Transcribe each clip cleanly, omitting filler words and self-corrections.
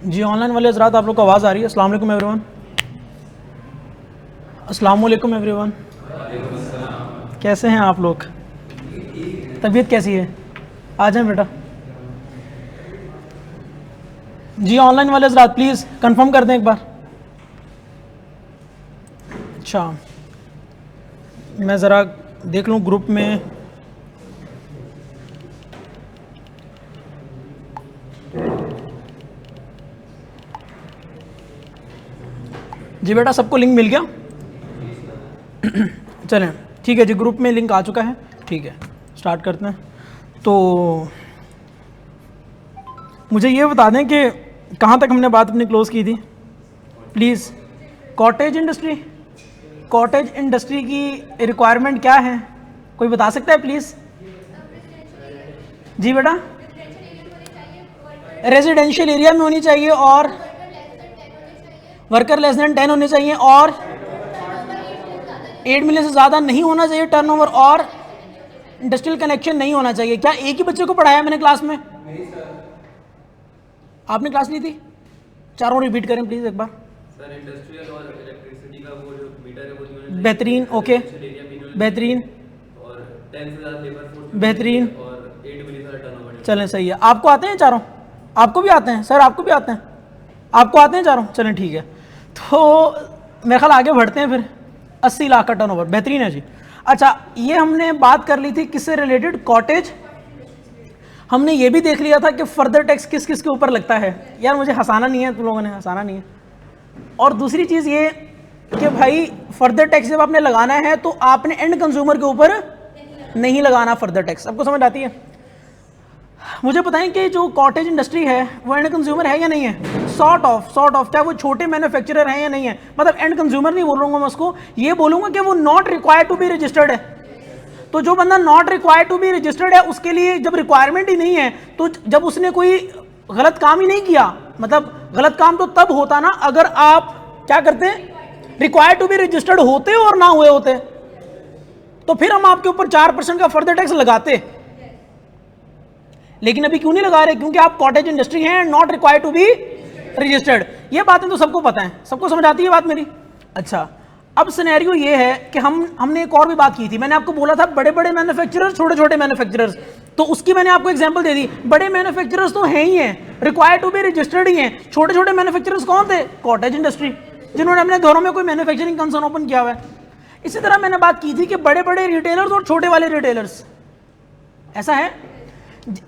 जी online वाले हज़रात आप लोग को आवाज़ आ रही है? अस्सलाम वालेकुम एवरीवन। अस्सलाम वालेकुम एवरीवन। कैसे हैं आप लोग? तबीयत कैसी है? आ जाएं बेटा। जी ऑनलाइन वाले हज़रात प्लीज़ कंफर्म कर दें एक बार। अच्छा मैं ज़रा देख लूँ ग्रुप में। जी बेटा सबको लिंक मिल गया? चलें ठीक है जी, ग्रुप में लिंक आ चुका है। ठीक है स्टार्ट करते हैं। तो मुझे ये बता दें कि कहाँ तक हमने बात अपनी क्लोज़ की थी please. Cottage industry, cottage industry की रिक्वायरमेंट क्या है, कोई बता सकता है प्लीज़? जी बेटा रेजिडेंशियल एरिया में होनी चाहिए और वर्कर लेस देन 10 होने चाहिए और 8 मिलियन से ज़्यादा नहीं होना चाहिए टर्नओवर और इंडस्ट्रियल कनेक्शन नहीं होना चाहिए। क्या एक ही बच्चे को पढ़ाया मैंने क्लास में? आपने क्लास ली थी? चारों रिपीट करें प्लीज़ एक बार। सर इंडस्ट्रियल और इलेक्ट्रिसिटी का वो जो मीटर है वो बेहतरीन, ओके बेहतरीन और 10 से ज़्यादा लेबर फोर्स बेहतरीन। और 8 मिलियन का टर्नओवर। चलें सही है। आपको आते हैं चारों? आपको भी आते हैं सर? आपको भी आते हैं? आपको आते हैं चारों? चलें ठीक है। तो मेरे ख्याल आगे बढ़ते हैं फिर। 80 लाख का टर्नओवर बेहतरीन है जी। अच्छा ये हमने बात कर ली थी किससे रिलेटेड? कॉटेज। हमने ये भी देख लिया था कि फर्दर टैक्स किस किस के ऊपर लगता है। यार मुझे हंसाना नहीं है, तुम लोगों ने हंसाना नहीं है। और दूसरी चीज़ ये कि भाई फर्दर टैक्स जब आपने लगाना है तो आपने एंड कंज्यूमर के ऊपर नहीं लगाना फर्दर टैक्स। आपको समझ आती है? मुझे बताएं कि जो कॉटेज इंडस्ट्री है वो एंड कंज्यूमर है या नहीं है? सॉर्ट ऑफ क्या वो छोटे मैन्युफैक्चरर हैं या नहीं है? मतलब एंड कंज्यूमर नहीं बोलूँगा मैं उसको, ये बोलूँगा कि वो not required to be registered है। तो जो बंदा not required to be registered है उसके लिए जब रिक्वायरमेंट ही नहीं है, तो जब उसने कोई गलत काम ही नहीं किया, मतलब गलत काम तो तब होता ना अगर आप क्या करते हैं, रिक्वायर्ड टू बी रजिस्टर्ड होते और ना हुए होते, तो फिर हम आपके ऊपर 4% का फर्दर टैक्स लगाते। लेकिन अभी क्यों नहीं लगा रहे? क्योंकि आप कॉटेज इंडस्ट्री हैं, not required to be registered. ये बातें तो सबको पता है, सबको समझ आती है बात मेरी। अच्छा अब सिनेरियो ये है कि हमने एक और भी बात की थी। मैंने आपको बोला था बड़े बड़े मैन्युफैक्चरर्स, छोटे छोटे मैन्युफैक्चरर्स, तो उसकी मैंने आपको एग्जांपल दे दी। बड़े मैन्युफैक्चरर्स तो हैं ही हैं, रिक्वायर्ड टू बी रजिस्टर्ड ही हैं। छोटे छोटे मैन्युफैक्चरर्स कौन थे? कॉटेज इंडस्ट्री, जिन्होंने अपने घरों में कोई मैन्युफैक्चरिंग कंसर्न ओपन किया हुआ है। इसी तरह मैंने बात की थी कि बड़े बड़े रिटेलर्स और छोटे वाले रिटेलर्स, ऐसा है।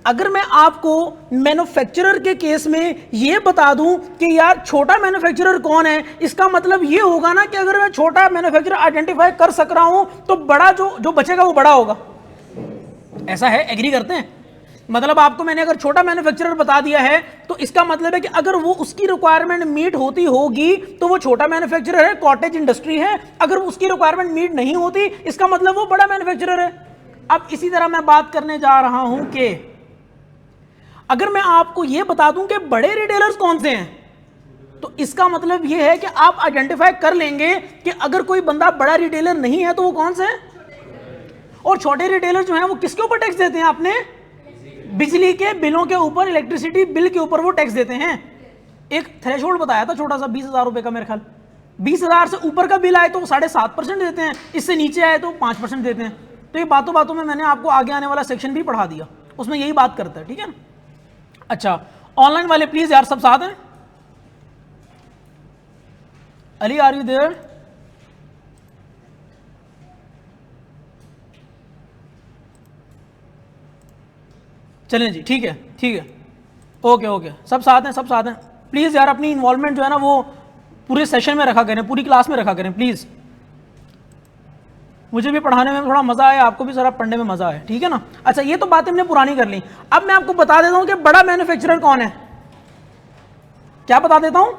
अगर मैं आपको मैन्युफैक्चरर के केस में ये बता दूं कि यार छोटा मैन्युफैक्चरर कौन है, इसका मतलब ये होगा ना कि अगर मैं छोटा मैन्युफैक्चरर आइडेंटिफाई कर सक रहा हूं तो बड़ा जो बचेगा वो बड़ा होगा। ऐसा है, एग्री करते हैं? मतलब आपको मैंने अगर छोटा मैन्युफैक्चरर बता दिया है तो इसका मतलब है कि अगर वो उसकी रिक्वायरमेंट मीट होती होगी तो वो छोटा मैन्युफैक्चरर है, कॉटेज इंडस्ट्री है। अगर उसकी रिक्वायरमेंट मीट नहीं होती इसका मतलब वो बड़ा मैन्युफैक्चरर है। अब इसी तरह मैं बात करने जा रहा हूं कि अगर मैं आपको यह बता दूं कि बड़े रिटेलर्स कौन से हैं, तो इसका मतलब यह है कि आप आइडेंटिफाई कर लेंगे कि अगर कोई बंदा बड़ा रिटेलर नहीं है तो वो कौन से है। और छोटे रिटेलर जो हैं वो किसके ऊपर टैक्स देते हैं? आपने बिजली के बिलों के ऊपर, इलेक्ट्रिसिटी बिल के ऊपर वो टैक्स देते हैं। एक थ्रेशोल्ड बताया था छोटा सा, 20,000 रुपए का मेरे ख्याल। 20,000 से ऊपर का बिल आए तो 7.5% देते हैं, इससे नीचे आए तो 5% देते हैं। तो ये बातों बातों में मैंने आपको आगे आने वाला सेक्शन भी पढ़ा दिया, उसमें यही बात करता है, ठीक है ना। अच्छा ऑनलाइन वाले प्लीज यार सब साथ हैं? Ali are you there? चलें जी ठीक है ठीक है, ओके सब साथ हैं, सब साथ हैं। प्लीज़ यार अपनी इन्वॉल्वमेंट जो है ना वो पूरे सेशन में रखा करें, पूरी क्लास में रखा करें प्लीज़। मुझे भी पढ़ाने में थोड़ा मज़ा आया, आपको भी ज़रा पढ़ने में मज़ा आया, ठीक है ना। अच्छा ये तो बातें हमने पुरानी कर ली। अब मैं आपको बता देता हूँ कि बड़ा मैन्युफैक्चरर कौन है। क्या बता देता हूँ?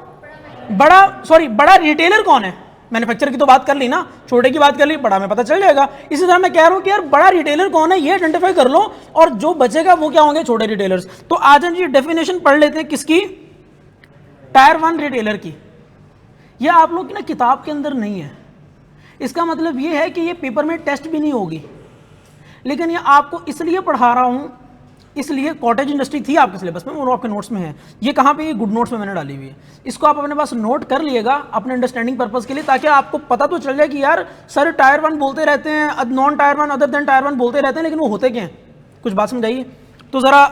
बड़ा रिटेलर कौन है। मैन्युफैक्चरर की तो बात कर ली ना, छोटे की बात कर ली, बड़ा में पता चल जाएगा। इसी तरह मैं कह रहा हूँ कि यार बड़ा रिटेलर कौन है ये आइडेंटिफाई कर लो, और जो बचेगा वो क्या होंगे? छोटे रिटेलर्स। तो आज हम ये डेफिनेशन पढ़ लेते हैं किसकी? टायर 1 रिटेलर की। यह आप लोग की ना किताब के अंदर नहीं है, इसका मतलब ये है कि ये पेपर में टेस्ट भी नहीं होगी, लेकिन ये आपको इसलिए पढ़ा रहा हूँ, इसलिए कॉटेज इंडस्ट्री थी आपके सिलेबस में, वो आपके नोट्स में है। ये कहाँ पे, ये गुड नोट्स में मैंने डाली हुई है। इसको आप अपने पास नोट कर लिएगा अपने अंडरस्टैंडिंग पर्पस के लिए, ताकि आपको पता तो चल जाए कि यार सर टायर 1 बोलते रहते हैं, non tyre 1 other than tier 1 बोलते रहते हैं, लेकिन वो होते क्या हैं, कुछ बात समझाइए। तो ज़रा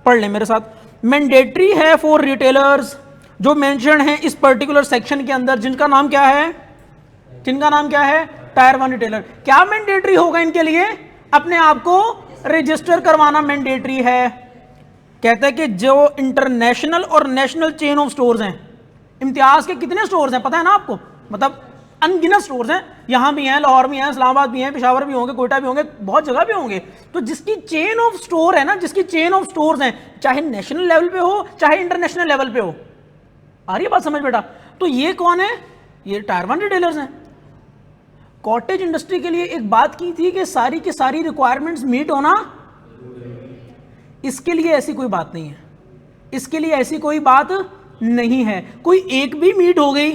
पढ़ लें मेरे साथ। मैंडेटरी है फॉर रिटेलर्स, जो मेंशन है इस पर्टिकुलर सेक्शन के अंदर, जिनका नाम क्या है, टायर 1 रिटेलर। क्या मैंडेटरी होगा इनके लिए, अपने आप को रजिस्टर करवाना मैंडेटरी है। कहते हैं कि जो इंटरनेशनल और नेशनल चेन ऑफ स्टोर्स हैं, इम्तियाज के कितने स्टोर्स हैं पता है ना आपको, मतलब अनगिनत स्टोर्स हैं, यहां भी हैं, लाहौर भी हैं, इस्लामाबाद भी हैं, पेशावर भी होंगे, कोयटा भी होंगे, बहुत जगह भी होंगे। तो जिसकी चेन ऑफ स्टोर है ना, जिसकी चेन ऑफ स्टोर्स हैं, चाहे नेशनल लेवल पे हो चाहे इंटरनेशनल लेवल पे हो, आ रही है बात समझ बेटा। तो ये कौन है, ये टायर 1 रिटेलर्स हैं। कॉटेज इंडस्ट्री के लिए एक बात की थी कि सारी की सारी रिक्वायरमेंट्स मीट होना, इसके लिए ऐसी कोई बात नहीं है, इसके लिए ऐसी कोई बात नहीं है। कोई एक भी मीट हो गई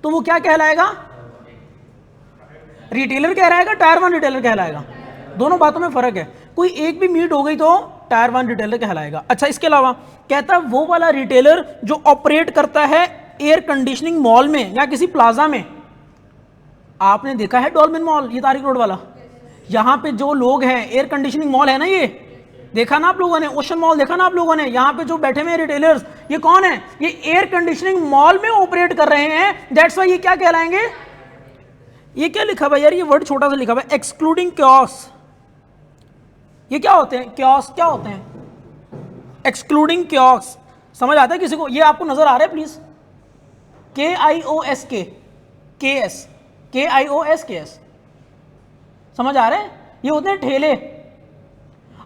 तो वो क्या कहलाएगा, रिटेलर कहलाएगा, टायर 1 रिटेलर कहलाएगा। दोनों बातों में फर्क है। कोई एक भी मीट हो गई तो टायर 1 रिटेलर कहलाएगा। अच्छा, इसके अलावा कहता है वो वाला रिटेलर जो ऑपरेट करता है एयर कंडीशनिंग मॉल में या किसी प्लाजा में। आपने देखा है डॉल्फिन मॉल, ये तारिक रोड वाला, यहां पे जो लोग हैं, एयर कंडीशनिंग मॉल है ना, ये देखा ना आप लोगों ने, ओशन मॉल देखा ना आप लोगों ने, यहां पे जो बैठे हुए रिटेलर्स, ये कौन है, ये एयर कंडीशनिंग मॉल में ऑपरेट कर रहे हैं। दैट्स वाई ये क्या कहलाएंगे, ये क्या लिखा हुआ यार, ये वर्ड छोटा सा लिखा हुआ है, एक्सक्लूडिंग क्योस। ये क्या होते हैं, क्योस क्या होते हैं, एक्सक्लूडिंग क्योस, समझ आता है किसी को, ये आपको नजर आ रहा है प्लीज, KIOS, समझ आ रहे हैं, ये होते हैं ठेले।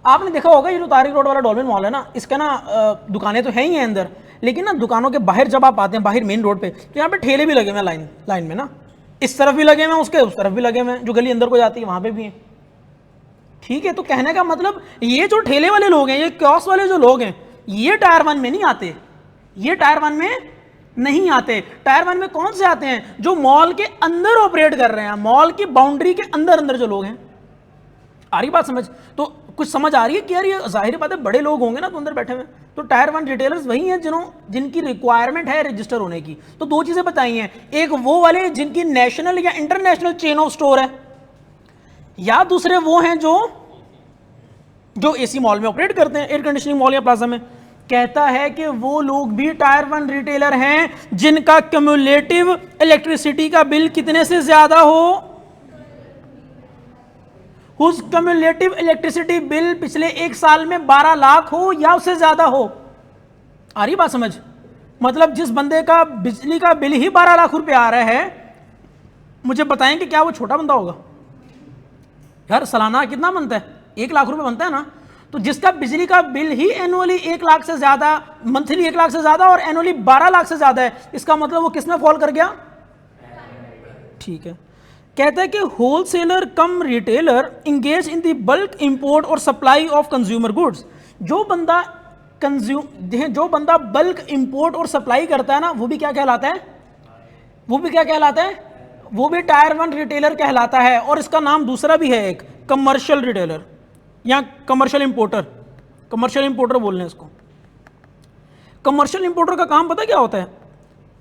आपने देखा होगा ये जो तारिक रोड वाला डॉल्फिन मॉल है ना, इसका ना दुकानें तो हैं ही हैं अंदर, लेकिन ना दुकानों के बाहर जब आप आते हैं, बाहर मेन रोड पे, तो यहाँ पे ठेले भी लगे हुए हैं लाइन में ना, इस तरफ भी लगे हुए हैं, उसके उस तरफ भी लगे हुए हैं, जो गली अंदर को जाती है वहां पे भी हैं। ठीक है, तो कहने का मतलब ये जो ठेले वाले लोग हैं, ये क्योस वाले जो लोग हैं, ये टायर 1 में नहीं आते, ये टायर 1 में नहीं आते। टायर 1 में कौन से आते हैं, जो मॉल के अंदर ऑपरेट कर रहे हैं, मॉल की बाउंड्री के अंदर जो लोग हैं। आ रही बात समझ, तो कुछ समझ आ रही है कि यार ये जाहिर बात है बड़े लोग होंगे ना तो अंदर बैठे हुए। तो टायर 1 रिटेलर्स वही हैं जिनकी रिक्वायरमेंट है रजिस्टर होने की। तो दो चीजें बताई हैं, एक वो वाले जिनकी नेशनल या इंटरनेशनल चेन ऑफ स्टोर है, या दूसरे वो हैं जो एसी मॉल में ऑपरेट करते हैं, एयर कंडीशनिंग मॉल या प्लाजा में। कहता है कि वो लोग भी टायर 1 रिटेलर हैं जिनका क्यूमुलेटिव इलेक्ट्रिसिटी का बिल कितने से ज्यादा हो, हुज क्यूमुलेटिव इलेक्ट्रिसिटी बिल पिछले एक साल में 12 लाख हो या उससे ज्यादा हो। आ रही बात समझ, मतलब जिस बंदे का बिजली का बिल ही 12 लाख रुपए आ रहा है, मुझे बताएं कि क्या वो छोटा बंदा होगा यार। सालाना कितना बनता है, 1 लाख रुपए बनता है ना। तो जिसका बिजली का बिल ही एनुअली 1 लाख से ज्यादा, मंथली 1 लाख से ज्यादा और एनुअली 12 लाख से ज्यादा है, इसका मतलब वो किसमें फॉल कर गया। ठीक है, कहता है कि wholesaler come retailer engage in the bulk import और सप्लाई ऑफ कंज्यूमर गुड्स। जो बंदा बल्क इंपोर्ट और सप्लाई करता है ना, वो भी क्या कहलाता है, वो भी टायर 1 रिटेलर कहलाता है। और इसका नाम दूसरा भी है, एक कमर्शियल रिटेलर या कमर्शियल इंपोर्टर बोल रहे हैं इसको। कमर्शियल इंपोर्टर का काम पता क्या होता है,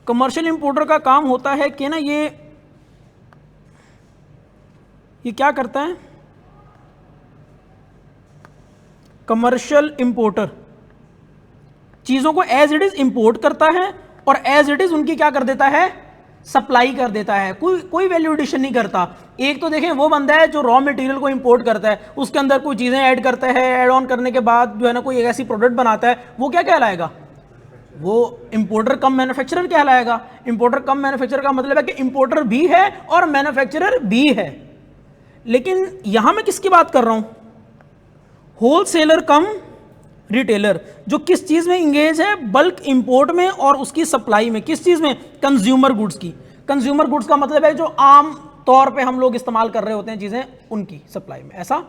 कमर्शियल इंपोर्टर का काम होता है कि ना ये क्या करता है, कमर्शियल इंपोर्टर चीजों को एज इट इज इंपोर्ट करता है और एज इट इज उनकी क्या कर देता है, सप्लाई कर देता है। कोई वैल्यू एडिशन नहीं करता। एक तो देखें वो बंदा है जो रॉ मटेरियल को इंपोर्ट करता है, उसके अंदर कोई चीजें ऐड करता है, ऐड ऑन करने के बाद जो है ना कोई एक ऐसी प्रोडक्ट बनाता है, वो क्या कहलाएगा, वो इंपोर्टर कम मैन्युफैक्चरर कहलाएगा। इंपोर्टर कम मैन्युफैक्चरर का मतलब है कि इंपोर्टर भी है और मैन्युफैक्चरर भी है। लेकिन यहां मैं किसकी बात कर रहा हूं, होलसेलर कम रिटेलर, जो किस चीज में इंगेज है, बल्क इंपोर्ट में और उसकी सप्लाई में। किस चीज में, कंज्यूमर गुड्स की। कंज्यूमर गुड्स का मतलब है जो आम तौर पे हम लोग इस्तेमाल कर रहे होते हैं चीजें, उनकी सप्लाई में। ऐसा,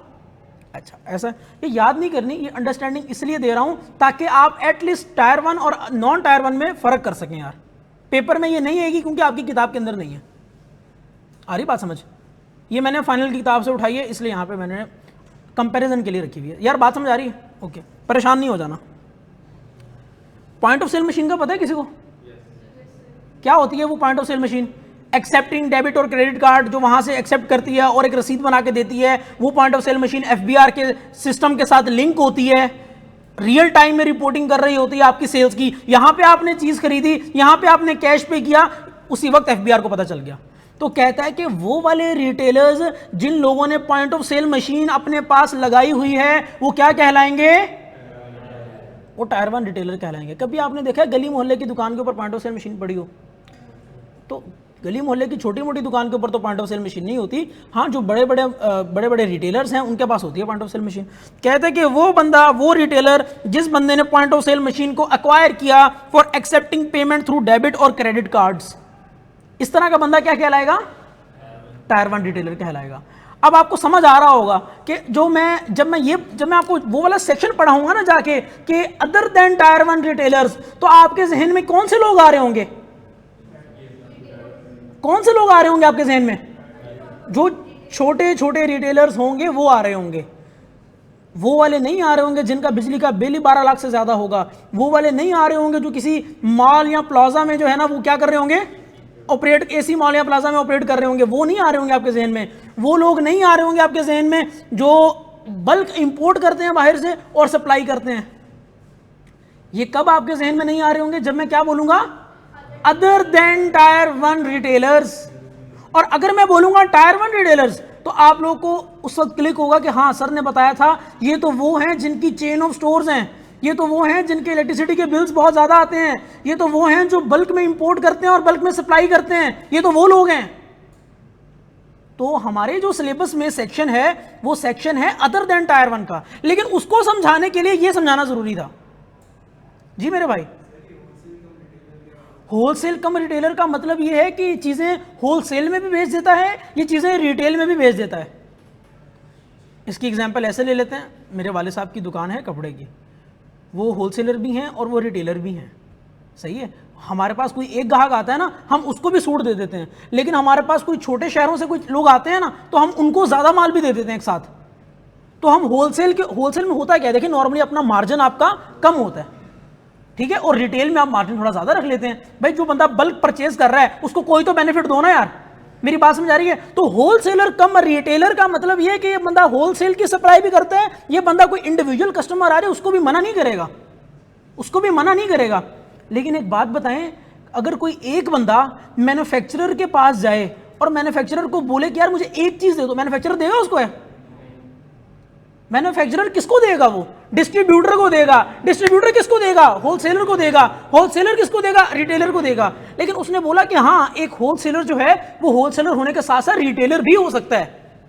अच्छा ऐसा, ये याद नहीं करनी, ये अंडरस्टैंडिंग इसलिए दे रहा हूं ताकि आप एटलीस्ट टायर 1 और नॉन टायर 1 में फर्क कर सकें यार। पेपर में ये नहीं आएगी क्योंकि आपकी किताब के अंदर नहीं है। आ रही बात समझ, ये मैंने फाइनल की किताब से उठाई है, इसलिए यहां पे मैंने कंपैरिजन के लिए रखी हुई है यार। बात समझ आ रही है, ओके, परेशान नहीं हो जाना। पॉइंट ऑफ सेल मशीन का पता है किसी को? क्या होती है वो point of sale machine? Excepting debit और क्रेडिट कार्ड जो वहां से एक्सेप्ट करती है और एक रसीद बना के देती है, वो point of sale machine FBR के सिस्टम के साथ लिंक होती है, रियल टाइम में रिपोर्टिंग कर रही होती है आपकी सेल्स की। यहां पे आपने चीज खरीदी, यहां पे आपने कैश पे किया, उसी वक्त एफबीआर को पता चल गया। तो कहता है कि वो वाले रिटेलर्स जिन लोगों ने पॉइंट ऑफ सेल मशीन अपने पास लगाई हुई है वो क्या कहलाएंगे? वो टायर 1 रिटेलर कहलाएंगे। कभी आपने देखा है गली मोहल्ले की दुकान के ऊपर पॉइंट ऑफ सेल मशीन पड़ी हो? तो गली मोहल्ले की छोटी मोटी दुकान के ऊपर तो पॉइंट ऑफ सेल मशीन नहीं होती। हाँ, जो बड़े बड़े रिटेलर्स हैं उनके पास होती है पॉइंट ऑफ सेल मशीन। कहते हैं कि वो बंदा, वो रिटेलर जिस बंदे ने पॉइंट ऑफ सेल मशीन को अक्वायर किया for accepting payment through debit और क्रेडिट कार्ड्स, इस तरह का बंदा क्या कहलाएगा? टायर 1 रिटेलर कहलाएगा। अब आपको समझ आ रहा होगा कि जब मैं आपको वो वाला सेक्शन पढ़ाऊंगा ना जाके कि अदर देन टायर 1 रिटेलर्स, तो आपके जहन में कौन से लोग आ रहे होंगे? कौन से लोग आ रहे होंगे आपके जहन में? जो छोटे छोटे रिटेलर्स होंगे वो आ रहे होंगे। वो वाले नहीं आ रहे होंगे जिनका बिजली का बिल ही 12 लाख से ज्यादा होगा। वो वाले नहीं आ रहे होंगे जो किसी मॉल या प्लाजा में जो है ना वो क्या कर रहे होंगे, ऑपरेट, एसी मॉल या प्लाजा में ऑपरेट कर रहे होंगे। वो नहीं आ रहे होंगे आपके जहन में। वो लोग नहीं आ रहे होंगे आपके जहन में जो बल्क इंपोर्ट करते हैं बाहर से और सप्लाई करते हैं। ये कब आपके जहन में नहीं आ रहे होंगे? जब मैं क्या बोलूंगा? Other than tier 1 retailers. और अगर मैं बोलूंगा टायर 1 रिटेलर्स तो आप लोगों को उस वक्त क्लिक होगा कि हाँ सर ने बताया था, ये तो वो हैं जिनकी चेन ऑफ स्टोर्स हैं, ये तो वो हैं जिनके इलेक्ट्रिसिटी के बिल्स बहुत ज्यादा आते हैं, ये तो वो हैं जो बल्क में इंपोर्ट करते हैं और बल्क में सप्लाई करते हैं, ये तो वो लोग हैं। तो हमारे जो सिलेबस में सेक्शन है वो सेक्शन है अदर देन टायर 1 का, लेकिन उसको समझाने के लिए ये समझाना जरूरी था। जी मेरे भाई, होलसेल कम रिटेलर का मतलब ये है कि चीजें होलसेल में भी बेच देता है, ये चीजें रिटेल में भी बेच देता है। इसकी एग्जांपल ऐसे ले लेते हैं, मेरे वाले साहब की दुकान है कपड़े की, वो होलसेलर भी हैं और वो रिटेलर भी हैं, सही है। हमारे पास कोई एक ग्राहक आता है ना, हम उसको भी सूट दे देते हैं, लेकिन हमारे पास कोई छोटे शहरों से कुछ लोग आते हैं ना, तो हम उनको ज़्यादा माल भी दे देते हैं एक साथ। तो हम होलसेल में होता क्या है, देखिए नॉर्मली अपना मार्जिन आपका कम होता है, ठीक है, और रिटेल में आप मार्जिन थोड़ा ज़्यादा रख लेते हैं। भाई जो बंदा बल्क परचेज कर रहा है उसको कोई तो बेनिफिट दो ना यार, मेरी बात समझ आ रही है? तो होलसेलर कम रिटेलर का मतलब ये है कि ये बंदा होलसेल की सप्लाई भी करता है, ये बंदा कोई इंडिविजुअल कस्टमर आ रहे उसको भी मना नहीं करेगा, उसको भी मना नहीं करेगा। लेकिन एक बात बताएं, अगर कोई एक बंदा मैन्युफैक्चरर के पास जाए और मैन्युफैक्चरर को बोले कि यार मुझे एक चीज दे दो, मैन्युफैक्चरर देगा उसको? है मैन्युफैक्चरर किसको देगा? वो डिस्ट्रीब्यूटर को देगा। डिस्ट्रीब्यूटर किसको देगा? होलसेलर को देगा। होलसेलर किसको देगा? रिटेलर को देगा। लेकिन उसने बोला कि हाँ एक होलसेलर जो है वो होलसेलर होने के साथ साथ रिटेलर भी हो सकता है,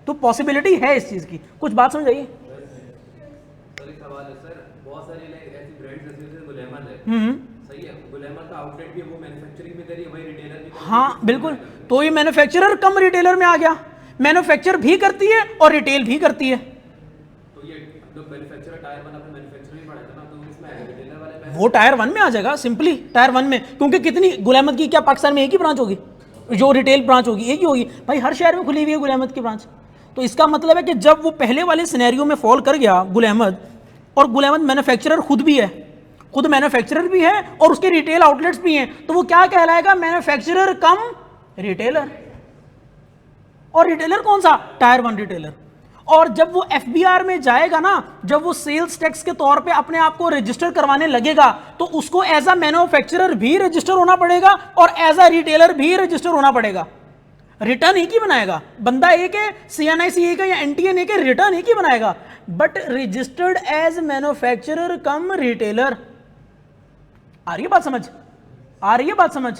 तो पॉसिबिलिटी है इस चीज की। कुछ बात समझ आइए? सर एक सवाल है सर, बहुत सारी ऐसी ब्रांड्स जैसे गुलेमन है, सही है, गुलेमन का आउटलेट भी है, वो मैन्युफैक्चरिंग भी करी है, वही रिटेलर भी करी है। हाँ बिल्कुल, तो ये मैन्युफैक्चरर कम रिटेलर में आ गया, मैन्युफैक्चर भी करती है और रिटेल भी करती है। तो ये जो मैन्युफैक्चरर टायर 1 अपने मैन्युफैक्चरिंग में पड़ा था ना, तो इसमें आएगा रिटेलर वाले में। वो टायर 1 में आ जाएगा, सिंपली टायर 1 में, क्योंकि कितनी गुलामत की क्या पाकिस्तान में एक ही ब्रांच होगी? जो रिटेल ब्रांच होगी एक ही होगी भाई, हर शहर में खुली हुई है गुल अहमद की ब्रांच। तो इसका मतलब है कि जब वो पहले वाले सिनेरियो में फॉल कर गया गुल अहमद, और गुल अहमद मैन्युफैक्चरर खुद भी है, खुद मैन्युफैक्चरर भी है और उसके रिटेल आउटलेट्स भी हैं, तो वो क्या कहलाएगा? Manufacturer cum retailer. और रिटेलर कौन सा? Tyre 1 retailer. और जब वो एफबीआर में जाएगा ना, जब वो सेल्स टैक्स के तौर पे अपने आप को रजिस्टर करवाने लगेगा, तो उसको एज अ मैन्युफैक्चरर भी रजिस्टर होना पड़ेगा और एज अ रिटेलर भी रजिस्टर होना पड़ेगा। रिटर्न एक ही बनाएगा, बंदा एक है, सीएनआईसी एक है या एनटीएन एक है, रिटर्न एक ही बनाएगा, but registered as manufacturer cum retailer. आ रही है बात समझ? आ रही है बात समझ?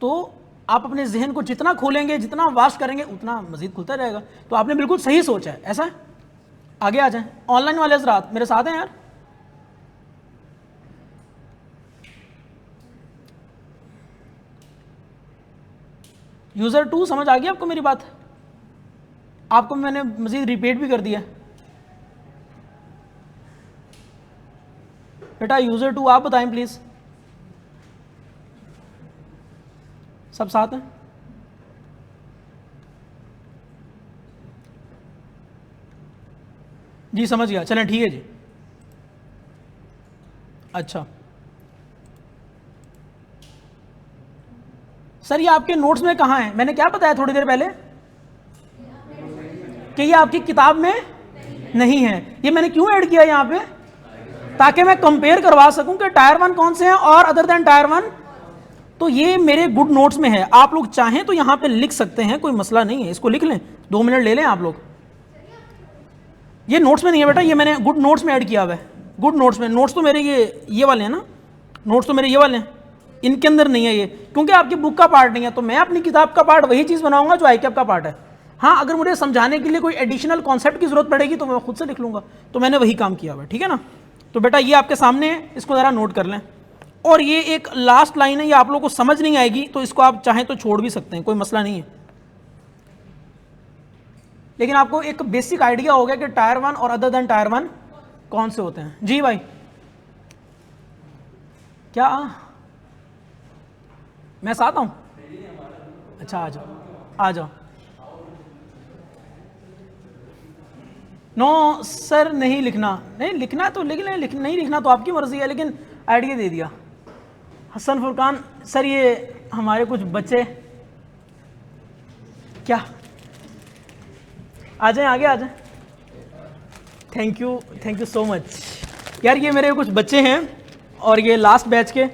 तो आप अपने जहन को जितना खोलेंगे, जितना वास्ट करेंगे, उतना मजीद खुलता रहेगा। तो आपने बिल्कुल सही सोचा है, ऐसा है? आगे आ जाएं। ऑनलाइन वाले हज़रात मेरे साथ हैं यार? यूजर 2 समझ आ गई आपको मेरी बात? आपको मैंने मजीद रिपीट भी कर दिया। बेटा यूजर 2 आप बताएं प्लीज। सब साथ हैं? जी समझ गया, चलें ठीक है जी। अच्छा सर, ये आपके नोट्स में कहाँ है? मैंने क्या बताया थोड़ी देर पहले कि ये आपकी किताब में नहीं है। ये मैंने क्यों ऐड किया यहाँ पे? ताकि मैं कंपेयर करवा सकूं कि टायर 1 कौन से हैं और अदर देन टायर 1। तो ये मेरे गुड नोट्स में है, आप लोग चाहें तो यहाँ पे लिख सकते हैं, कोई मसला नहीं है, इसको लिख लें, 2 मिनट ले लें आप लोग। ये नोट्स में नहीं है बेटा, ये मैंने गुड नोट्स में ऐड किया हुआ है। गुड नोट्स में, नोट्स तो मेरे ये वाले हैं ना, नोट्स तो मेरे ये वाले हैं, इनके अंदर नहीं है ये, क्योंकि आपकी बुक का पार्ट नहीं है। तो मैं अपनी किताब का पार्ट वही चीज़ बनाऊंगा जो ICAP का पार्ट है। हाँ, अगर मुझे समझाने के लिए कोई एडिशनल कॉन्सेप्ट की जरूरत पड़ेगी तो मैं खुद से लिख लूंगा, तो मैंने वही काम किया हुआ है, ठीक है ना। तो बेटा ये आपके सामने है, इसको ज़रा नोट कर लें। और ये एक लास्ट लाइन है, ये आप लोगों को समझ नहीं आएगी तो इसको आप चाहें तो छोड़ भी सकते हैं, कोई मसला नहीं है, लेकिन आपको एक बेसिक आइडिया हो गया कि टायर 1 और अदर देन टायर 1 कौन से होते हैं। जी भाई, क्या मैं साथ आऊं? अच्छा आ जाओ, आ जाओ। नो सर, नहीं लिखना, नहीं लिखना तो लिख लें, नहीं लिखना तो आपकी मर्जी है, लेकिन आइडिया दे दिया। हसन फुरकान सर, ये हमारे कुछ बच्चे, क्या आ जाएं, आगे आ जाएं। थैंक यू सो मच यार। ये मेरे कुछ बच्चे हैं और ये लास्ट बैच के,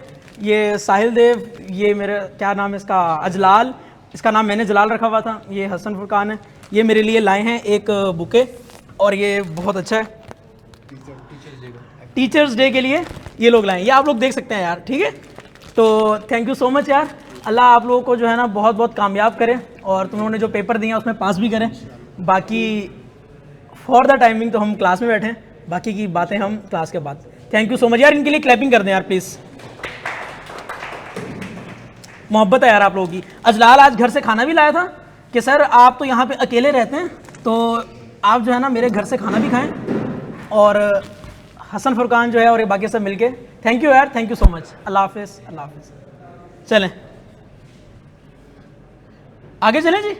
ये साहिल देव, ये मेरे क्या नाम है इसका, अजलाल, इसका नाम मैंने जलाल रखा हुआ था, ये हसन फुरकान है। ये मेरे लिए लाए हैं एक बुके और ये बहुत अच्छा है, टीचर्स डे के लिए ये लोग लाए हैं, ये आप लोग देख सकते हैं यार, ठीक है। तो थैंक यू सो मच यार, अल्लाह आप लोगों को जो है ना बहुत बहुत कामयाब करे और तुम लोगों ने जो पेपर दिया उसमें पास भी करें। बाकी फॉर द टाइमिंग तो हम क्लास में बैठे हैं, बाकी की बातें हम क्लास के बाद। थैंक यू सो मच यार, इनके लिए क्लैपिंग कर दें यार प्लीज़, मोहब्बत है यार आप लोगों की। अजलाल आज घर से खाना भी लाया था कि सर आप तो यहाँ पे अकेले रहते हैं तो आप जो है ना मेरे घर से खाना भी खाएं, और हसन फुरकान जो है और ये बाकी सब मिलके, थैंक यू यार, थैंक यू सो मच। अल्लाह हाफिज़, अल्लाह हाफिज़। चलें आगे चलें जी।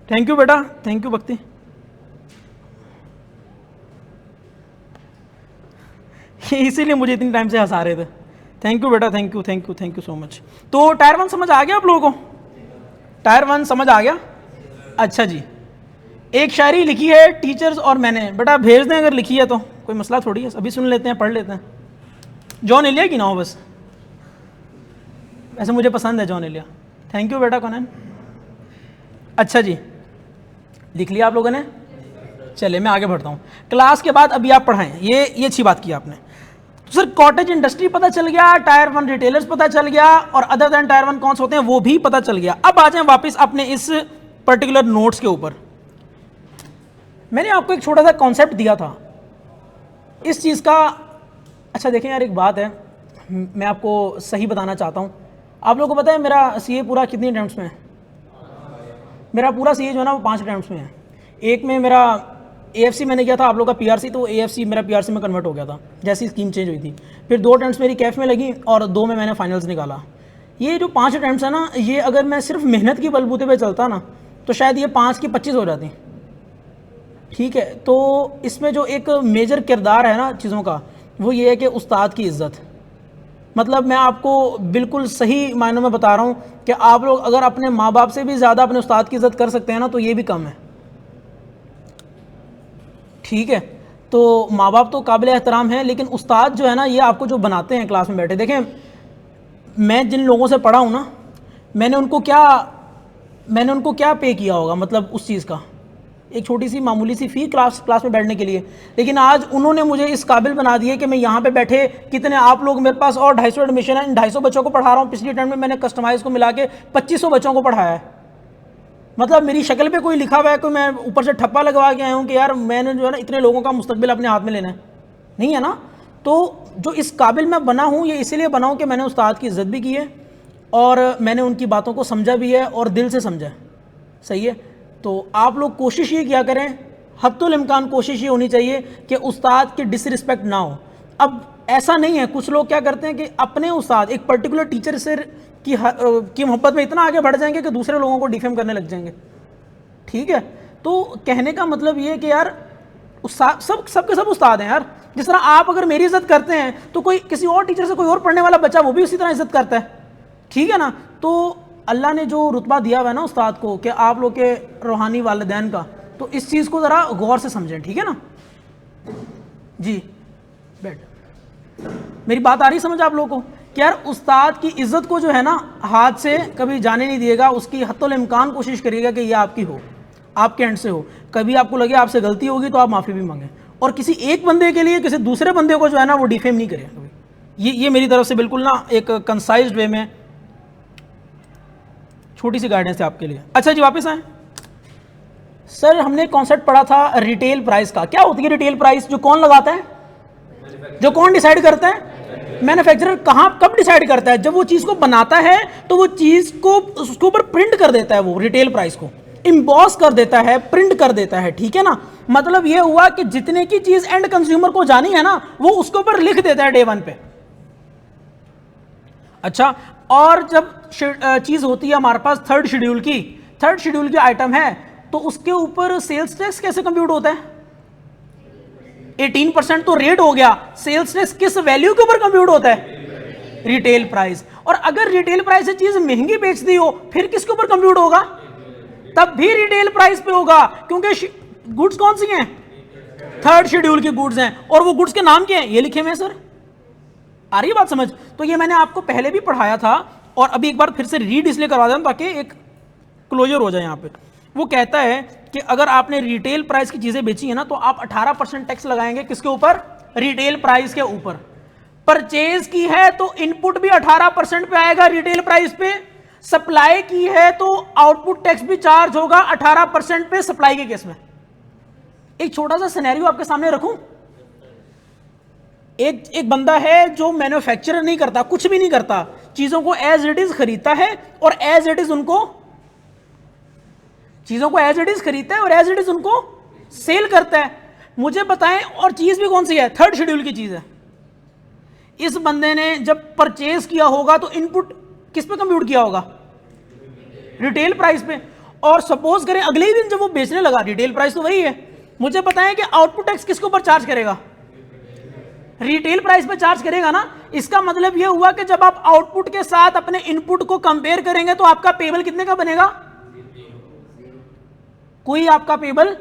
थैंक यू बेटा, थैंक यू भक्ति। इसीलिए मुझे इतनी टाइम से हंसा रहे थे। थैंक यू बेटा, थैंक यू सो मच। तो टायर 1 समझ आ गया आप लोगों को? टायर 1 समझ आ गया? अच्छा जी, एक शायरी लिखी है टीचर्स और मैंने, बेटा भेज दें अगर लिखी है तो, कोई मसला थोड़ी है, अभी सुन लेते हैं, पढ़ लेते हैं। जॉन एलिया की ना हो बस, वैसे मुझे पसंद है जॉन एलिया। थैंक यू बेटा कौन। अच्छा जी, लिख लिया आप लोगों ने? चले मैं आगे बढ़ता हूँ। क्लास के बाद अभी आप पढ़ाएं, ये अच्छी बात की आपने। तो सर कॉटेज इंडस्ट्री पता चल गया, टायर 1 रिटेलर्स पता चल गया, और अदर देन टायर 1 कौन से होते हैं वो भी पता चल गया। अब आ जाएं वापस अपने इस पर्टिकुलर नोट्स के ऊपर। मैंने आपको एक छोटा सा कॉन्सेप्ट दिया था इस चीज़ का। अच्छा देखें यार, एक बात है मैं आपको सही बताना चाहता हूँ। आप लोगों को पता है मेरा CA पूरा कितनी अटेम्प्ट्स में है? मेरा पूरा CA जो है ना वो 5 अटेम्प्ट्स में है। एक में मेरा AFC मैंने किया था, आप लोग का PRC, तो AFC मेरा PRC में कन्वर्ट हो गया था जैसी स्कीम चेंज हुई थी। फिर 2 अटेम्प्ट्स मेरी कैफ में लगी और 2 में मैंने फाइनल्स निकाला। ये जो 5 अटेम्प्ट्स है ना, ये अगर मैं सिर्फ मेहनत की बलबूते पे चलता ना तो शायद ये 5 की 25 हो जाती, ठीक है। तो इसमें जो एक मेजर किरदार है ना चीज़ों का, वो ये है कि उस्ताद की इज़्ज़त। मतलब मैं आपको बिल्कुल सही मायनों में बता रहा हूँ कि आप लोग अगर अपने माँ बाप से भी ज़्यादा अपने उस्ताद की इज़्ज़त कर सकते हैं ना तो ये भी कम है, ठीक है। तो माँ बाप तो काबिल एहतराम है, लेकिन उस्ताद जो है ना ये आपको जो बनाते हैं क्लास में बैठे। देखें मैं जिन लोगों से पढ़ा हूँ ना, मैंने उनको क्या पे किया होगा, मतलब उस चीज़ का एक छोटी सी मामूली सी फ़ी क्लास में बैठने के लिए, लेकिन आज उन्होंने मुझे इस काबिल बना दिए कि मैं यहाँ पे बैठे, कितने आप लोग मेरे पास और 250 एडमिशन है, इन 250 बच्चों को पढ़ा रहा हूँ। पिछली अटेम्प्ट में मैंने कस्टमाइज़ को मिला के 2500 बच्चों को पढ़ाया है। मतलब मेरी शक्ल पे कोई लिखा हुआ है, कोई मैं ऊपर से ठप्पा लगवा के आया हूँ कि यार मैंने जो है ना इतने लोगों का मुस्तकबिल अपने हाथ में लेना है, नहीं है ना। तो जो इस काबिल मैं बना हूँ ये इसीलिए बना हूँ कि मैंने उस्ताद की इज़्ज़त भी की है और मैंने उनकी बातों को समझा भी है और दिल से समझा है, सही है। तो आप लोग कोशिश ये किया करें, हद्दुल इम्कान कोशिश ये होनी चाहिए कि उस्ताद की डिसरिस्पेक्ट ना हो। अब ऐसा नहीं है, कुछ लोग क्या करते हैं कि अपने उस्ताद एक पर्टिकुलर टीचर से की मोहब्बत में इतना आगे बढ़ जाएंगे कि दूसरे लोगों को डिफेम करने लग जाएंगे, ठीक है। तो कहने का मतलब ये है कि यार उस्ताद सबके सब उस्ताद हैं यार। जिस तरह आप अगर मेरी इज्जत करते हैं तो कोई किसी और टीचर से कोई और पढ़ने वाला बच्चा वो भी उसी तरह इज्जत करता है, ठीक है ना। तो अल्लाह ने जो रुतबा दिया हुआ है ना उस्ताद को कि आप लोग के रूहानी वालिदैन का, तो इस चीज़ को ज़रा गौर से समझें, ठीक है ना जी। बैठ, मेरी बात आ रही समझ आप लोगों को कि यार उस्ताद की इज्जत को जो है ना हाथ से कभी जाने नहीं दिएगा, उसकी हत्तुल इम्कान कोशिश करिएगा कि ये आपकी हो, आपके एंड से हो। कभी आपको लगे आपसे गलती होगी तो आप माफ़ी भी मांगें, और किसी एक बंदे के लिए किसी दूसरे बंदे को जो है ना वो डिफेम नहीं करें कभी। ये मेरी तरफ से बिल्कुल ना एक कंसाइज्ड वे में छोटी सी गाइडेंस है आपके लिए। अच्छा जी, वापस आए सर। हमने कॉन्सेप्ट पढ़ा था रिटेल प्राइस का। क्या होती है रिटेल प्राइस? जो कौन लगाता है, जो कौन डिसाइड करता है? मैन्युफैक्चरर। कहाँ कब डिसाइड करता है? जब वो चीज़ को बनाता है तो वो चीज़ को उसके ऊपर प्रिंट कर देता है, वो रिटेल प्राइस को इम्बॉस कर देता है, प्रिंट कर देता है, ठीक है ना। मतलब ये हुआ कि जितने की चीज़ एंड कंज्यूमर को जानी है ना वो उसके ऊपर लिख देता है डे 1 पे। अच्छा, और जब चीज़ होती है हमारे पास थर्ड शेड्यूल की आइटम है तो उसके ऊपर सेल्स टैक्स कैसे कंप्यूट होता है? 18% तो रेट हो गया। सेल्स टैक्स किस वैल्यू के ऊपर कंप्यूट होता है? Retail price. और अगर रिटेल प्राइस से चीज महंगी बेच दी हो फिर किसके ऊपर कंप्यूट होगा? तब भी रिटेल प्राइस पे होगा, क्योंकि गुड्स कौन सी हैं? थर्ड शेड्यूल की गुड्स हैं। और वो गुड्स के नाम क्या हैं? ये लिखे हुए हैं सर। आ रही है बात समझ? तो ये मैंने आपको पहले भी पढ़ाया था और अभी एक बार फिर से रीड इसलिए करवा दें ताकि एक क्लोजर हो जाए यहाँ पे। वो कहता है कि अगर आपने रिटेल प्राइस की चीजें बेची है ना तो आप 18% टैक्स लगाएंगे। किसके ऊपर? रिटेल प्राइस के ऊपर। परचेज की है तो इनपुट भी 18% पे आएगा रिटेल प्राइस पे। सप्लाई की है तो आउटपुट टैक्स भी चार्ज होगा 18% पे सप्लाई के केस में। एक छोटा सा सिनेरियो आपके सामने रखूं। एक बंदा है जो मैन्युफैक्चरर नहीं करता, कुछ भी नहीं करता, चीजों को एज इट इज खरीदता है और एज इट इज उनको सेल करता है। मुझे बताएं, और चीज भी कौन सी है? थर्ड शेड्यूल की चीज है। इस बंदे ने जब परचेज किया होगा तो इनपुट किस पे कंप्यूट किया होगा? रिटेल प्राइस पे। और सपोज करें अगले ही दिन जब वो बेचने लगा, रिटेल प्राइस तो वही है, मुझे बताएं कि आउटपुट टैक्स किसके ऊपर चार्ज करेगा? रिटेल प्राइस पे चार्ज करेगा ना। इसका मतलब यह हुआ कि जब आप आउटपुट के साथ अपने इनपुट को कंपेयर करेंगे तो आपका पेबल कितने का बनेगा? कोई आपका पेबल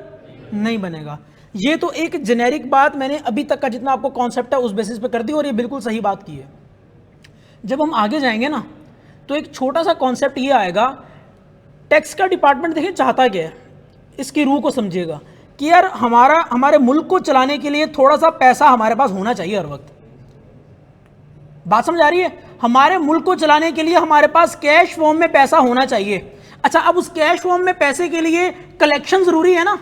नहीं बनेगा। ये तो एक जेनेरिक बात मैंने अभी तक का जितना आपको कॉन्सेप्ट है उस बेसिस पे कर दी और ये बिल्कुल सही बात की है। जब हम आगे जाएंगे ना तो एक छोटा सा कॉन्सेप्ट ये आएगा। टैक्स का डिपार्टमेंट देखिए चाहता क्या है, इसकी रूह को समझिएगा कि यार हमारे मुल्क को चलाने के लिए थोड़ा सा पैसा हमारे पास होना चाहिए हर वक्त। बात समझ आ रही है? हमारे मुल्क को चलाने के लिए हमारे पास कैश फॉर्म में पैसा होना चाहिए। अच्छा, अब उस कैश फॉर्म में पैसे के लिए कलेक्शन जरूरी है ना।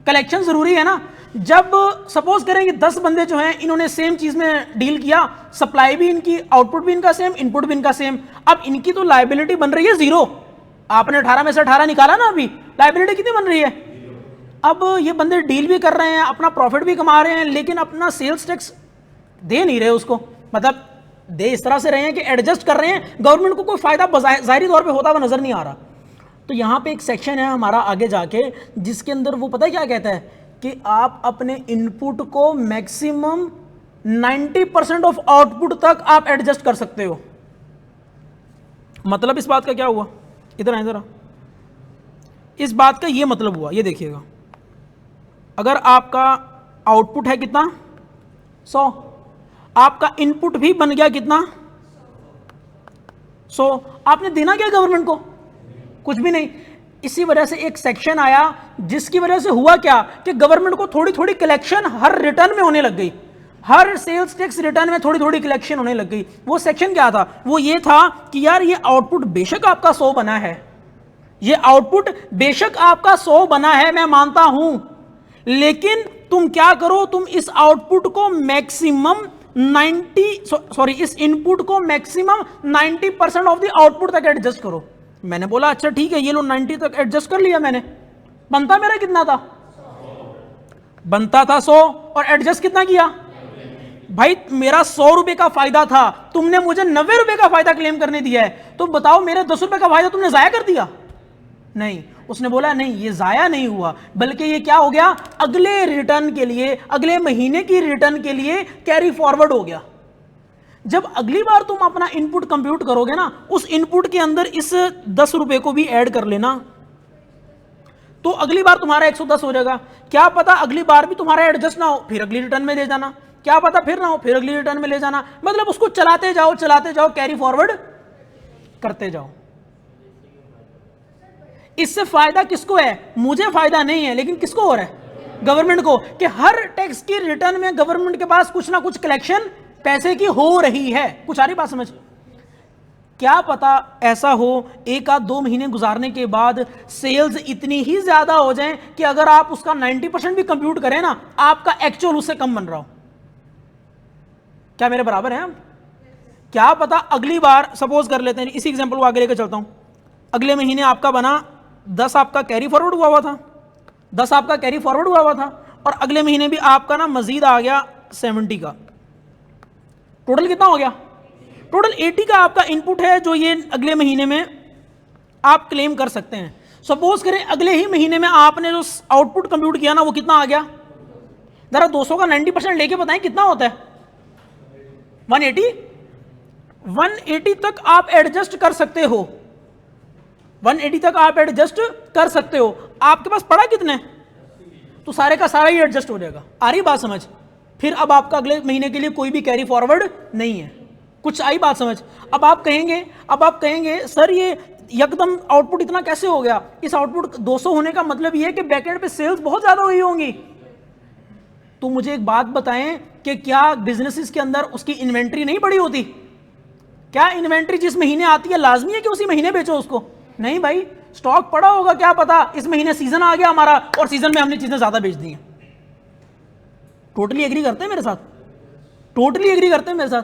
कलेक्शन जरूरी है ना। जब सपोज करें कि 10 बंदे जो हैं इन्होंने सेम चीज में डील किया, सप्लाई भी इनकी, आउटपुट भी इनका सेम, इनपुट भी इनका सेम, अब इनकी तो लायबिलिटी बन रही है 0। आपने 18 में से 18 निकाला ना, अभी लायबिलिटी कितनी बन रही है? अब ये बंदे डील भी कर रहे हैं, अपना प्रॉफिट भी कमा रहे हैं, लेकिन अपना सेल्स टैक्स दे नहीं रहे उसको। मतलब दे इस तरह से रहे हैं कि एडजस्ट कर रहे हैं, गवर्नमेंट को कोई फायदा जाहिर तौर पे होता हुआ नजर नहीं आ रहा। तो यहाँ पे एक सेक्शन है हमारा आगे जाके जिसके अंदर वो पता है क्या कहता है कि आप अपने इनपुट को मैक्सिमम 90% ऑफ आउटपुट तक आप एडजस्ट कर सकते हो। मतलब इस बात का क्या हुआ? इधर आए जरा। इस बात का ये मतलब हुआ, ये देखिएगा, अगर आपका आउटपुट है कितना 100, आपका इनपुट भी बन गया कितना 100, आपने देना क्या गवर्नमेंट को? कुछ भी नहीं। इसी वजह से एक सेक्शन आया जिसकी वजह से हुआ क्या कि गवर्नमेंट को थोड़ी थोड़ी कलेक्शन हर रिटर्न में होने लग गई, हर सेल्स टैक्स रिटर्न में थोड़ी थोड़ी कलेक्शन होने लग गई। वो सेक्शन क्या था? वो ये था कि यार ये आउटपुट बेशक आपका 100 बना है, ये आउटपुट बेशक आपका 100 बना है, मैं मानता हूं, लेकिन तुम क्या करो, तुम इस आउटपुट को मैक्सिमम इस इनपुट को मैक्सिमम 90% ऑफ द आउटपुट तक एडजस्ट करो। मैंने बोला अच्छा ठीक है, ये लो 90 तक एडजस्ट कर लिया मैंने। बनता मेरा कितना था? बनता था 100 और एडजस्ट कितना किया? भाई मेरा 100 रुपए का फायदा था, तुमने मुझे 90 रुपए का फायदा क्लेम करने दिया है, तो बताओ मेरे 10 रुपए का फायदा तुमने जाया कर दिया। नहीं, उसने बोला नहीं ये जाया नहीं हुआ, बल्कि ये क्या हो गया, अगले रिटर्न के लिए, अगले महीने की रिटर्न के लिए कैरी फॉरवर्ड हो गया। जब अगली बार तुम अपना इनपुट कंप्यूट करोगे ना, उस इनपुट के अंदर इस 10 रुपए को भी ऐड कर लेना, तो अगली बार तुम्हारा 110 हो जाएगा। क्या पता अगली बार भी तुम्हारा एडजस्ट ना हो, फिर अगली रिटर्न में ले जाना, क्या पता फिर ना हो, फिर अगली रिटर्न में ले जाना, मतलब उसको चलाते जाओ, कैरी फॉरवर्ड करते जाओ। इससे फायदा किसको है? मुझे फायदा नहीं है, लेकिन किसको हो रहा है? गवर्नमेंट को, कि हर टैक्स की रिटर्न में गवर्नमेंट के पास कुछ ना कुछ कलेक्शन पैसे की हो रही है। कुछ आ रही बात समझ? क्या पता ऐसा हो 1 आध 2 महीने गुजारने के बाद सेल्स इतनी ही ज्यादा हो जाएं कि अगर आप उसका 90% भी कंप्यूट करें ना, आपका एक्चुअल उससे कम बन रहा हो। क्या मेरे बराबर है? क्या पता अगली बार, सपोज कर लेते हैं, इसी एग्जांपल को आगे लेकर चलता हूं, अगले महीने आपका बना 10, आपका कैरी फॉरवर्ड हुआ था, 10 आपका कैरी फॉरवर्ड हुआ था, और अगले महीने भी आपका ना मजीद आ गया 70 का। टोटल कितना हो गया? टोटल 80 का आपका इनपुट है, जो ये अगले महीने में आप क्लेम कर सकते हैं। सपोज करें अगले ही महीने में आपने जो आउटपुट कंप्यूट किया ना, वो कितना आ गया? जरा 200 का 90% लेके बताएं कितना होता है? 180। 180 तक आप एडजस्ट कर सकते हो, 180 तक आप एडजस्ट कर सकते हो। आपके पास पड़ा कितने? तो सारे का सारा ही एडजस्ट हो जाएगा। आ रही बात समझ? फिर अब आपका अगले महीने के लिए कोई भी कैरी फॉरवर्ड नहीं है। कुछ आई बात समझ? अब आप कहेंगे सर ये एकदम आउटपुट इतना कैसे हो गया? इस आउटपुट 200 होने का मतलब ये है कि बैकएंड पे सेल्स बहुत ज्यादा हुई होंगी। तो मुझे एक बात बताएं कि क्या बिजनेसेस के अंदर उसकी इन्वेंट्री नहीं पड़ी होती? क्या इन्वेंट्री जिस महीने आती है लाजमी है कि उसी महीने बेचो उसको? नहीं भाई, स्टॉक पड़ा होगा, क्या पता इस महीने सीजन आ गया हमारा और सीजन में हमने चीजें ज्यादा बेच दी हैं। टोटली एग्री करते हैं मेरे साथ? टोटली एग्री करते हैं मेरे साथ?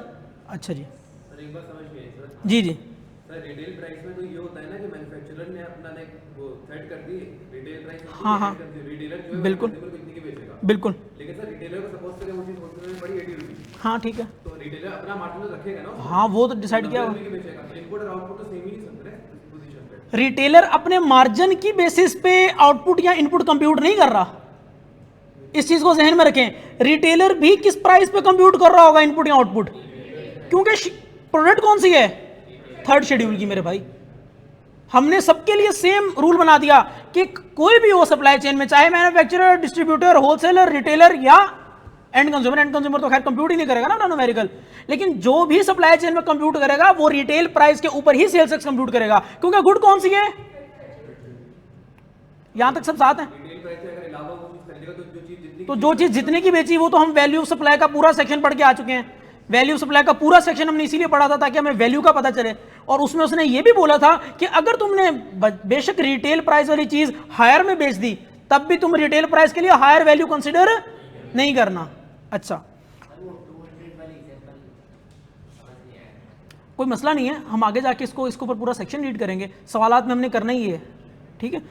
अच्छा जी, सर एक बात समझ गए सर? जी जी सर रिटेल प्राइस में तो ये होता है ना कि मैन्युफैक्चरर ने अपना लाइक वो सेट कर दी रिटेल प्राइस, हाँ, रिटेलर जो है बिल्कुल कितने की बेचेगा, बिल्कुल, लेकिन सर रिटेलर को सपोज करें वो चीज होलसेल में पड़ी 80 रुपीस, हाँ ठीक है, तो रिटेलर अपना मार्जिन रखेगा ना? हाँ वो तो डिसाइड किया। बेचेगा, इनपुट और आउटपुट तो सेम ही नहीं समझ रहे पोजीशन पे। रिटेलर अपने मार्जिन की बेसिस पे आउटपुट या इनपुट कंप्यूट नहीं कर रहा, इस चीज को जहन में रखें। रिटेलर भी किस प्राइस पे कंप्यूट कर रहा होगा इनपुट या आउटपुट? क्योंकि प्रोडक्ट कौन सी है? 3rd शेड्यूल की मेरे भाई। हमने सबके लिए सेम रूल बना दिया कि कोई भी हो सप्लाई चेन में, चाहे मैन्युफैक्चरर, डिस्ट्रीब्यूटर, होलसेलर, रिटेलर या एंड कंज्यूमर। एंड कंज्यूमर तो खैर कंप्यूट ही नहीं करेगा ना न्यूमेरिकल, लेकिन जो भी सप्लाई चेन में कंप्यूट करेगा वो रिटेल प्राइस के ऊपर ही सेल्स टैक्स कंप्यूट करेगा, क्योंकि गुड कौन सी है? यहां तक सब साथ हैं। तो जो चीज जितने की बेची वो तो हम वैल्यू सप्लाई का पूरा सेक्शन पढ़ के आ चुके हैं। वैल्यू सप्लाई का पूरा सेक्शन हमने इसीलिए पढ़ा था ताकि हमें वैल्यू का पता चले। और उसमें उसने ये भी बोला था कि अगर तुमने बेशक रिटेल प्राइस वाली चीज हायर में बेच दी, तब भी तुम रिटेल प्राइस के लिए हायर वैल्यू कंसीडर नहीं करना। अच्छा, कोई मसला नहीं है, हम आगे जाके इसको ऊपर पूरा सेक्शन रीड करेंगे, सवालात में हमने करना ही है, ठीक है।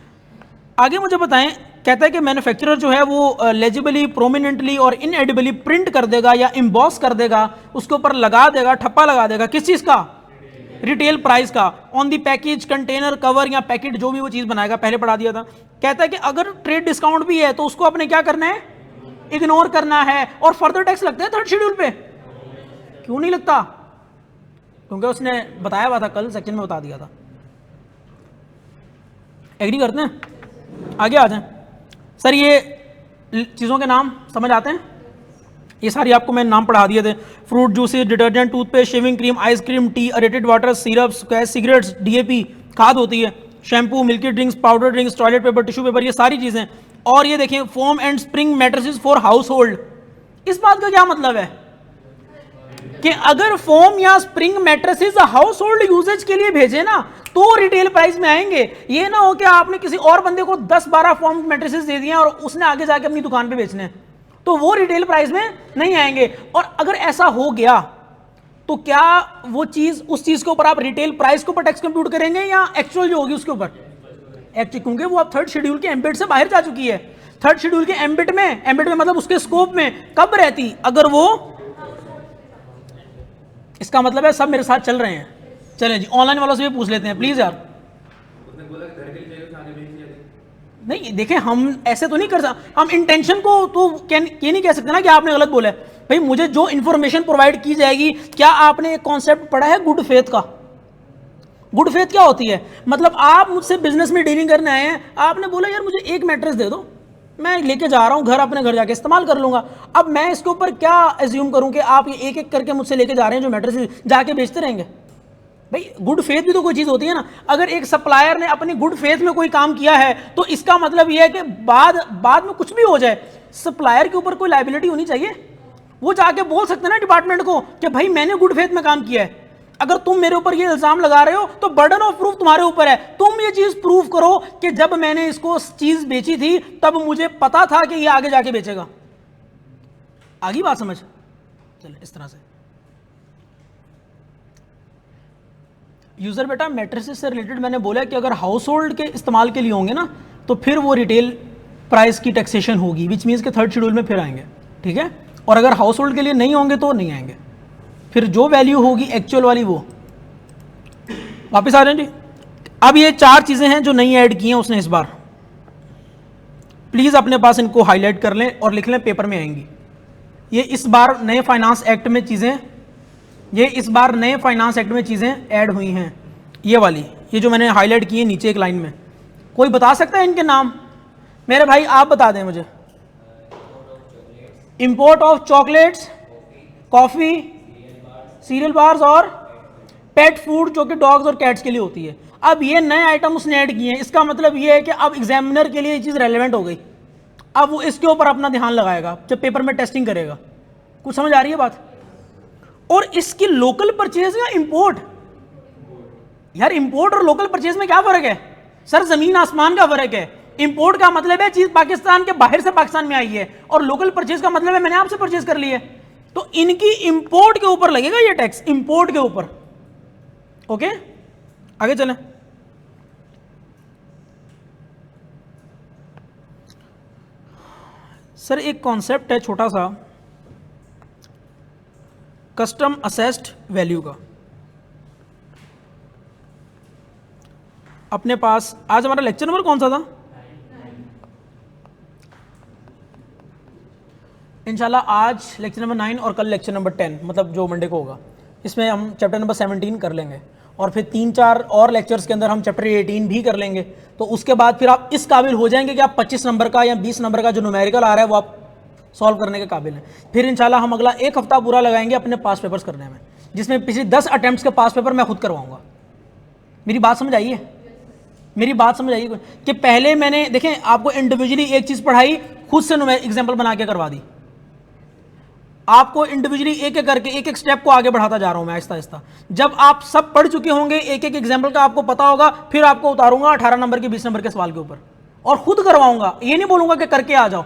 आगे मुझे बताएं, कहता है कि मैन्युफैक्चरर जो है वो लेजिबली, प्रोमिनेंटली और इनएडिबली प्रिंट कर देगा या इम्बॉस कर देगा, उसके ऊपर लगा देगा, ठप्पा लगा देगा, किस चीज का? रिटेल प्राइस का, on the package, container, cover या पैकेट, जो भी वो चीज बनाएगा। पहले पढ़ा दिया था। कहता है कि अगर ट्रेड डिस्काउंट भी है तो उसको अपने क्या करना है? इग्नोर करना है। और फर्दर टैक्स लगता है 3rd शेड्यूल पे? क्यों नहीं लगता? क्योंकि उसने बताया हुआ था, कल सेक्शन में बता दिया था। एग्री करते हैं? आगे आ जाएं। सर ये चीज़ों के नाम समझ आते हैं? ये सारी आपको मैंने नाम पढ़ा दिए थे। Fruit juices, detergent, toothpaste, shaving cream, ice cream, tea, aerated water, syrups, cigarettes, DAP, खाद होती है, shampoo, milky drinks, powder drinks, toilet paper, tissue paper, ये सारी चीज़ें। और ये देखें, foam and spring mattresses for household. इस बात का क्या मतलब है कि अगर फोम या spring mattresses household uses के लिए भेजे ना तो रिटेल प्राइस में आएंगे। ये ना हो कि आपने किसी और बंदे को 10-12 फोम मैट्रेसेस दे दिए और उसने आगे जाके अपनी दुकान पे बेचने, तो वो रिटेल प्राइस में नहीं आएंगे। और अगर ऐसा हो गया तो क्या वो चीज, उस चीज के ऊपर आप रिटेल प्राइस के ऊपर टैक्स कंप्यूट करेंगे या एक्चुअल जो होगी उसके ऊपर? एक्चुअली, क्योंकि वो अब 3rd शेड्यूल के एम्बिट से बाहर जा चुकी है। 3rd शेड्यूल के एम्बिट में मतलब उसके स्कोप में कब रहती? अगर वो, इसका मतलब है सब मेरे साथ चल रहे हैं। चलें जी, ऑनलाइन वालों से भी पूछ लेते हैं प्लीज यार। उसने बोला घर के लिए चाहिए, नहीं देखें, हम ऐसे तो नहीं कर सकते, हम इंटेंशन को तो ये नहीं कह सकते ना कि आपने गलत बोला है। भाई मुझे जो इन्फॉर्मेशन प्रोवाइड की जाएगी, क्या आपने एक कॉन्सेप्ट पढ़ा है गुड फेथ का? गुड फेथ क्या होती है? मतलब आप मुझसे बिजनेस में डीलिंग करने आए हैं, आपने बोला यार मुझे एक मैट्रेस दे दो, मैं लेके जा रहा हूं घर, अपने घर जाके इस्तेमाल कर लूंगा। अब मैं इसके ऊपर क्या एज्यूम करूं कि आप ये एक एक करके मुझसे लेके जा रहे हैं जो मैट्रेस जाके बेचते रहेंगे? भाई गुड फेथ भी तो कोई चीज़ होती है ना। अगर एक सप्लायर ने अपनी गुड फेथ में कोई काम किया है तो इसका मतलब यह है कि बाद में कुछ भी हो जाए, सप्लायर के ऊपर कोई लायबिलिटी होनी चाहिए। वो जाके बोल सकते हैं ना डिपार्टमेंट को कि भाई मैंने गुड फेथ में काम किया है, अगर तुम मेरे ऊपर ये इल्जाम लगा रहे हो तो बर्डन ऑफ प्रूफ तुम्हारे ऊपर है, तुम ये चीज प्रूव करो कि जब मैंने इसको चीज बेची थी तब मुझे पता था कि ये आगे जाके बेचेगा। आगे बात समझ? चले इस तरह से। यूजर बेटा मैट्रिसेस से रिलेटेड मैंने बोला कि अगर हाउस होल्ड के इस्तेमाल के लिए होंगे ना तो फिर वो रिटेल प्राइस की टैक्सेशन होगी, विच मीन्स के थर्ड शेड्यूल में फिर आएंगे, ठीक है। और अगर हाउस होल्ड के लिए नहीं होंगे तो नहीं आएंगे, फिर जो वैल्यू होगी एक्चुअल वाली वो वापस आ रहे हैं जी। अब ये 4 चीज़ें हैं जो नहीं ऐड की हैं उसने इस बार, प्लीज़ अपने पास इनको हाईलाइट कर लें और लिख लें, पेपर में आएंगी। ये इस बार नए फाइनेंस एक्ट में चीज़ें, ये इस बार नए फाइनेंस एक्ट में चीज़ें ऐड हुई हैं, ये वाली, ये जो मैंने हाईलाइट की है नीचे एक लाइन में। कोई बता सकता है इनके नाम? मेरे भाई आप बता दें मुझे। Import of chocolates, coffee, serial bars और पेट फूड जो कि डॉग्स और कैट्स के लिए होती है। अब ये नए आइटम उसने ऐड किए हैं, इसका मतलब ये है कि अब एग्जामिनर के लिए ये चीज़ रेलेवेंट हो गई। अब वो इसके ऊपर अपना ध्यान लगाएगा जब पेपर में टेस्टिंग करेगा। कुछ समझ आ रही है बात? और इसकी लोकल परचेज या इंपोर्ट, यार इंपोर्ट और लोकल परचेज में क्या फर्क है सर? जमीन आसमान का फर्क है। इंपोर्ट का मतलब है चीज पाकिस्तान के बाहर से पाकिस्तान में आई है, और लोकल परचेज का मतलब है मैंने आपसे परचेज कर ली है। तो इनकी इंपोर्ट के ऊपर लगेगा ये टैक्स, इंपोर्ट के ऊपर। ओके आगे चलें। सर एक कॉन्सेप्ट है छोटा सा, कस्टम असेस्ड वैल्यू का। अपने पास आज हमारा लेक्चर नंबर कौन सा था? इंशाल्लाह आज लेक्चर नंबर 9 और कल लेक्चर नंबर 10, मतलब जो मंडे को होगा, इसमें हम चैप्टर नंबर 17 कर लेंगे, और फिर 3-4 और लेक्चर्स के अंदर हम चैप्टर 18 भी कर लेंगे। तो उसके बाद फिर आप इस काबिल हो जाएंगे कि आप 25 नंबर का या 20 नंबर का जो न्यूमेरिकल आ रहा है वो आप सॉल्व करने के काबिल हैं। फिर इंशाल्लाह हम अगला 1 हफ्ता पूरा लगाएंगे अपने पास पेपर्स करने में, जिसमें पिछले 10 अटेम्प्ट्स के पास पेपर मैं खुद करवाऊंगा। मेरी बात समझ आई है? मेरी बात समझ आई कि पहले मैंने देखें आपको इंडिविजुअली एक चीज़ पढ़ाई, खुद से एग्जाम्पल बना के करवा दी। आपको इंडिविजुअली एक एक करके एक एक स्टेप को आगे बढ़ाता जा रहा हूं मैं आहिस्ता आहिस्ता। जब आप सब पढ़ चुके होंगे, एक एक एग्जाम्पल का आपको पता होगा, फिर आपको उतारूंगा 18 नंबर के 20 नंबर के सवाल के ऊपर और खुद करवाऊंगा। ये नहीं बोलूंगा कि करके आ जाओ,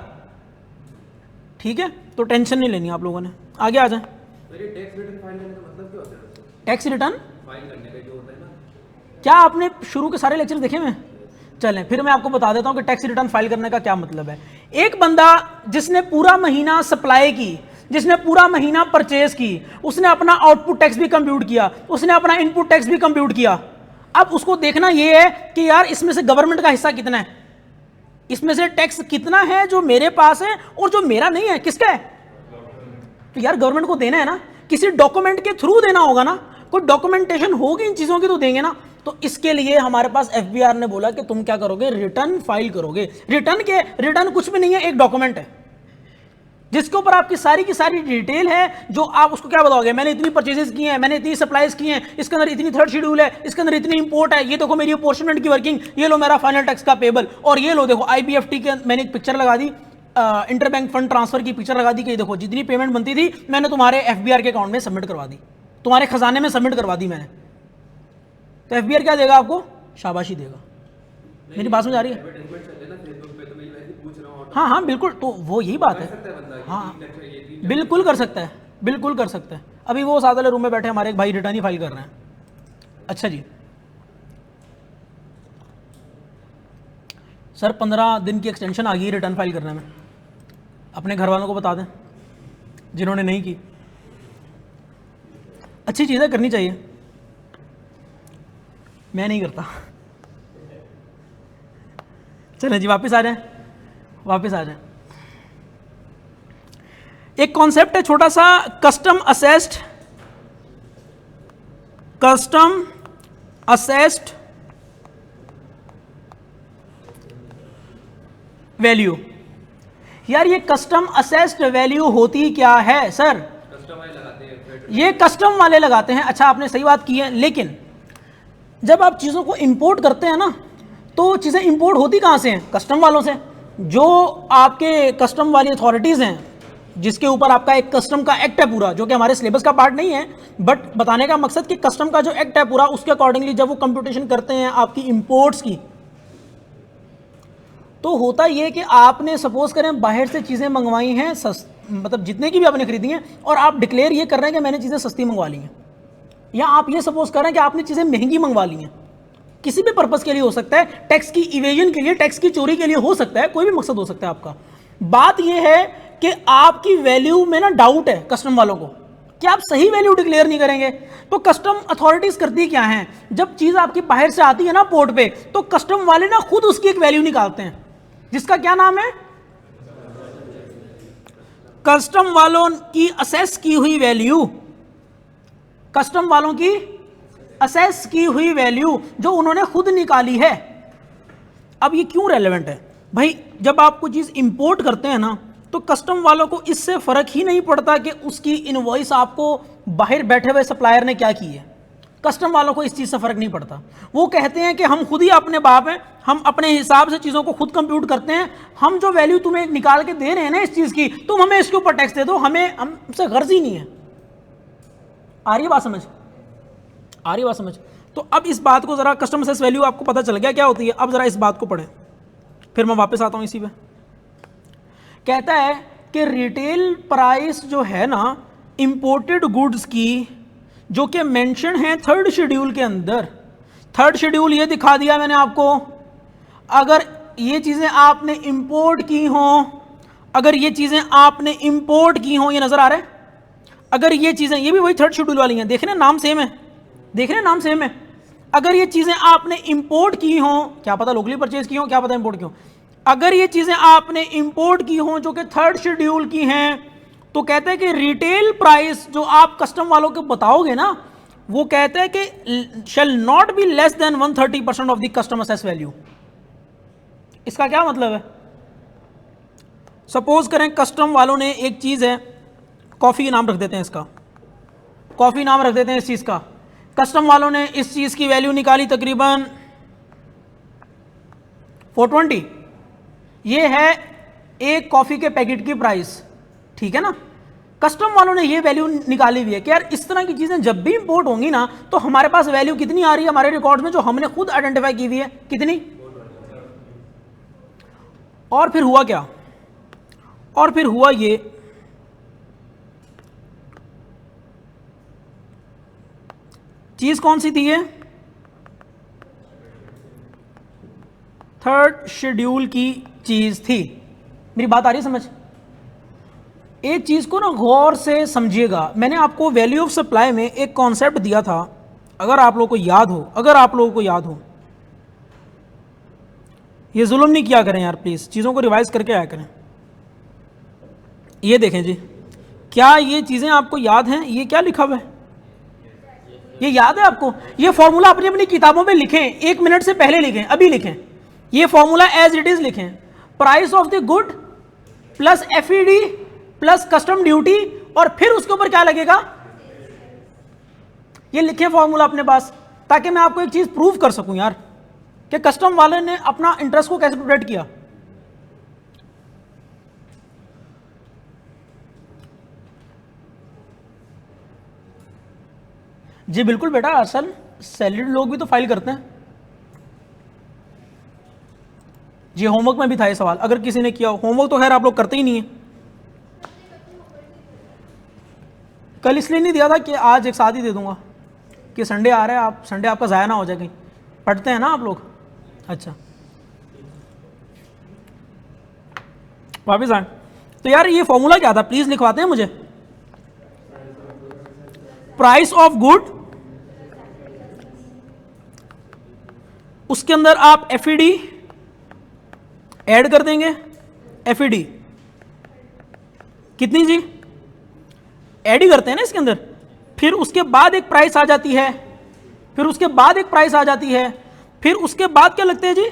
ठीक है? तो टेंशन नहीं लेनी आप लोगों ने। आगे आ जाए। टैक्स रिटर्न फाइल करने का मतलब क्या होता है? टैक्स रिटर्न फाइल करने का जो होता है ना, क्या आपने शुरू के सारे लेक्चर देखे हुए? चलें फिर मैं आपको बता देता हूं कि टैक्स रिटर्न फाइल करने का क्या मतलब है। एक बंदा जिसने पूरा महीना सप्लाई की, जिसने पूरा महीना परचेज की, उसने अपना आउटपुट टैक्स भी कंप्यूट किया, उसने अपना इनपुट टैक्स भी कंप्यूट किया। अब उसको देखना यह है कि यार इसमें से गवर्नमेंट का हिस्सा कितना है, इसमें से टैक्स कितना है जो मेरे पास है और जो मेरा नहीं है किसका है। तो यार गवर्नमेंट को देना है ना, किसी डॉक्यूमेंट के थ्रू देना होगा ना, कोई डॉक्यूमेंटेशन होगी इन चीजों की तो देंगे ना। तो इसके लिए हमारे पास एफबीआर ने बोला कि तुम क्या करोगे, रिटर्न फाइल करोगे। रिटर्न कुछ भी नहीं है, एक डॉक्यूमेंट है जिसके ऊपर आपकी सारी की सारी डिटेल है। जो आप उसको क्या बताओगे, मैंने इतनी परचेजेस की हैं, मैंने इतनी सप्लाईज की हैं, इसके अंदर इतनी थर्ड शेड्यूल है, इसके अंदर इतनी इंपोर्ट है, ये देखो मेरी अपोर्शनमेंट की वर्किंग, ये लो मेरा फाइनल टैक्स का पेबल, और ये लो देखो आईबीएफटी के मैंने एक पिक्चर लगा दी, इंटरबैंक फंड ट्रांसफर की पिक्चर लगा दी कि देखो जितनी पेमेंट बनती थी मैंने तुम्हारे एफबीआर के अकाउंट में सबमिट करवा दी, तुम्हारे खजाने में सबमिट करवा दी मैंने। तो एफबीआर क्या देगा आपको? शाबाशी देगा। मेरी बात समझ आ रही है? हाँ हाँ बिल्कुल, तो वो यही बात है। हाँ बिल्कुल कर सकता है, बिल्कुल कर सकता है। अभी वो साथ वाले रूम में बैठे हमारे एक भाई रिटर्न ही फाइल कर रहे हैं। अच्छा जी सर 15 दिन की एक्सटेंशन आ गई रिटर्न फाइल करने में, अपने घर वालों को बता दें जिन्होंने नहीं की। अच्छी चीज़ है, करनी चाहिए, मैं नहीं करता। चलें जी, वापस आ जाएं, वापस आ जाएं। एक कॉन्सेप्ट है छोटा सा, कस्टम असेस्ड वैल्यू। यार ये कस्टम असेस्ड वैल्यू होती क्या है सर? कस्टम वाले लगाते हैं, ये कस्टम वाले लगाते हैं। अच्छा, आपने सही बात की है, लेकिन जब आप चीज़ों को इंपोर्ट करते हैं ना, तो चीज़ें इंपोर्ट होती कहाँ से हैं? कस्टम वालों से। जो आपके कस्टम वाली अथॉरिटीज़ हैं, जिसके ऊपर आपका एक कस्टम का एक्ट है पूरा, जो कि हमारे सिलेबस का पार्ट नहीं है, बट बताने का मकसद कि कस्टम का जो एक्ट है पूरा, उसके अकॉर्डिंगली जब वो कंप्यूटेशन करते हैं आपकी इंपोर्ट्स की, तो होता ये कि आपने सपोज करें बाहर से चीज़ें मंगवाई हैं, मतलब जितने की भी आपने खरीदी हैं, और आप डिक्लेयर ये कर रहे हैं कि मैंने चीज़ें सस्ती मंगवा ली हैं, या आप ये सपोज कर रहे हैं कि आपने चीज़ें महंगी मंगवा ली हैं। किसी भी पर्पस के लिए हो सकता है, टैक्स की इवेजन के लिए, टैक्स की चोरी के लिए हो सकता है, कोई भी मकसद हो सकता है आपका। बात यह है कि आपकी वैल्यू में ना डाउट है कस्टम वालों को कि आप सही वैल्यू डिक्लेयर नहीं करेंगे। तो कस्टम अथॉरिटीज करती क्या हैं, जब चीज़ आपकी बाहर से आती है ना पोर्ट पे, तो कस्टम वाले ना खुद उसकी एक वैल्यू निकालते हैं, जिसका क्या नाम है? कस्टम वालों की असेस की हुई वैल्यू। कस्टम वालों की असेस की हुई वैल्यू जो उन्होंने खुद निकाली है। अब ये क्यों रेलेवेंट है भाई? जब आप कोई चीज़ इंपोर्ट करते हैं ना, तो कस्टम वालों को इससे फ़र्क ही नहीं पड़ता कि उसकी इनवॉइस आपको बाहर बैठे हुए सप्लायर ने क्या की है। कस्टम वालों को इस चीज़ से फ़र्क नहीं पड़ता। वो कहते हैं कि हम खुद ही अपने बाप हैं, हम अपने हिसाब से चीज़ों को खुद कंप्यूट करते हैं, हम जो वैल्यू तुम्हें निकाल के दे रहे हैं ना इस चीज़ की, तुम हमें इसके ऊपर टैक्स दे दो, हमें हमसे गर्ज ही नहीं है। आ रही है बात समझ? आ रही है बात समझ? तो अब इस बात को ज़रा, कस्टम असेस वैल्यू आपको पता चल गया क्या होती है। अब ज़रा इस बात को पढ़ें, फिर मैं वापस आता हूँ इसी पे। कहता है कि रिटेल प्राइस जो है ना इंपोर्टेड गुड्स की, जो कि मेंशन है थर्ड शेड्यूल के अंदर। थर्ड शेड्यूल ये दिखा दिया मैंने आपको। अगर ये चीज़ें आपने इंपोर्ट की हों, अगर ये चीज़ें आपने इंपोर्ट की हों, ये नज़र आ रहा है? अगर ये चीज़ें, ये भी वही थर्ड शेड्यूल वाली हैं, देख रहे हैं नाम सेम है, देख रहे हैं नाम सेम है। अगर ये चीज़ें आपने इंपोर्ट की हों, क्या पता लोकली परचेज की हों, क्या पता इंपोर्ट की हों, अगर ये चीज़ें आपने इंपोर्ट की हों जो कि थर्ड शेड्यूल की हैं, तो कहते हैं कि रिटेल प्राइस जो आप कस्टम वालों को बताओगे ना, वो कहते हैं कि shall not be less than 130% of the custom assess value. इसका क्या मतलब है? सपोज करें कस्टम वालों ने एक चीज़ है, कॉफ़ी नाम रख देते हैं इसका, कॉफ़ी नाम रख देते हैं इस चीज़ का। कस्टम वालों ने इस चीज़ की वैल्यू निकाली तकरीबन 420। ये है एक कॉफ़ी के पैकेट की प्राइस, ठीक है ना। कस्टम वालों ने ये वैल्यू निकाली हुई है कि यार इस तरह की चीज़ें जब भी इंपोर्ट होंगी ना, तो हमारे पास वैल्यू कितनी आ रही है हमारे रिकॉर्ड्स में, जो हमने खुद आइडेंटिफाई की हुई है, कितनी। और फिर हुआ क्या? और फिर हुआ ये, चीज़ कौन सी थी ये? थर्ड शेड्यूल की चीज़ थी। मेरी बात आ रही है समझ? एक चीज़ को ना गौर से समझिएगा। मैंने आपको वैल्यू ऑफ सप्लाई में एक कॉन्सेप्ट दिया था, अगर आप लोगों को याद हो, अगर आप लोगों को याद हो, ये जुल्म नहीं किया करें यार प्लीज़, चीज़ों को रिवाइज करके आया करें। ये देखें जी, क्या ये चीज़ें आपको याद हैं? ये क्या लिखा हुआ है? ये याद है आपको? ये फॉर्मूला अपनी अपनी किताबों में लिखें, 1 मिनट से पहले लिखें, अभी लिखें। ये फॉर्मूला एज इट इज लिखें, price of the good plus FED plus custom duty, और फिर उसके ऊपर क्या लगेगा, ये लिखें फॉर्मूला अपने पास, ताकि मैं आपको एक चीज प्रूव कर सकूं यार कि कस्टम वाले ने अपना इंटरेस्ट को कैसे प्रोटेक्ट किया। जी बिल्कुल बेटा, असल सैलरीड लोग भी तो फाइल करते हैं जी। होमवर्क में भी था ये सवाल, अगर किसी ने किया हो। होमवर्क तो खैर आप लोग करते ही नहीं है। कल इसलिए नहीं दिया था कि आज एक साथ ही दे दूंगा कि संडे आ रहा है, आप संडे आपका ज़ाया ना हो जाए कहीं। पढ़ते हैं ना आप लोग? अच्छा, वापिस आए। तो यार ये फॉर्मूला क्या था, प्लीज़ लिखवाते हैं मुझे। प्राइस ऑफ गुड, उसके अंदर आप एफईडी ऐड कर देंगे FED, कितनी जी, ऐड ही करते हैं ना इसके अंदर, फिर उसके बाद एक प्राइस आ जाती है, फिर उसके बाद एक प्राइस आ जाती है, फिर उसके बाद क्या लगते हैं जी,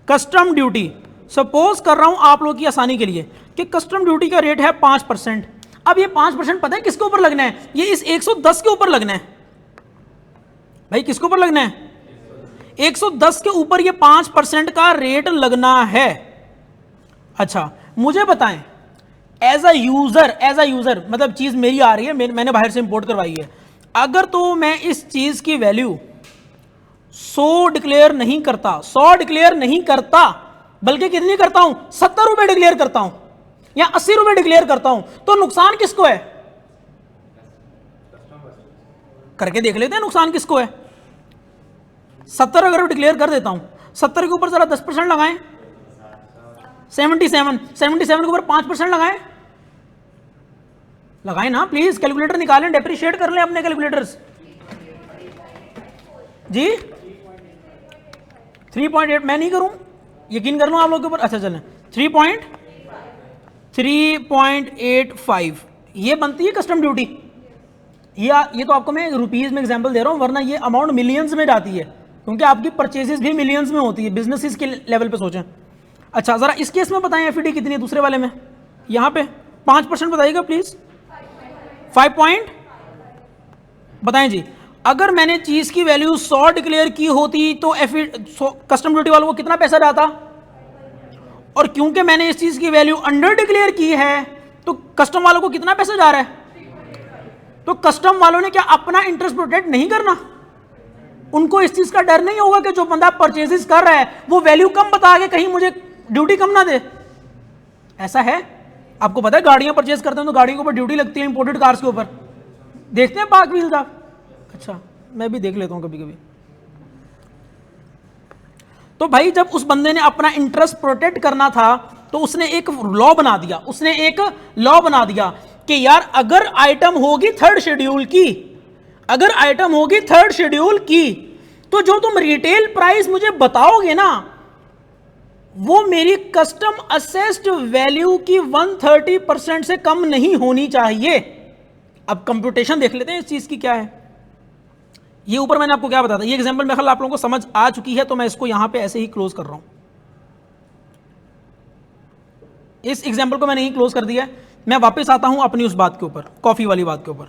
कस्टम ड्यूटी। सपोज कर रहा हूं आप लोग की आसानी के लिए कि कस्टम ड्यूटी का रेट है 5%। अब ये 5% पता है किसके ऊपर लगना है, ये इस 110 के ऊपर लगना है। भाई किसके ऊपर लगना है, 110 के ऊपर ये 5% का रेट लगना है। अच्छा मुझे बताएं, एज अ यूजर मतलब चीज मेरी आ रही है, मैंने बाहर से इंपोर्ट करवाई है, अगर तो मैं इस चीज की वैल्यू 100 डिक्लेयर नहीं करता, 100 डिक्लेयर नहीं करता, बल्कि कितनी करता हूं, 70 रुपए डिक्लेयर करता हूं या 80 रुपए डिक्लेयर करता हूं, तो नुकसान किसको है, करके देख लेते हैं नुकसान किसको है। 70 अगर डिक्लेयर कर देता हूं, 70 के ऊपर जरा 10% लगाएं, 77 के ऊपर 5% लगाएं ना प्लीज, कैलकुलेटर निकालें, डेप्रिशिएट कर लें अपने कैलकुलेटर्स जी। 3.8 मैं नहीं करूं, यकीन कर लो आप लोगों के ऊपर। अच्छा चलें 3.85 ये बनती है कस्टम ड्यूटी। ये तो आपको मैं रुपीज में एग्जांपल दे रहा हूं, वरना ये अमाउंट मिलियंस में जाती है, क्योंकि आपकी परचेजेस भी मिलियंस में होती है, बिजनेसेस के लेवल पे सोचें। अच्छा जरा इस केस में बताएं FED कितनी है, दूसरे वाले में यहां पे 5% बताइएगा प्लीज। 5 बताएं जी। अगर मैंने चीज की वैल्यू 100 डिक्लेयर की होती तो कस्टम ड्यूटी वालों को कितना पैसा जाता, और क्योंकि मैंने इस चीज की वैल्यू अंडर डिक्लेयर की है तो कस्टम वालों को कितना पैसा जा रहा है। तो कस्टम वालों ने क्या अपना इंटरेस्ट प्रोटेक्ट नहीं करना, उनको इस चीज का डर नहीं होगा कि जो बंदा परचेजेस कर रहा है वो वैल्यू कम बता के कहीं मुझे ड्यूटी कम ना दे। ऐसा है, आपको पता है गाड़ियां परचेज करते हैं तो गाड़ियों के ऊपर ड्यूटी लगती है, इंपोर्टेड कार्स के ऊपर देखते हैं पार्क व्हील्स आप। अच्छा मैं भी देख लेता हूं कभी कभी। तो भाई जब उस बंदे ने अपना इंटरेस्ट प्रोटेक्ट करना था तो उसने एक लॉ बना दिया, कि यार अगर आइटम होगी थर्ड शेड्यूल की, तो जो तुम रिटेल प्राइस मुझे बताओगे ना वो मेरी कस्टम असेस्ड वैल्यू की 130% से कम नहीं होनी चाहिए। अब कंप्यूटेशन देख लेते हैं इस चीज की क्या है। ये ऊपर मैंने आपको क्या बताया था, ये एग्जांपल मेरे ख्याल आप लोगों को समझ आ चुकी है, तो मैं इसको यहां पे ऐसे ही क्लोज कर रहा हूं। इस एग्जांपल को मैंने यही क्लोज कर दिया। मैं वापस आता हूं अपनी उस बात के ऊपर, कॉफी वाली बात के ऊपर।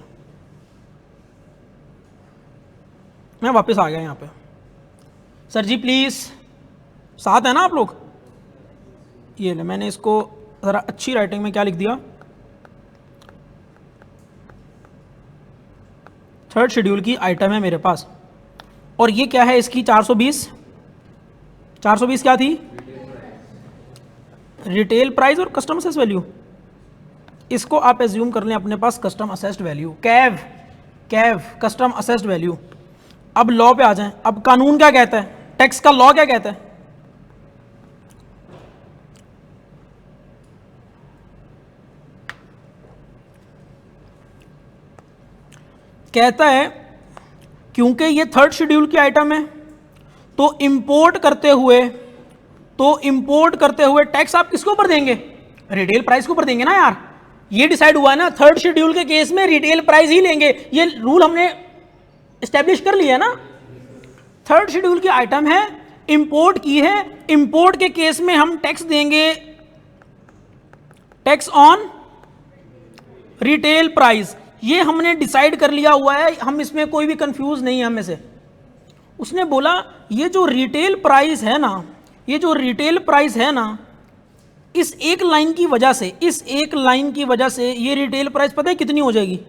मैं वापस आ गया यहां पे। सर जी प्लीज साथ है ना आप लोग। ये ले, मैंने इसको जरा अच्छी राइटिंग में क्या लिख दिया, थर्ड शेड्यूल की आइटम है मेरे पास, और ये क्या है इसकी 420 क्या थी, रिटेल प्राइस और कस्टम असेस्ड वैल्यू। इसको आप एज्यूम कर लें अपने पास कस्टम असेस्ड वैल्यू, कैव कस्टम असेस्ड वैल्यू। अब लॉ पे आ जाएं। अब कानून क्या कहता है, टैक्स का लॉ क्या कहता है, कहता है क्योंकि ये थर्ड शेड्यूल की आइटम है तो इंपोर्ट करते हुए टैक्स आप किसके ऊपर देंगे, रिटेल प्राइस के ऊपर देंगे ना यार। ये डिसाइड हुआ है ना, थर्ड शेड्यूल के केस में रिटेल प्राइस ही लेंगे, ये रूल हमने एस्टेब्लिश कर लिया ना। थर्ड शेड्यूल की आइटम है, इंपोर्ट की है, इंपोर्ट के केस में हम टैक्स देंगे, टैक्स ऑन रिटेल प्राइस। ये हमने डिसाइड कर लिया हुआ है, हम इसमें कोई भी कंफ्यूज नहीं है हमें से। उसने बोला ये जो रिटेल प्राइस है ना, इस एक लाइन की वजह से ये रिटेल प्राइस पता है कितनी हो जाएगी,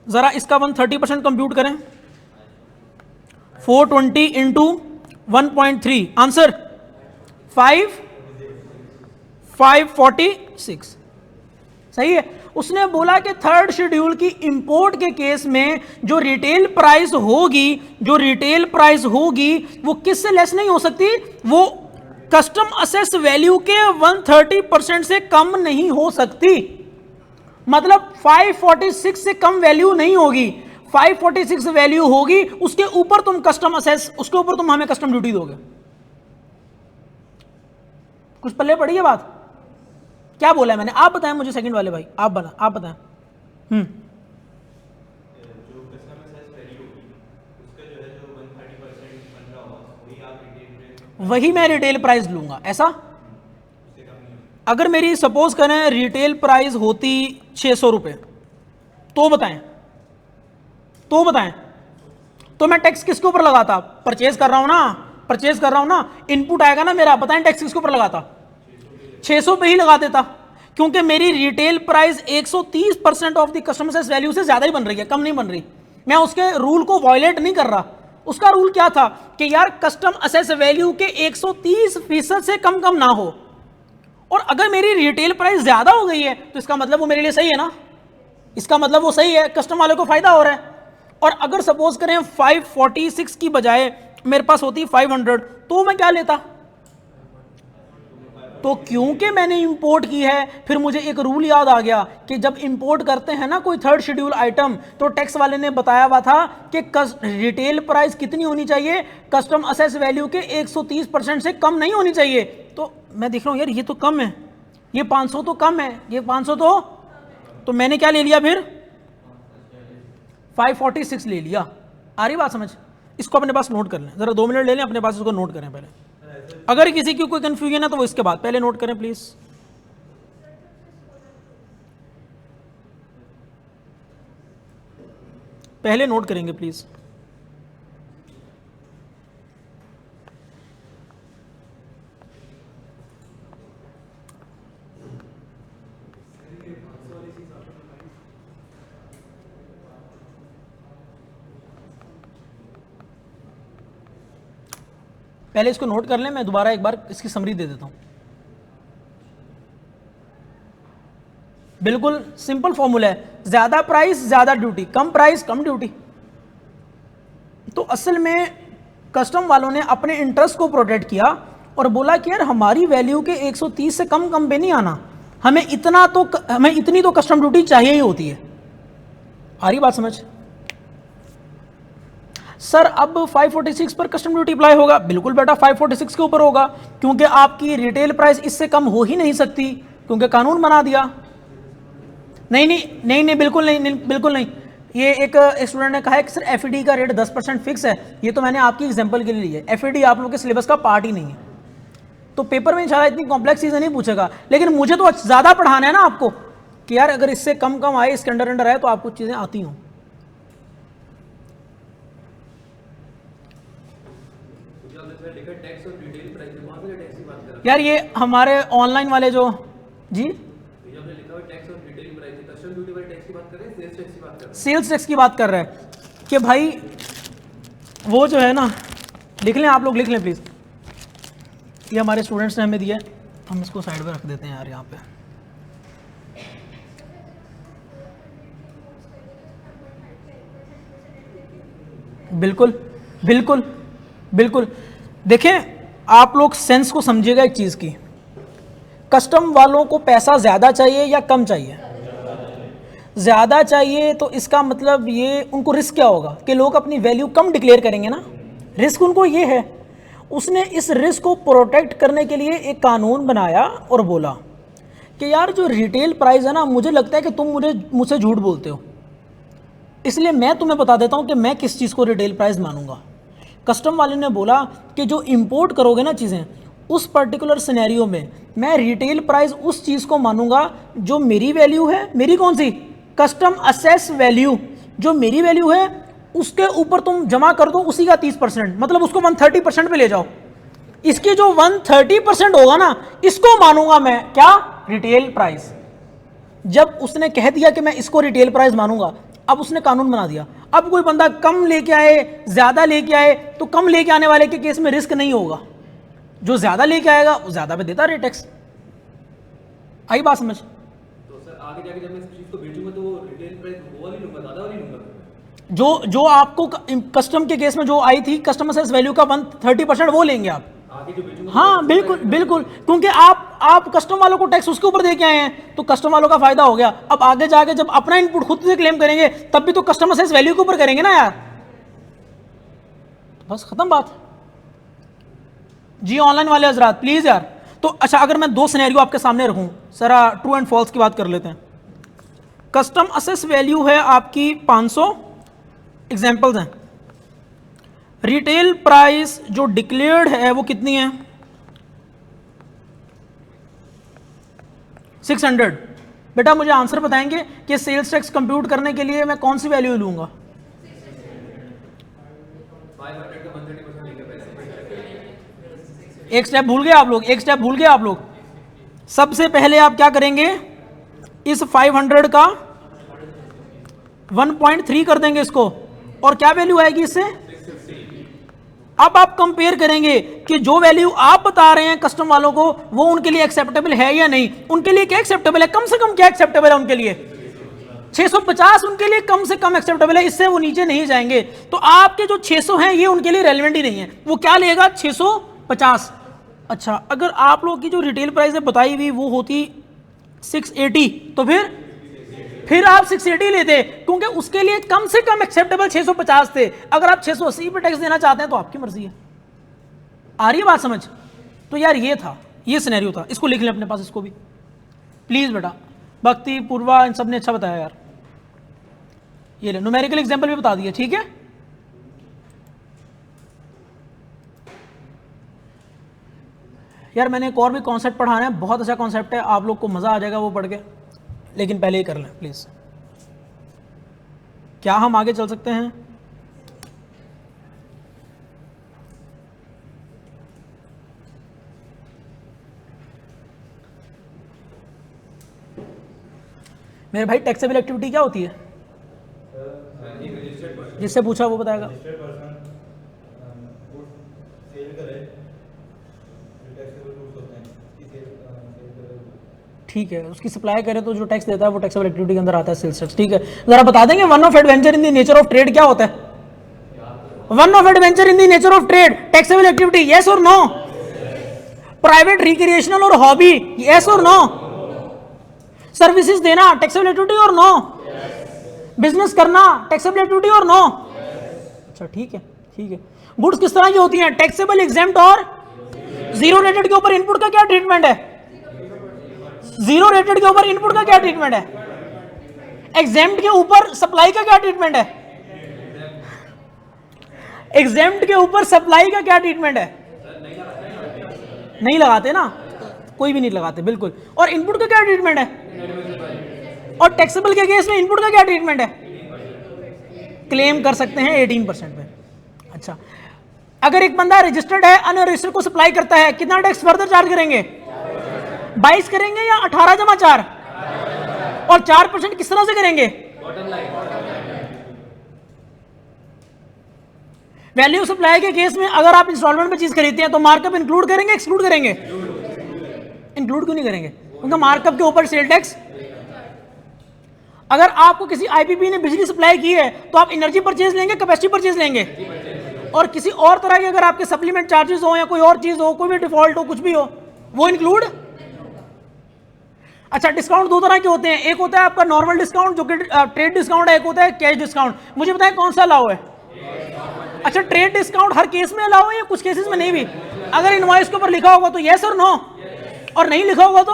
जरा इसका 130% कंप्यूट करें। 420 इंटू 1.3 आंसर 546 सही है। उसने बोला कि थर्ड शेड्यूल की इंपोर्ट के केस में जो रिटेल प्राइस होगी वो किससे लेस नहीं हो सकती, वो कस्टम असेस वैल्यू के 130% से कम नहीं हो सकती। मतलब 546 से कम वैल्यू नहीं होगी। 546 वैल्यू होगी, उसके ऊपर तुम कस्टम असेस, उसके ऊपर तुम हमें कस्टम ड्यूटी दोगे। कुछ पल्ले पड़ी है बात? क्या बोला है मैंने? आप बताएं मुझे, सेकंड वाले भाई, आप बताएं। जो कस्टम असेस वैल्यू होगी उसका जो है जो 130% बन रहा होगा वही आप रिटेल प्राइस, वही मैं रिटेल प्राइस लूंगा, ऐसा? उससे कम नहीं होगा। अगर मेरी सपोज करें रिटेल प्राइस होती 600 रुपये, तो बताएं तो मैं टैक्स किसके ऊपर लगाता? परचेज कर रहा हूं ना, इनपुट आएगा ना मेरा, बताएं टैक्स किसके ऊपर लगाता? 600 पे ही लगा देता, क्योंकि मेरी retail price 130% of the customer assess value से ज्यादा ही बन रही है, कम नहीं बन रही। मैं उसके रूल को वायलेट नहीं कर रहा। उसका रूल क्या था कि यार कस्टम असेस वैल्यू के 130% से कम ना हो, और अगर मेरी रिटेल प्राइस ज्यादा हो गई है तो इसका मतलब वो मेरे लिए सही है ना, इसका मतलब वो सही है, कस्टम वाले को फायदा हो रहा है। और अगर सपोज करें 546 की बजाय मेरे पास होती 500, तो मैं क्या लेता? तो क्योंकि मैंने इंपोर्ट की है, फिर मुझे एक रूल याद आ गया कि जब इंपोर्ट करते हैं ना कोई थर्ड शेड्यूल आइटम, तो टैक्स वाले ने बताया हुआ था कि रिटेल प्राइस कितनी होनी चाहिए, कस्टम असेस वैल्यू के 130% से कम नहीं होनी चाहिए। तो मैं देख रहा हूं यार ये तो कम है, ये 500 तो कम है, ये 500 तो मैंने क्या ले लिया फिर? 546 ले लिया। आ रही बात समझ? इसको अपने पास नोट कर लें, जरा 2 मिनट ले लें अपने पास, इसको नोट करें पहले। अगर किसी की कोई कंफ्यूजन है तो वो इसके बाद पहले नोट करें प्लीज। पहले नोट करेंगे प्लीज। पहले इसको नोट कर लें, मैं दोबारा एक बार इसकी समरी दे देता हूं। बिल्कुल सिंपल फॉर्मूला है, ज्यादा प्राइस ज्यादा ड्यूटी, कम प्राइस कम ड्यूटी। तो असल में कस्टम वालों ने अपने इंटरेस्ट को प्रोटेक्ट किया और बोला कि यार हमारी वैल्यू के 130 से कम पे नहीं आना, हमें इतनी तो कस्टम ड्यूटी चाहिए ही होती है। आ रही बात समझ? सर अब 546 पर कस्टम ड्यूटी अप्लाई होगा? बिल्कुल बेटा 546 के ऊपर होगा, क्योंकि आपकी रिटेल प्राइस इससे कम हो ही नहीं सकती, क्योंकि कानून बना दिया। नहीं, बिल्कुल नहीं। ये एक स्टूडेंट ने कहा है कि सर एफईडी का रेट 10% फिक्स है। ये तो मैंने आपकी एग्जांपल के लिए ली है, एफईडी आप लोगों के सिलेबस का पार्ट ही नहीं है, तो पेपर में इंशाल्लाह इतनी कॉम्प्लेक्स चीज़ें नहीं पूछेगा। लेकिन मुझे तो ज़्यादा पढ़ाना है ना आपको कि यार अगर इससे कम आए, इसके अंडर आए, तो आपको चीज़ें आती हों। यार ये हमारे ऑनलाइन वाले जो जी सेल्स टैक्स की बात कर रहे हैं कि भाई वो जो है ना, लिख लें आप लोग, लिख लें प्लीज़। ये हमारे स्टूडेंट्स ने हमें दिया है, हम इसको साइड में रख देते हैं यार यहाँ पे। बिल्कुल देखें, आप लोग सेंस को समझिएगा एक चीज़ की, कस्टम वालों को पैसा ज़्यादा चाहिए या कम चाहिए? ज़्यादा चाहिए, तो इसका मतलब ये उनको रिस्क क्या होगा कि लोग अपनी वैल्यू कम डिक्लेयर करेंगे ना, रिस्क उनको ये है। उसने इस रिस्क को प्रोटेक्ट करने के लिए एक कानून बनाया और बोला कि यार जो रिटेल प्राइस है ना, मुझे लगता है कि तुम मुझसे झूठ बोलते हो, इसलिए मैं तुम्हें बता देता हूँ कि मैं किस चीज़ को रिटेल प्राइस मानूंगा। कस्टम वाले ने बोला कि जो इंपोर्ट करोगे ना चीज़ें, उस पर्टिकुलर सिनेरियो में मैं रिटेल प्राइस उस चीज़ को मानूंगा जो मेरी वैल्यू है। मेरी कौन सी? Custom assess value. जो मेरी वैल्यू है उसके ऊपर तुम जमा कर दो उसी का 30%, मतलब उसको 130% पे ले जाओ। इसकी जो 130% होगा ना, इसको मानूंगा मैं क्या? Retail price. जब उसने कह दिया कि मैं इसको रिटेल प्राइस मानूंगा, अब उसने कानून बना दिया, अब कोई बंदा कम लेके आए ज्यादा लेके आए, तो कम लेके आने वाले के केस में रिस्क नहीं होगा, जो ज्यादा लेके आएगा वो ज्यादा पे देता रेट टैक्स। आई बात समझ? तो सर आगे जाके जब मैं इस चीज को बेचूंगा तो वो रिटेल प्राइस वो वाली लूंगा, ज्यादा वाली लूंगा? जो आपको कस्टम के केस में जो आई थी कस्टमर असेस वैल्यू का 130% वो लेंगे आप। आगे जो बेचूंगा हाँ बिल्कुल, क्योंकि आप कस्टम वालों को टैक्स उसके ऊपर दे के आए हैं, तो कस्टम वालों का फायदा हो गया। अब आगे जाके जब अपना इनपुट खुद से क्लेम करेंगे तब भी तो कस्टमर सेस वैल्यू के ऊपर करेंगे ना यार, बस खत्म बात जी। ऑनलाइन वाले हजरात प्लीज यार। तो अच्छा, अगर मैं दो सिनेरियो आपके सामने रखूं, जरा ट्रू एंड फॉल्स की बात कर लेते हैं। कस्टम असेस वैल्यू है आपकी 500, एग्जांपल्स हैं। रिटेल प्राइस जो डिक्लेयर्ड है वो कितनी है? 600। बेटा मुझे आंसर बताएंगे कि सेल्स टैक्स कंप्यूट करने के लिए मैं कौन सी वैल्यू लूंगा? 500 का 130% लेके पैसे। एक स्टेप भूल गए आप लोग, एक स्टेप भूल गए आप लोग। सबसे पहले आप क्या करेंगे, इस 500 का 1.3 कर देंगे इसको, और क्या वैल्यू आएगी इससे? 650। अब आप कंपेयर करेंगे कि जो वैल्यू आप बता रहे हैं कस्टम वालों को वो उनके लिए एक्सेप्टेबल है या नहीं। उनके लिए क्या एक्सेप्टेबल है? कम से कम क्या एक्सेप्टेबल है उनके लिए? 650 उनके लिए कम से कम एक्सेप्टेबल है, इससे वो नीचे नहीं जाएंगे। तो आपके जो 600 हैं ये उनके लिए रेलेवेंट ही नहीं है, वो क्या लेगा? 650। अच्छा, अगर आप लोग की जो रिटेल प्राइस है बताई हुई वो होती 680, तो फिर आप 680 लेते, क्योंकि उसके लिए कम से कम एक्सेप्टेबल 650 थे। अगर आप 680 पे टैक्स देना चाहते हैं तो आपकी मर्जी है। आ रही है बात समझ? तो यार ये था, ये सिनेरियो था, इसको लिख लें अपने पास, इसको भी प्लीज बेटा। भक्ति, पूर्वा, इन सब ने अच्छा बताया यार। ये ले, न्यूमेरिकल एग्जांपल भी बता दिए, ठीक है। यार मैंने एक और भी कॉन्सेप्ट पढ़ाना है, बहुत अच्छा कॉन्सेप्ट है, आप लोग को मजा आ जाएगा वो पढ़ के, लेकिन पहले ही कर लें प्लीज। क्या हम आगे चल सकते हैं? मेरे भाई टैक्सेबल एक्टिविटी क्या होती है? जिससे पूछा वो बताएगा। ठीक है, उसकी सप्लाई करे तो जो टैक्स देता है वो टैक्सेबल एक्टिविटी के अंदर आता है, सेल्स टैक्स। ठीक है, जरा बता देंगे one of adventure in the nature of trade क्या होता है? One of adventure in the nature of trade, taxable activity, yes और नो? प्राइवेट रिक्रिएशनल और हॉबी, यस और नो? सर्विसेज देना टैक्सेबल एक्टिविटी और नो? बिजनेस करना टैक्सेबल एक्टिविटी और नो? अच्छा ठीक है, ठीक है। गुड्स किस तरह की होती हैं? टैक्सेबल, एग्जेम्प्ट और जीरो रेटेड के ऊपर इनपुट का क्या ट्रीटमेंट है? जीरो रेटेड के ऊपर इनपुट का क्या ट्रीटमेंट है? एग्जेम्प्ट के ऊपर सप्लाई का क्या ट्रीटमेंट है? एग्जेम्प्ट के ऊपर सप्लाई का क्या ट्रीटमेंट है? नहीं लगाते ना, कोई भी नहीं लगाते, बिल्कुल। और इनपुट का क्या ट्रीटमेंट है? और टैक्सेबल के केस में इनपुट का क्या ट्रीटमेंट है? क्लेम कर सकते हैं 18% पे। अच्छा, अगर एक बंदा रजिस्टर्ड है, अनरजिस्टर्ड को सप्लाई करता है, कितना टैक्स फर्दर चार्ज करेंगे? 22 करेंगे या 18 जमा 4? और 4% किस तरह से करेंगे? वैल्यू सप्लाई के केस में अगर आप इंस्टॉलमेंट में चीज खरीदते हैं तो मार्कअप इंक्लूड करेंगे, एक्सक्लूड करेंगे? इंक्लूड क्यों नहीं करेंगे? क्योंकि मार्कअप के ऊपर सेल टैक्स। अगर आपको किसी आईपीपी ने बिजली सप्लाई की है तो आप एनर्जी परचेज लेंगे, कैपेसिटी परचेज लेंगे? और किसी और तरह के अगर आपके सप्लीमेंट चार्जेस हो या कोई और चीज हो, कोई भी डिफॉल्ट हो, कुछ भी हो, वो इंक्लूड? अच्छा, डिस्काउंट दो तरह के होते हैं, एक होता है आपका नॉर्मल डिस्काउंट जो कि ट्रेड डिस्काउंट है, एक होता है कैश डिस्काउंट। मुझे बताएं कौन सा अलाउ है? अच्छा, ट्रेड डिस्काउंट हर केस में अलाउ है या कुछ केसेस में नहीं भी? अगर इनवॉइस के ऊपर लिखा होगा तो यस और नो, और नहीं लिखा होगा तो?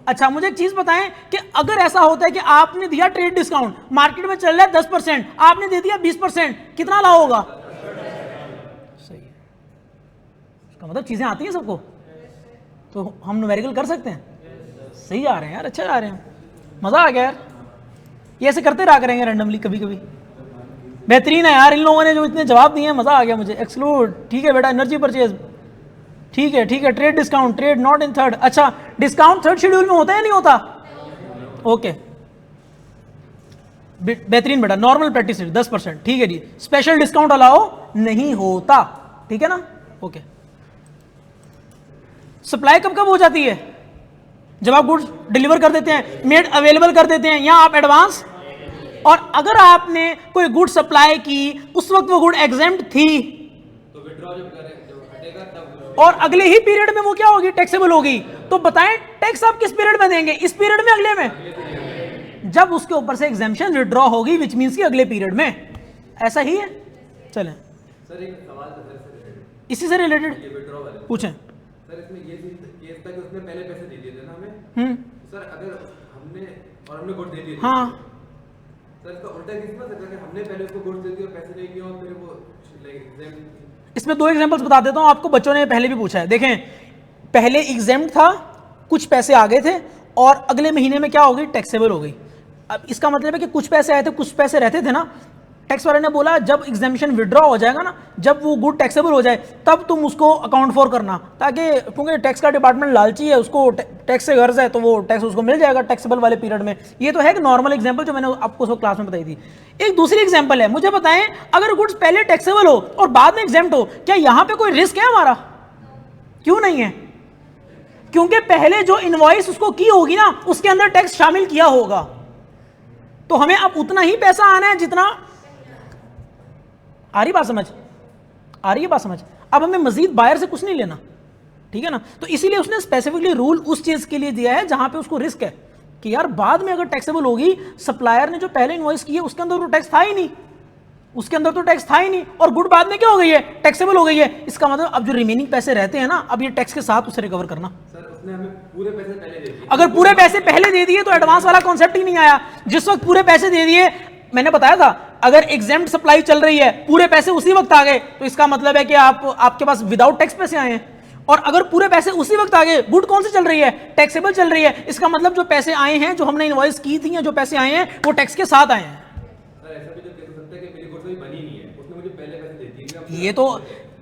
अच्छा, मुझे एक चीज बताएं कि अगर ऐसा होता है कि आपने दिया ट्रेड डिस्काउंट, मार्केट में चल रहा है 10%, आपने दे दिया 20%, कितना अलाउ होगा? सही है, इसका मतलब चीजें आती हैं सबको, तो हम न्यूमेरिकल कर सकते हैं। सही आ रहे हैं यार, अच्छा आ रहे हैं, मजा आ गया यार। ये ऐसे करते रहा करेंगे रैंडमली कभी कभी। बेहतरीन है यार, इन लोगों ने जो इतने जवाब दिए हैं, मजा आ गया मुझे। एक्सक्लूड, ठीक है बेटा। एनर्जी परचेज, ठीक है, ठीक है। Trade discount, trade not in third. अच्छा, डिस्काउंट थर्ड शेड्यूल में होता है या नहीं होता? ओके, बेहतरीन बेटा। नॉर्मल प्रैक्टिस 10%, ठीक है जी। स्पेशल डिस्काउंट अलाउ नहीं होता, ठीक है ना? ओके। सप्लाई कब कब हो जाती है? जब आप गुड्स डिलीवर कर देते हैं, मेड अवेलेबल कर देते हैं, या आप एडवांस। और अगर आपने कोई गुड सप्लाई की, उस वक्त वो गुड एग्जेम्प्ट थी तो विड्रॉ जब हटेगा तब और अगले ही पीरियड में वो क्या होगी, टैक्सेबल होगी। तो बताएं टैक्स आप किस पीरियड में देंगे, इस पीरियड में, अगले में, जब उसके ऊपर से एग्जेम्पशन विड्रॉ होगी, विच मींस कि अगले पीरियड में। ऐसा ही है। चलें सर एक सवाल था सर से related, इसी से रिलेटेड ये विड्रॉ वाले पूछें। सर इसमें ये केस था कि उसने पहले पैसे दे दिए थे ना हमें, सर अगर हमने गुड्स दे दिए थे, हाँ सर इसका उल्टा केस ना सर, कि हमने पहले उसको गुड्स दे दिए और पैसे नहीं दिए और फिर वो लाइक इसमें दो एग्जांपल्स बता देता हूं आपको, बच्चों ने पहले भी पूछा है। देखें, पहले एग्जेम्प्ट था, कुछ पैसे आ गए थे और अगले महीने में क्या हो गई, टैक्सेबल हो गई। अब इसका मतलब है कि कुछ पैसे आए थे, कुछ पैसे रहते थे ना, टैक्स वाले ने बोला जब एग्जामिशन विड्रॉ हो जाएगा ना, जब वो गुड टैक्सेबल हो जाए, तब तुम उसको अकाउंट फॉर करना, ताकि क्योंकि टैक्स का डिपार्टमेंट लालची है, उसको टैक्स से गर्ज है, तो वो टैक्स उसको मिल जाएगा टैक्सेबल वाले पीरियड में। ये तो है एक नॉर्मल एग्जांपल जो मैंने आपको उसको क्लास में बताई थी। एक दूसरी एग्जांपल है, मुझे बताएं अगर गुड्स पहले टैक्सेबल हो और बाद में एग्जेम्प्ट हो, क्या यहां पे कोई रिस्क है हमारा? क्यों नहीं है? क्योंकि पहले जो इनवॉइस उसको की होगी ना, उसके अंदर टैक्स शामिल किया होगा, तो हमें अब उतना ही पैसा आना है जितना। आ रही बात समझ? आ रही है बात समझ? अब हमें मजीद बायर से कुछ नहीं लेना, ठीक है ना। तो इसीलिए उसने स्पेसिफिकली रूल उस चीज के लिए दिया है जहां पे उसको रिस्क है कि यार बाद में अगर टैक्सेबल होगी, सप्लायर ने जो पहले इनवॉइस की है उसके अंदर तो टैक्स था ही नहीं, उसके अंदर तो टैक्स था ही नहीं, और गुड बाद में क्या हो गई है, टैक्सेबल हो गई है। इसका मतलब अब जो रिमेनिंग पैसे रहते हैं ना, अब ये टैक्स के साथ उसे रिकवर करना। सर उसने हमें पूरे पैसे पहले दे दिए, अगर पूरे पैसे पहले दे दिए तो एडवांस वाला कॉन्सेप्ट ही नहीं आया। जिस वक्त पूरे पैसे दे दिए, मैंने बताया था अगर एग्जेम्प्ट सप्लाई चल रही है, पूरे पैसे उसी वक्त आ गए, तो इसका मतलब है कि आपके पास विदाउट टैक्स पैसे आए हैं। और अगर पूरे पैसे उसी वक्त आ गए, गुड कौन सी चल रही है, टैक्सेबल चल रही है, इसका मतलब जो पैसे आए हैं, जो हमने इनवॉइस की थी, या जो पैसे आए हैं, वो टैक्स के साथ आए हैं। सर ऐसा भी तो कह सकता है कि मेरी गुड्स अभी बनी नहीं है, उसने मुझे पहले पैसे दे दिए। ये तो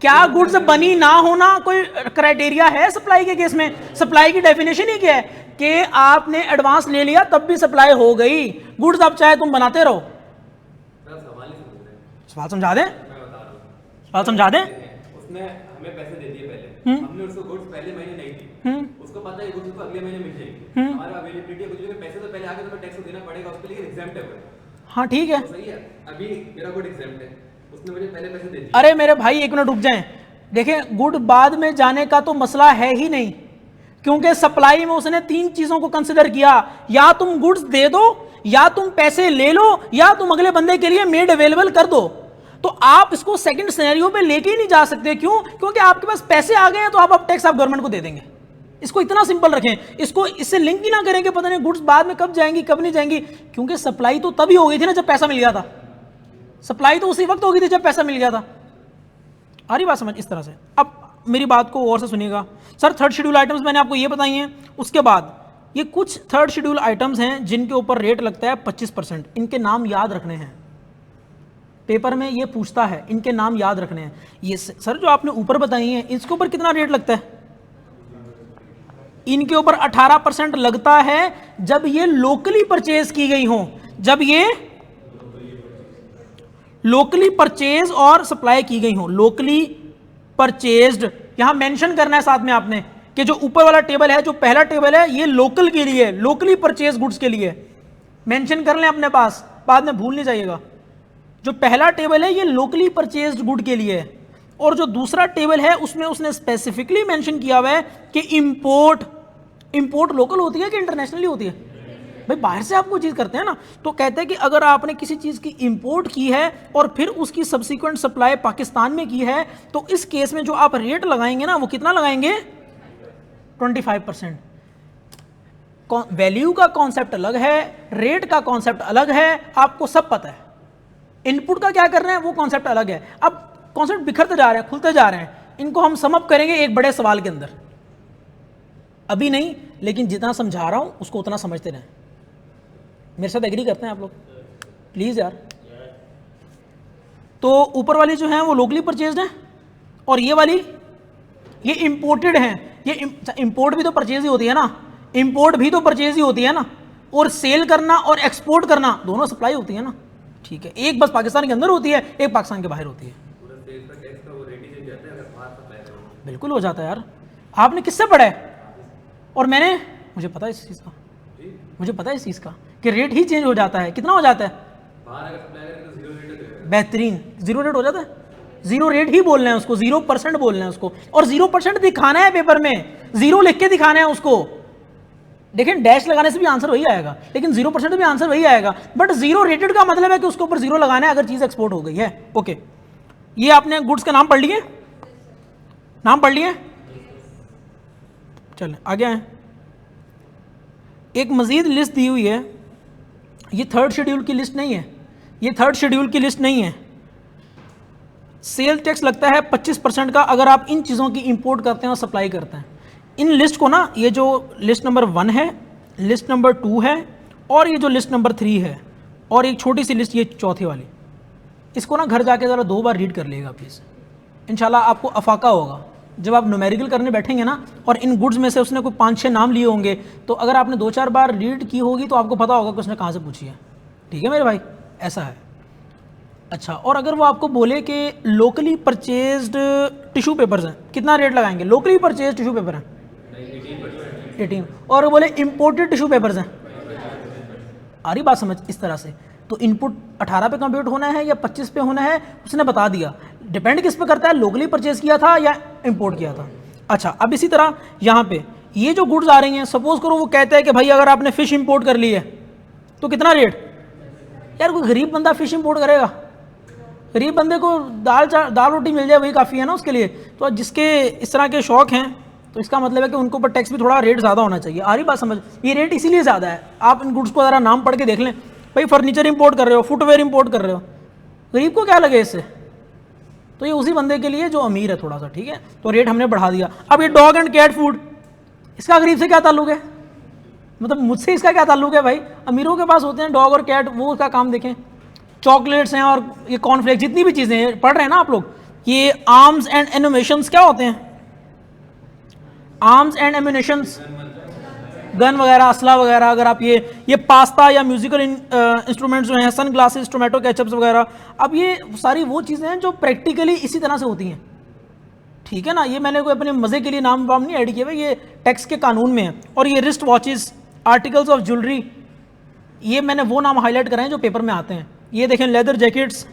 क्या गुड्स बनी ना होना कोई क्राइटेरिया है सप्लाई के केस में? सप्लाई की डेफिनेशन ही क्या है कि आपने एडवांस ले लिया तब भी सप्लाई हो गई, गुड्स अब चाहे तुम बनाते रहो। सवाल समझा दें, सवाल समझा दें। उसने हमें पैसे दे दिए पहले, हमने उसको गुड्स पहले महीने नहीं दी, उसको पता है गुड्स उसको अगले महीने मिल जाएगी, हमारा अवेलेबिलिटी है, कुछ भी पैसे तो पहले आगे तो टैक्स देना पड़ेगा उसके लिए, एग्जाम्प्ट है वो। हाँ ठीक है, तो सही है, अभी मेरा गुड एग्जाम्प्ट है, उसने मुझे पहले पैसे दे दिए। अरे मेरे भाई एक मिनट रुक जाएं। देखें, गुड बाद में जाने का तो मसला है ही नहीं, क्योंकि सप्लाई में उसने तीन चीजों को कंसिडर किया, या तुम गुड्स दे दो, या तुम पैसे ले लो, या तुम अगले बंदे के लिए मेड अवेलेबल कर दो। तो आप इसको सेकंड सिनेरियो पे लेके ही नहीं जा सकते। क्यों? क्योंकि आपके पास पैसे आ गए हैं, तो आप टैक्स आप गवर्नमेंट को दे देंगे। इसको इतना सिंपल रखें, इसको इससे लिंक ही ना करें कि पता नहीं गुड्स बाद में कब जाएंगी कब नहीं जाएंगी, क्योंकि सप्लाई तो तभी हो गई थी ना जब पैसा मिल गया था। सप्लाई तो उसी वक्त हो गई थी जब पैसा मिल गया था। आ रही बात समझ? इस तरह से अब मेरी बात को और से सुनिएगा। सर थर्ड शेड्यूल आइटम्स मैंने आपको ये बताई हैं, उसके बाद ये कुछ थर्ड शेड्यूल आइटम्स हैं जिनके ऊपर रेट लगता है 25%। इनके नाम याद रखने हैं, पेपर में ये पूछता है, इनके नाम याद रखने हैं। ये सर जो आपने ऊपर बताई हैं, इसके ऊपर कितना रेट लगता है? इनके ऊपर 18% लगता है जब ये लोकली परचेज की गई हो, जब ये लोकली परचेज और सप्लाई की गई हो। लोकली परचेज्ड यहां मेंशन करना है साथ में आपने कि जो ऊपर वाला टेबल है, जो पहला टेबल है, ये लोकल के लिए, लोकली परचेज गुड्स के लिए मेंशन कर लें अपने पास, बाद में भूल नहीं जाइएगा। जो पहला टेबल है ये लोकली परचेज्ड गुड के लिए है, और जो दूसरा टेबल है उसमें उसने स्पेसिफिकली मेंशन किया हुआ है कि इंपोर्ट लोकल होती है कि इंटरनेशनली होती है। भाई बाहर से आप कोई चीज़ करते हैं ना, तो कहते हैं कि अगर आपने किसी चीज़ की इंपोर्ट की है और फिर उसकी सब्सिक्वेंट सप्लाई पाकिस्तान में की है, तो इस केस में जो आप रेट लगाएंगे ना, वो कितना लगाएंगे? 25%। वैल्यू का कॉन्सेप्ट अलग है, रेट का कॉन्सेप्ट अलग है, आपको सब पता है। इनपुट का क्या कर रहे हैं वो कॉन्सेप्ट अलग है। अब कॉन्सेप्ट बिखरते जा रहे हैं, खुलते जा रहे हैं, इनको हम सम अप करेंगे एक बड़े सवाल के अंदर। अभी नहीं, लेकिन जितना समझा रहा हूं उसको उतना समझते रहें। मेरे साथ एग्री करते हैं आप लोग? प्लीज यार। तो ऊपर वाली जो है वो लोकली परचेज्ड है, और ये वाली ये इंपोर्टेड है। ये इंपोर्ट भी तो परचेज ही होती है ना, इंपोर्ट भी तो परचेज ही होती है ना, और सेल करना और एक्सपोर्ट करना दोनों सप्लाई होती है ना। ठीक है, एक बस पाकिस्तान के अंदर होती है, एक पाकिस्तान के बाहर होती है। बिल्कुल हो जाता है यार। आपने किससे पढ़ा है? और मैंने, मुझे पता है इस चीज़ का, मुझे पता है इस चीज़ का कि रेट ही चेंज हो जाता है। कितना हो जाता है? बाहर अगर सप्लाई करें तो जीरो रेट है। बेहतरीन, जीरो रेट हो जाता है। जीरो रेट ही बोलना है उसको, 0% बोलना है उसको, और 0% दिखाना है पेपर में, जीरो लिख के दिखाना है उसको। देखिए डैश लगाने से भी आंसर वही आएगा, लेकिन 0% भी आंसर वही आएगा, बट जीरो रेटेड का मतलब है कि उसके ऊपर जीरो लगाना है अगर चीज एक्सपोर्ट हो गई है। ओके, ये आपने गुड्स का नाम पढ़ लिए, नाम पढ़ लिए, चलें आगे आए। एक मजीद लिस्ट दी हुई है, ये थर्ड शेड्यूल की लिस्ट नहीं है, ये थर्ड शेड्यूल की लिस्ट नहीं है। सेल टैक्स लगता है 25% का अगर आप इन चीज़ों की इंपोर्ट करते हैं और सप्लाई करते हैं। इन लिस्ट को ना, ये जो लिस्ट नंबर 1 है, लिस्ट नंबर 2 है, और ये जो लिस्ट नंबर 3 है, और एक छोटी सी लिस्ट ये चौथी वाली, इसको ना घर जाके ज़रा 2 बार रीड कर लेगा प्लीज़, इंशाल्लाह आपको अफाका होगा। जब आप न्यूमेरिकल करने बैठेंगे ना, और इन गुड्स में से उसने कोई 5-6 नाम लिए होंगे, तो अगर आपने 2-4 बार रीड की होगी तो आपको पता होगा कि उसने कहाँ से पूछी है। ठीक है मेरे भाई, ऐसा है। अच्छा, और अगर वो आपको बोले कि लोकली परचेज्ड टिश्यू पेपर्स हैं, कितना रेट लगाएंगे? लोकली परचेज टिश्यू पेपर हैं 18, और बोले इम्पोर्टेड टिश्यू पेपर्स हैं, आ रही बात समझ? इस तरह से तो इनपुट 18 पे कंप्यूट होना है या 25 पे होना है, उसने बता दिया। डिपेंड किस पे करता है, लोकली परचेज किया था या इंपोर्ट किया था। अच्छा, अब इसी तरह यहाँ पे ये जो गुड्स आ रही हैं, सपोज करो वो कहते हैं कि भाई अगर आपने फिश इंपोर्ट कर ली है तो कितना रेट? यार कोई गरीब बंदा फिश इंपोर्ट करेगा? गरीब बंदे को दाल रोटी मिल जाए वही काफ़ी है ना उसके लिए। तो जिसके इस तरह के शौक हैं, तो इसका मतलब है कि उनको ऊपर टैक्स भी थोड़ा रेट ज़्यादा होना चाहिए। आ रही बात समझ? ये रेट इसीलिए ज़्यादा है। आप इन गुड्स को ज़रा नाम पढ़ के देख लें। भाई फर्नीचर इंपोर्ट कर रहे हो, फुटवेयर इंपोर्ट कर रहे हो, गरीब को क्या लगे इससे? तो ये उसी बंदे के लिए जो अमीर है थोड़ा सा, ठीक है। तो रेट हमने बढ़ा दिया। अब ये डॉग एंड कैट फूड, इसका गरीब से क्या ताल्लुक है? मतलब मुझसे इसका क्या ताल्लुक है भाई? अमीरों के पास होते हैं डॉग और कैट, वो उसका काम देखें। चॉकलेट्स हैं और ये कॉर्नफ्लेक्स, जितनी भी चीज़ें हैं पढ़ रहे हैं ना आप लोग, ये आर्म्स एंड एम्यूनेशंस क्या होते हैं? आर्म्स एंड एम्यूनेशंस, गन वगैरह, असला वगैरह। अगर आप ये पास्ता या म्यूजिकल इंस्ट्रूमेंट्स जो हैं, सन ग्लासेस, टोमेटो केचप्स वगैरह, अब ये सारी वो चीज़ें हैं जो प्रैक्टिकली इसी तरह से होती हैं। ठीक है ना, ये मैंने कोई अपने मज़े के लिए नाम वाम नहीं ऐड किए हुए, ये टैक्स के कानून में है। और ये wrist watches, articles of jewellery, ये मैंने वो नाम हाईलाइट करे हैं जो पेपर में आते हैं। ये देखें, लेदर जैकेट्स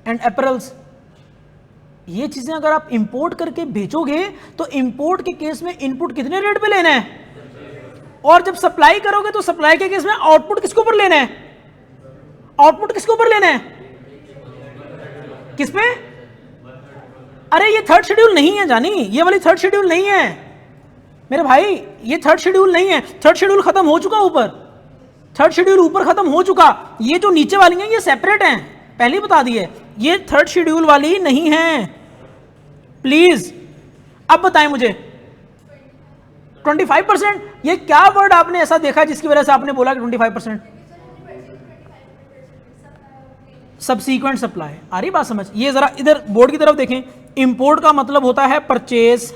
एंड एपरल्स, ये चीज़ें अगर आप इंपोर्ट करके बेचोगे तो इंपोर्ट के केस में इनपुट कितने रेट पे लेना है, और जब सप्लाई करोगे तो सप्लाई के केस में आउटपुट किसके ऊपर लेना है? आउटपुट किसके ऊपर लेना है? किस पे? अरे ये थर्ड शेड्यूल नहीं है जानी, ये वाली थर्ड शेड्यूल नहीं है मेरे भाई, ये थर्ड शेड्यूल नहीं है। थर्ड शेड्यूल खत्म हो चुका ऊपर, थर्ड शेड्यूल ऊपर खत्म हो चुका। ये जो नीचे वाली हैं ये सेपरेट हैं, पहले ही बता दिए, ये थर्ड शेड्यूल वाली नहीं है। प्लीज अब बताएं मुझे, 25%, ये क्या वर्ड आपने ऐसा देखा जिसकी वजह से आपने बोला कि 25%? Subsequent supply. आ रही बात समझ? ये जरा इधर बोर्ड की तरफ देखें। इंपोर्ट का मतलब होता है परचेज,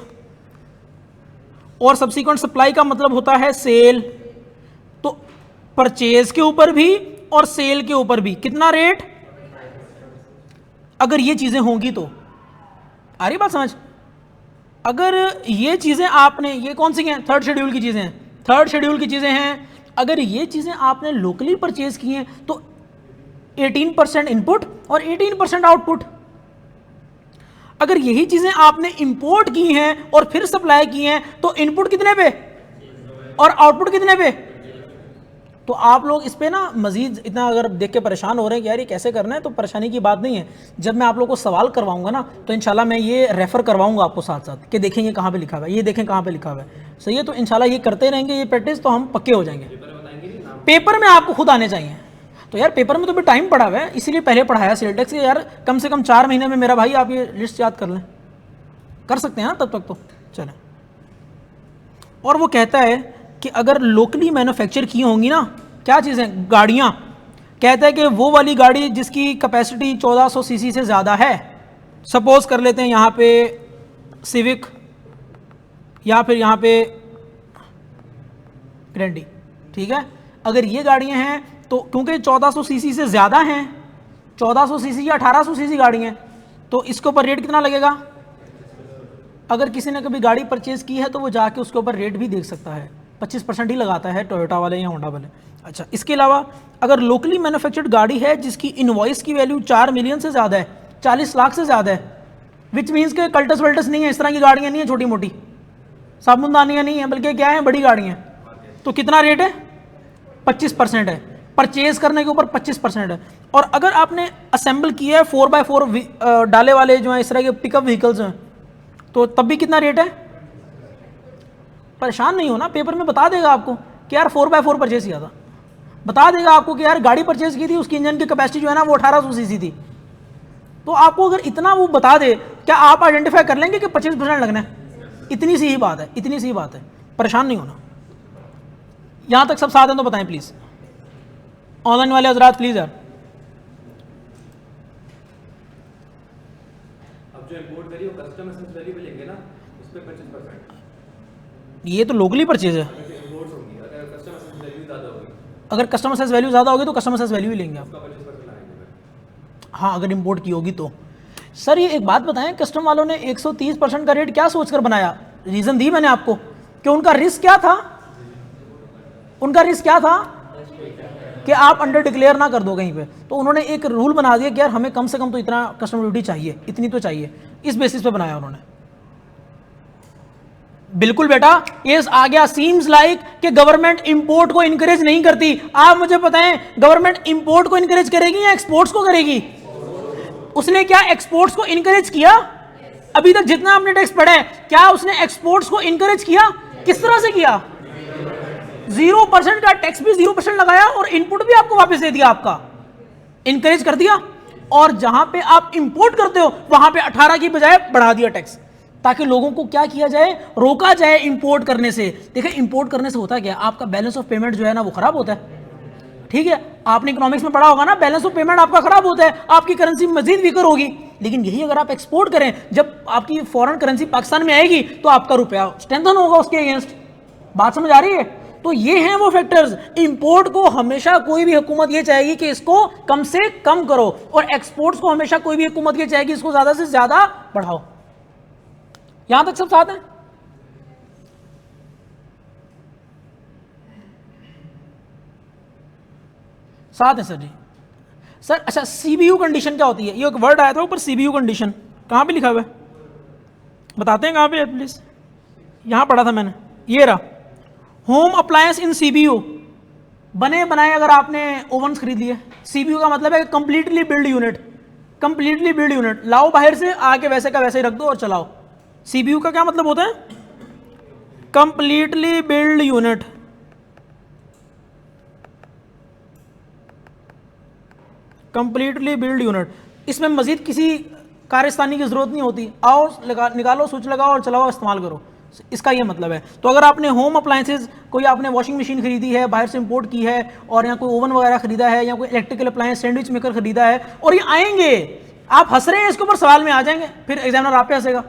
और सबसीक्वेंट सप्लाई का मतलब होता है सेल। तो परचेज के ऊपर भी और सेल के ऊपर भी कितना रेट, अगर ये चीजें होंगी तो। आ रही बात समझ? अगर ये चीजें आपने, ये कौन सी हैं? थर्ड शेड्यूल की चीजें हैं, थर्ड शेड्यूल की चीजें हैं। अगर ये चीजें आपने लोकली परचेज की हैं तो 18% इनपुट और 18% आउटपुट। अगर यही चीजें आपने इंपोर्ट की हैं और फिर सप्लाई की हैं तो इनपुट कितने पे और आउटपुट कितने पे? तो आप लोग इस पे ना मजीद इतना अगर देख के परेशान हो रहे हैं कि यार ये कैसे करना है, तो परेशानी की बात नहीं है। जब मैं आप लोगों को सवाल करवाऊंगा ना तो इंशाल्लाह मैं ये रेफर करवाऊंगा आपको साथ साथ कि देखें ये कहाँ पे लिखा हुआ है, ये देखें कहाँ पे लिखा हुआ है। सही है, तो इंशाल्लाह ये करते रहेंगे ये प्रैक्टिस, तो हम पक्के हो जाएंगे। पेपर में आपको खुद आने चाहिए। तो यार पेपर में तो भी टाइम पड़ा हुआ है, इसीलिए पहले पढ़ाया सेल टैक्स। यार कम से कम 4 महीने में मेरा भाई आप ये लिस्ट याद कर लें, कर सकते हैं ना तब तक तो चलें। और वो कहता है कि अगर लोकली मैन्युफैक्चर की होंगी ना क्या चीज़ें, गाड़ियाँ, कहता है कि वो वाली गाड़ी जिसकी कैपेसिटी 1400 सीसी से ज़्यादा है, सपोज कर लेते हैं यहाँ पे सिविक या फिर यहाँ पे ग्रैंडी, ठीक है। अगर ये गाड़ियाँ हैं तो क्योंकि 1400 सीसी से ज़्यादा हैं, 1400 सीसी या 1800 सीसी गाड़ी हैं, तो इसके ऊपर रेट कितना लगेगा? अगर किसी ने कभी गाड़ी परचेज़ की है तो वो जाके उसके ऊपर रेट भी देख सकता है, 25% ही लगाता है टोयोटा वाले या होंडा वाले। अच्छा, इसके अलावा अगर लोकली मैन्युफैक्चर्ड गाड़ी है जिसकी इनवॉइस की वैल्यू 4 मिलियन से ज़्यादा है, 40 लाख से ज़्यादा है, विच मीन्स के कल्टस वल्टस नहीं है, इस तरह की गाड़ियाँ नहीं है छोटी मोटी, साबुनदानियाँ नहीं है, बल्कि क्या है, बड़ी गाड़ियाँ। तो कितना रेट है? 25% है, परचेज करने के ऊपर 25% है। और अगर आपने असेंबल किया है 4x4 डाले वाले जो है इस तरह के पिकअप व्हीकल्स हैं, तो तब भी कितना रेट है? परेशान नहीं हो ना, पेपर में बता देगा आपको कि यार 4x4 परचेज किया था, बता देगा आपको कि यार गाड़ी परचेज की थी, उसकी इंजन की कैपेसिटी जो है ना वो 1800 सीसी थी। तो आपको अगर इतना वो बता दे, क्या आप आइडेंटिफाई कर लेंगे कि 25% लगना है? इतनी सी ही बात है, इतनी सी ही बात है, परेशान नहीं होना। यहां तक सब साथ हैं तो बताएं प्लीज, ऑनलाइन वाले हजरात प्लीज यार। अब जो इंपोर्ट करी वो कस्टम एसेस वैल्यू पे लेंगे ना, उस पे 25%। ये तो लोकली परचेज है, इंपोर्ट्स होंगी, अगर कस्टम एसेस वैल्यू ज़्यादा होगी अगर कस्टमर सेस वैल्यू ज़्यादा होगी तो कस्टमर सेस वैल्यू ही लेंगे आप। उसका 25% लगाएंगे। हाँ, अगर इंपोर्ट की होगी तो। सर ये एक बात बताएं, कस्टम वालों ने 130% का रेट क्या सोचकर बनाया? रीज़न दी मैंने आपको कि उनका रिस्क क्या था, उनका रिस्क क्या था कि आप अंडर डिक्लेयर ना कर दो कहीं पे। तो उन्होंने एक रूल बना दिया कि यार हमें कम से कम तो इतना कस्टम ड्यूटी चाहिए, इतनी तो चाहिए, इस बेसिस पे बनाया उन्होंने। बिल्कुल बेटा, ये आ गया। सीम्स लाइक कि गवर्नमेंट इंपोर्ट को इनकरेज नहीं करती। आप मुझे बताएं, गवर्नमेंट इंपोर्ट को इनकरेज करेगी या एक्सपोर्ट्स को करेगी? उसने क्या एक्सपोर्ट्स को इनकरेज किया? अभी तक जितना आपने टैक्स पढ़ा है, क्या उसने एक्सपोर्ट्स को इनकरेज किया? किस तरह से किया? 0% का टैक्स भी 0% लगाया और इनपुट भी आपको वापस दे दिया, आपका इनकरेज कर दिया। और जहां पे आप इंपोर्ट करते हो वहां पे 18 की बजाय बढ़ा दिया टैक्स, ताकि लोगों को क्या किया जाए, रोका जाए इंपोर्ट करने से। देखिए इंपोर्ट करने से होता क्या, आपका बैलेंस ऑफ पेमेंट जो है ना वो खराब होता है। ठीक है, आपने इकोनॉमिक्स में पढ़ा होगा ना, बैलेंस ऑफ पेमेंट आपका खराब होता है, आपकी करेंसी मजीद वीकर होगी। लेकिन यही अगर आप एक्सपोर्ट करें, जब आपकी फॉरेन करेंसी पाकिस्तान में आएगी तो आपका रुपया स्ट्रेंथन होगा उसके अगेंस्ट। बात समझ आ रही है? तो ये हैं वो फैक्टर्स। इंपोर्ट को हमेशा कोई भी हुकूमत ये चाहेगी कि इसको कम से कम करो, और एक्सपोर्ट्स को हमेशा कोई भी हुकूमत ये चाहेगी इसको ज्यादा से ज्यादा बढ़ाओ। यहां तक सब साथ हैं? साथ है सर जी। सर अच्छा, सीबीयू कंडीशन क्या होती है? ये एक वर्ड आया था ऊपर, सीबीयू कंडीशन, कहां पे लिखा हुआ है बताते हैं कहां पे है प्लीज? यहां पढ़ा था मैंने, ये रहा, होम अप्लायंस इन सीबीयू। बने बनाए अगर आपने ओवन्स खरीद लिए, सीबीयू का मतलब है completely build unit, completely build unit, लाओ बाहर से, आके वैसे का वैसे ही रख दो और चलाओ। सीबीयू का क्या मतलब होता है? Completely build unit. Completely build unit, इसमें मजीद किसी कारस्तानी की जरूरत नहीं होती, आओ निकालो, स्विच लगाओ और चलाओ, इस्तेमाल करो, इसका ये मतलब है। तो अगर आपने होम अप्लायंसेज, कोई आपने वॉशिंग मशीन खरीदी है, बाहर से इंपोर्ट की है, और यहाँ कोई ओवन वगैरह खरीदा है, या कोई इलेक्ट्रिकल अप्लायंस सैंडविच मेकर खरीदा है, और ये आएंगे, आप हंस रहे हैं इसके ऊपर, सवाल में आ जाएंगे, फिर एग्जामिनर आप पे हंसेगा।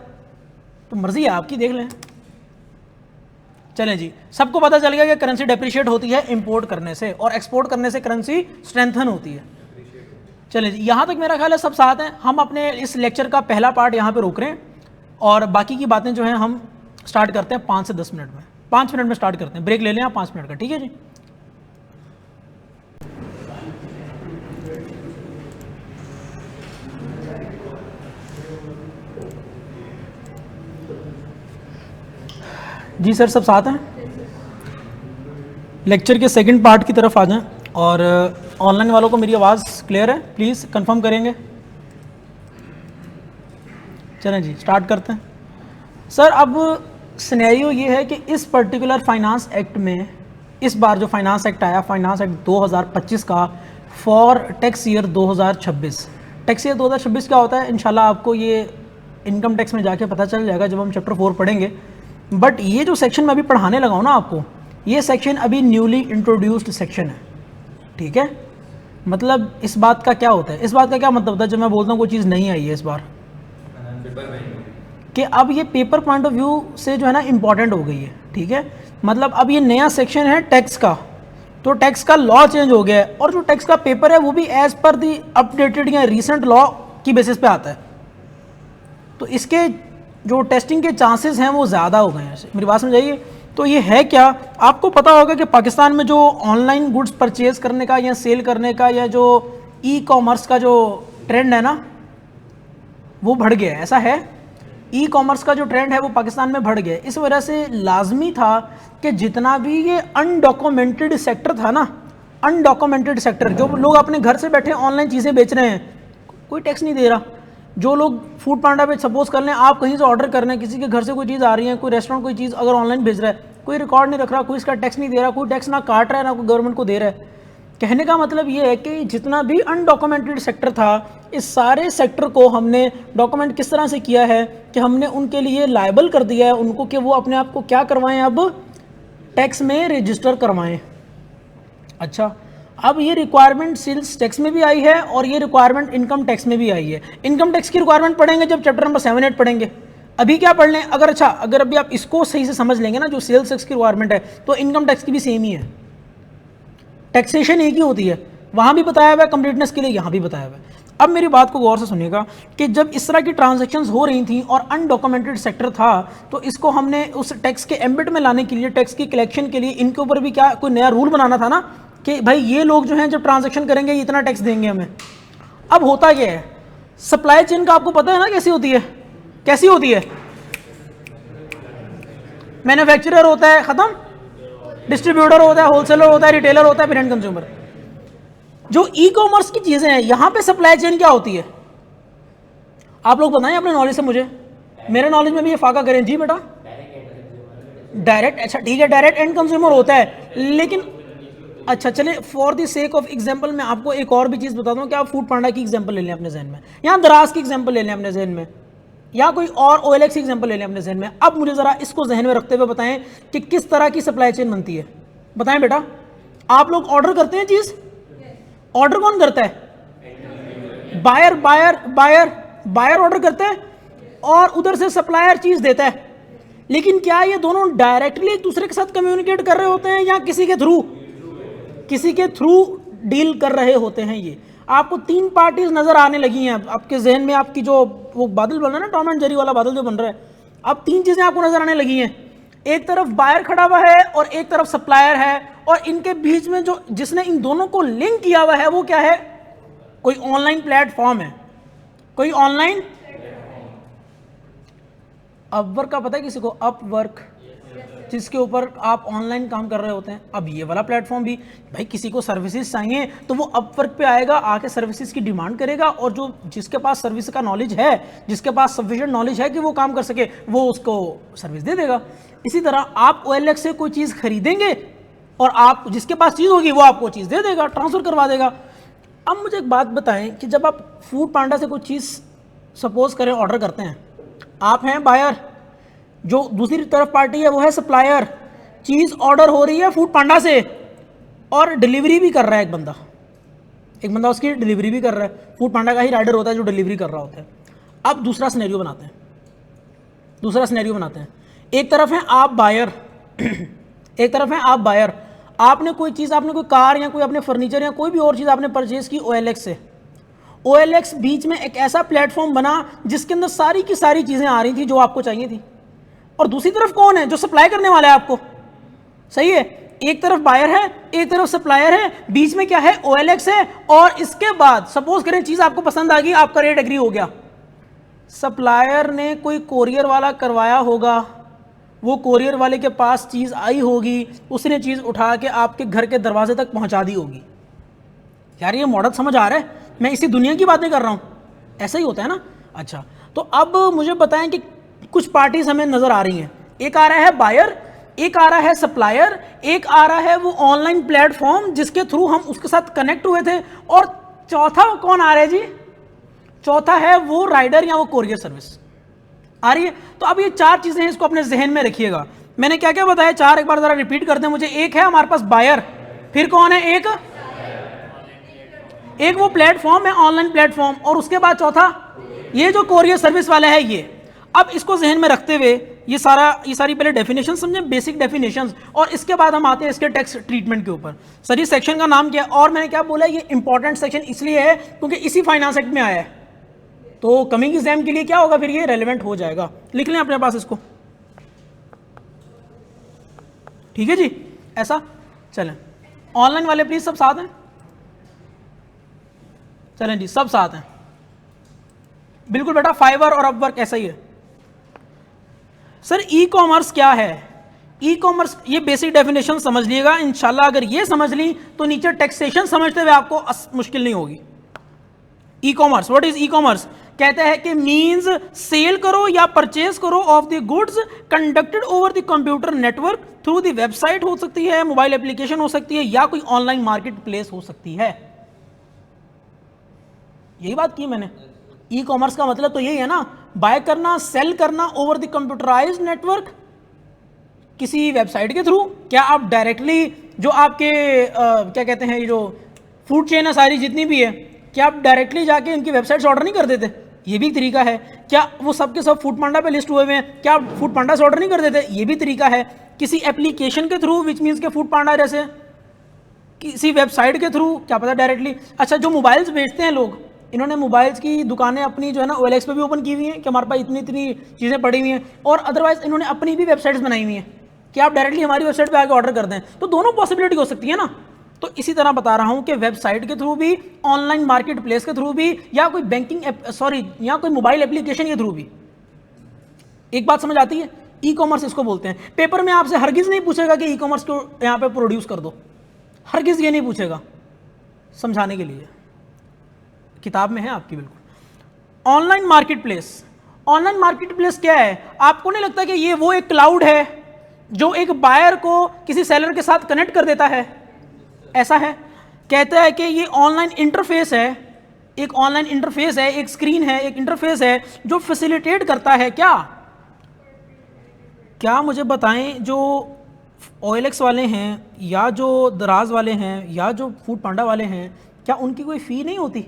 तो मर्जी है आपकी, देख लें। चलें जी, सबको पता चल गया कि करेंसी डेप्रिशिएट होती है इंपोर्ट करने से, और एक्सपोर्ट करने से करेंसी स्ट्रेंथन होती है। चलें जी, यहाँ तक मेरा ख्याल है सब साथ हैं। हम अपने इस लेक्चर का पहला पार्ट यहाँ पे रोक रहे हैं, और बाकी की बातें जो हैं हम स्टार्ट करते हैं 5 से 10 मिनट में। 5 मिनट में स्टार्ट करते हैं, ब्रेक ले लें आप 5 मिनट का, ठीक है जी। जी सर, सब साथ हैं? लेक्चर के सेकंड पार्ट की तरफ आ जाएं, और ऑनलाइन वालों को मेरी आवाज़ क्लियर है? प्लीज़ कंफर्म करेंगे। चलें जी, स्टार्ट करते हैं। सर अब सिनेरियो ये है कि इस पर्टिकुलर फाइनेंस एक्ट में, इस बार जो फाइनेंस एक्ट आया, फाइनेंस एक्ट 2025 का, for tax year 2026। Tax year 2026 क्या होता है इंशाल्लाह आपको ये इनकम टैक्स में जाके पता चल जाएगा जब हम चैप्टर 4 पढ़ेंगे। बट ये जो सेक्शन मैं अभी पढ़ाने लगा हूँ ना आपको, ये सेक्शन अभी न्यूली इंट्रोड्यूस्ड सेक्शन है, ठीक है? मतलब इस बात का क्या होता है, इस बात का क्या मतलब होता है जब मैं बोलता हूँ कोई चीज़ नहीं आई है इस बार, कि अब ये पेपर पॉइंट ऑफ व्यू से जो है ना इम्पॉर्टेंट हो गई है, ठीक है? मतलब अब ये नया सेक्शन है टैक्स का, तो टैक्स का लॉ चेंज हो गया है, और जो टैक्स का पेपर है वो भी एज पर दी अपडेटेड या रीसेंट लॉ की बेसिस पे आता है। तो इसके जो टेस्टिंग के चांसेस हैं वो ज़्यादा हो गए हैं। मेरी बात समझाइए। तो ये है क्या, आपको पता होगा कि पाकिस्तान में जो ऑनलाइन गुड्स परचेज करने का या सेल करने का, या जो ई कॉमर्स का जो ट्रेंड है ना, वो बढ़ गया है, ऐसा है। ई कॉमर्स का जो ट्रेंड है वो पाकिस्तान में बढ़ गया है। इस वजह से लाजमी था कि जितना भी ये अनडॉक्यूमेंटेड सेक्टर था ना, अनडॉक्यूमेंटेड सेक्टर, जो लोग अपने घर से बैठे ऑनलाइन चीज़ें बेच रहे हैं, कोई टैक्स नहीं दे रहा। जो लोग फूड पांडा पे सपोज कर लें, आप कहीं से ऑर्डर कर रहे हैं, किसी के घर से कोई चीज़ आ रही है, कोई रेस्टोरेंट कोई चीज़ अगर ऑनलाइन भेज रहा है, कोई रिकॉर्ड नहीं रख रहा, कोई इसका टैक्स नहीं दे रहा, कोई टैक्स ना काट रहा है ना कोई गवर्नमेंट को दे रहा है। कहने का मतलब ये है कि जितना भी अनडॉक्यूमेंटेड सेक्टर था, इस सारे सेक्टर को हमने डॉक्यूमेंट किस तरह से किया है कि हमने उनके लिए लायबल कर दिया है उनको कि वो अपने आप को क्या करवाएं, अब टैक्स में रजिस्टर करवाएं। अच्छा, अब ये रिक्वायरमेंट सेल्स टैक्स में भी आई है और ये रिक्वायरमेंट इनकम टैक्स में भी आई है। इनकम टैक्स की रिक्वायरमेंट पढ़ेंगे जब चैप्टर नंबर 7-8 पढ़ेंगे। अभी क्या पढ़ लें, अगर अच्छा अगर अभी आप इसको सही से समझ लेंगे ना, जो सेल्स टैक्स की रिक्वायरमेंट है, तो इनकम टैक्स की भी सेम ही है, टैक्सेशन एक ही होती है। वहाँ भी बताया हुआ है कंप्लीटनेस के लिए, यहाँ भी बताया हुआ है। अब मेरी बात को गौर से सुनिएगा कि जब इस तरह की ट्रांजैक्शंस हो रही थी और अनडॉक्यूमेंटेड सेक्टर था, तो इसको हमने उस टैक्स के एम्बिट में लाने के लिए, टैक्स की कलेक्शन के लिए इनके ऊपर भी क्या कोई नया रूल बनाना था ना, कि भाई ये लोग जो हैं जब ट्रांजैक्शन करेंगे ये इतना टैक्स देंगे हमें। अब होता क्या है, सप्लाई चेन का आपको पता है ना कैसी होती है, कैसी होती है? मैन्युफैक्चरर होता है, खत्म, डिस्ट्रीब्यूटर होता है, होलसेलर होता है, रिटेलर होता है, फिर एंड कंज्यूमर। जो ई कॉमर्स की चीजें हैं, यहां पे सप्लाई चेन क्या होती है आप लोग बताएं अपने नॉलेज से मुझे, मेरे नॉलेज में भी ये फाका करें। जी बेटा, डायरेक्ट, अच्छा ठीक है, डायरेक्ट एंड कंज्यूमर होता है, लेकिन अच्छा चलिए for the sake of example मैं आपको एक और भी चीज़ बता दूं कि आप फूड पांडा की एग्जांपल ले लें अपने जहन में, या दराज की एग्जांपल ले लें अपने जहन में, या कोई और OLX की एग्जांपल ले लें अपने जहन में। अब मुझे ज़रा इसको जहन में रखते हुए बताएं कि किस तरह की सप्लाई चेन बनती है। बताएं बेटा, आप लोग ऑर्डर करते हैं चीज़, ऑर्डर कौन करता है? Buyer buyer buyer buyer order करता है और उधर से सप्लायर चीज़ देता है। लेकिन क्या ये दोनों डायरेक्टली एक दूसरे के साथ कम्युनिकेट कर रहे होते हैं या किसी के थ्रू डील कर रहे होते हैं? ये आपको 3 पार्टीज नजर आने लगी हैं आपके जहन में, आपकी जो वो बादल बन रहा है ना, टॉम एंड जेरी वाला बादल जो बन रहा है, अब 3 चीजें आपको नजर आने लगी हैं। एक तरफ बायर खड़ा हुआ है और एक तरफ सप्लायर है, और इनके बीच में जो जिसने इन दोनों को लिंक किया हुआ है वो क्या है? कोई ऑनलाइन प्लेटफॉर्म है, कोई ऑनलाइन अपवर्क का पता है किसी को? अपवर्क, जिसके ऊपर आप ऑनलाइन काम कर रहे होते हैं। अब ये वाला प्लेटफॉर्म भी, भाई किसी को सर्विसेज चाहिए तो वो अपवर्क पे आएगा, आके सर्विसेज की डिमांड करेगा, और जो जिसके पास सर्विस का नॉलेज है, जिसके पास सफिशिएंट नॉलेज है कि वो काम कर सके, वो उसको सर्विस दे देगा। इसी तरह आप OLX से कोई चीज़ खरीदेंगे और आप जिसके पास चीज़ होगी वो आपको चीज़ दे देगा, ट्रांसफ़र करवा देगा। अब मुझे एक बात बताएं कि जब आप फूड पांडा से कोई चीज़ सपोज करें ऑर्डर करते हैं, आप हैं बायर, जो दूसरी तरफ पार्टी है वो है सप्लायर, चीज़ ऑर्डर हो रही है फूड पांडा से और डिलीवरी भी कर रहा है एक बंदा उसकी डिलीवरी भी कर रहा है, फूड पांडा का ही राइडर होता है जो डिलीवरी कर रहा होता है। अब दूसरा सिनेरियो बनाते हैं, एक तरफ है आप बायर एक तरफ है आप बायर, आपने कोई चीज़, आपने कोई कार या कोई अपने फर्नीचर या कोई भी और चीज़ आपने परचेज की OLX से। OLX बीच में एक ऐसा प्लेटफॉर्म बना जिसके अंदर सारी की सारी चीज़ें आ रही थी जो आपको चाहिए थी, और दूसरी तरफ कौन है? जो सप्लाई करने वाला है आपको, सही है। एक तरफ बायर है, एक तरफ सप्लायर है, बीच में क्या है? OLX है। और इसके बाद सपोज करें चीज़ आपको पसंद आ गई, आपका रेट एग्री हो गया, सप्लायर ने कोई कोरियर वाला करवाया होगा, वो कोरियर वाले के पास चीज़ आई होगी, उसने चीज़ उठा के आपके घर के दरवाजे तक पहुंचा दी होगी। यार ये मॉडल समझ आ रहा है? मैं इसी दुनिया की बातें कर रहा हूँ, ऐसा ही होता है ना। अच्छा, तो अब मुझे बताएं कि कुछ पार्टीज हमें नज़र आ रही हैं, एक आ रहा है बायर, एक आ रहा है सप्लायर, एक आ रहा है वो ऑनलाइन प्लेटफॉर्म जिसके थ्रू हम उसके साथ कनेक्ट हुए थे, और चौथा कौन आ रहा है जी? चौथा है वो राइडर या वो कोरियर सर्विस आ रही है। तो अब ये 4 चीज़ें हैं, इसको अपने जहन में रखिएगा। मैंने क्या क्या बताया 4, एक बार ज़रा रिपीट कर दें मुझे। एक है हमारे पास बायर, फिर कौन है? एक वो प्लेटफॉर्म है ऑनलाइन प्लेटफॉर्म, और उसके बाद चौथा ये जो कोरियर सर्विस वाला है ये। अब इसको जहन में रखते हुए ये सारी पहले डेफिनेशन समझें, बेसिक डेफिनेशंस, और इसके बाद हम आते हैं इसके टैक्स ट्रीटमेंट के ऊपर। सर ये सेक्शन का नाम क्या है? और मैंने क्या बोला, ये इंपॉर्टेंट सेक्शन इसलिए है क्योंकि इसी फाइनेंस एक्ट में आया है, तो कमिंग एग्जाम के लिए क्या होगा, फिर ये रेलेवेंट हो जाएगा। लिख लें अपने पास इसको, ठीक है जी। ऐसा चलें, ऑनलाइन वाले प्लीज सब साथ हैं, चलें जी सब साथ हैं। बिल्कुल बेटा, फाइवर और अपवर्क ऐसा ही है। सर ई कॉमर्स क्या है? ई कॉमर्स, ये बेसिक डेफिनेशन समझ लीजिएगा इंशाल्लाह, अगर ये समझ ली तो नीचे टैक्सेशन समझते हुए आपको मुश्किल नहीं होगी। E commerce, what is e commerce? कहते हैं कि मींस सेल करो या परचेज करो of the goods conducted over the computer network through the website हो सकती है, मोबाइल एप्लीकेशन हो सकती है, या कोई ऑनलाइन मार्केट प्लेस हो सकती है। यही बात की मैंने। ई कॉमर्स का मतलब तो यही है ना, बाय करना, सेल करना ओवर द कंप्यूटराइज्ड नेटवर्क, किसी वेबसाइट के थ्रू। क्या आप डायरेक्टली जो आपके क्या कहते हैं, ये जो फूड चेन है सारी जितनी भी है, क्या आप डायरेक्टली जाके इनकी वेबसाइट से ऑर्डर नहीं कर देते? ये भी तरीका है। क्या वो सब के सब फूड पांडा पे लिस्ट हुए हुए हैं, क्या आप फूड पांडा से ऑर्डर नहीं कर देते? ये भी तरीका है। किसी एप्लीकेशन के थ्रू, विच मीन्स के फूड पांडा जैसे, किसी वेबसाइट के थ्रू, क्या पता डायरेक्टली। अच्छा, जो मोबाइल्स बेचते हैं लोग, इन्होंने मोबाइल्स की दुकानें अपनी जो है ना OLX पे भी ओपन की हुई हैं कि हमारे पास इतनी इतनी चीज़ें पड़ी हुई हैं, और अदरवाइज इन्होंने अपनी भी वेबसाइट्स बनाई हुई हैं कि आप डायरेक्टली हमारी वेबसाइट पे आके ऑर्डर कर दें। तो दोनों पॉसिबिलिटी हो सकती है ना। तो इसी तरह बता रहा हूं कि वेबसाइट के थ्रू भी, ऑनलाइन मार्केट प्लेस के थ्रू भी, या कोई बैंकिंग या कोई मोबाइल एप्लीकेशन के थ्रू भी। एक बात समझ आती है? ई कॉमर्स इसको बोलते हैं। पेपर में आपसे हरगिज नहीं पूछेगा कि ई कॉमर्स को यहाँ पे प्रोड्यूस कर दो, हरगिज ये नहीं पूछेगा, समझाने के लिए। किताब में है आपकी बिल्कुल। Online market place, online market place क्या है? आपको नहीं लगता कि ये वो एक क्लाउड है जो एक बायर को किसी सेलर के साथ कनेक्ट कर देता है? ऐसा है। कहता है कि ये ऑनलाइन इंटरफेस है, एक ऑनलाइन इंटरफेस है, एक स्क्रीन है, एक इंटरफेस है जो फैसिलिटेट करता है। क्या मुझे बताएं, जो OLX वाले हैं या जो दराज वाले हैं या जो फूड पांडा वाले हैं, क्या उनकी कोई फ़ी नहीं होती?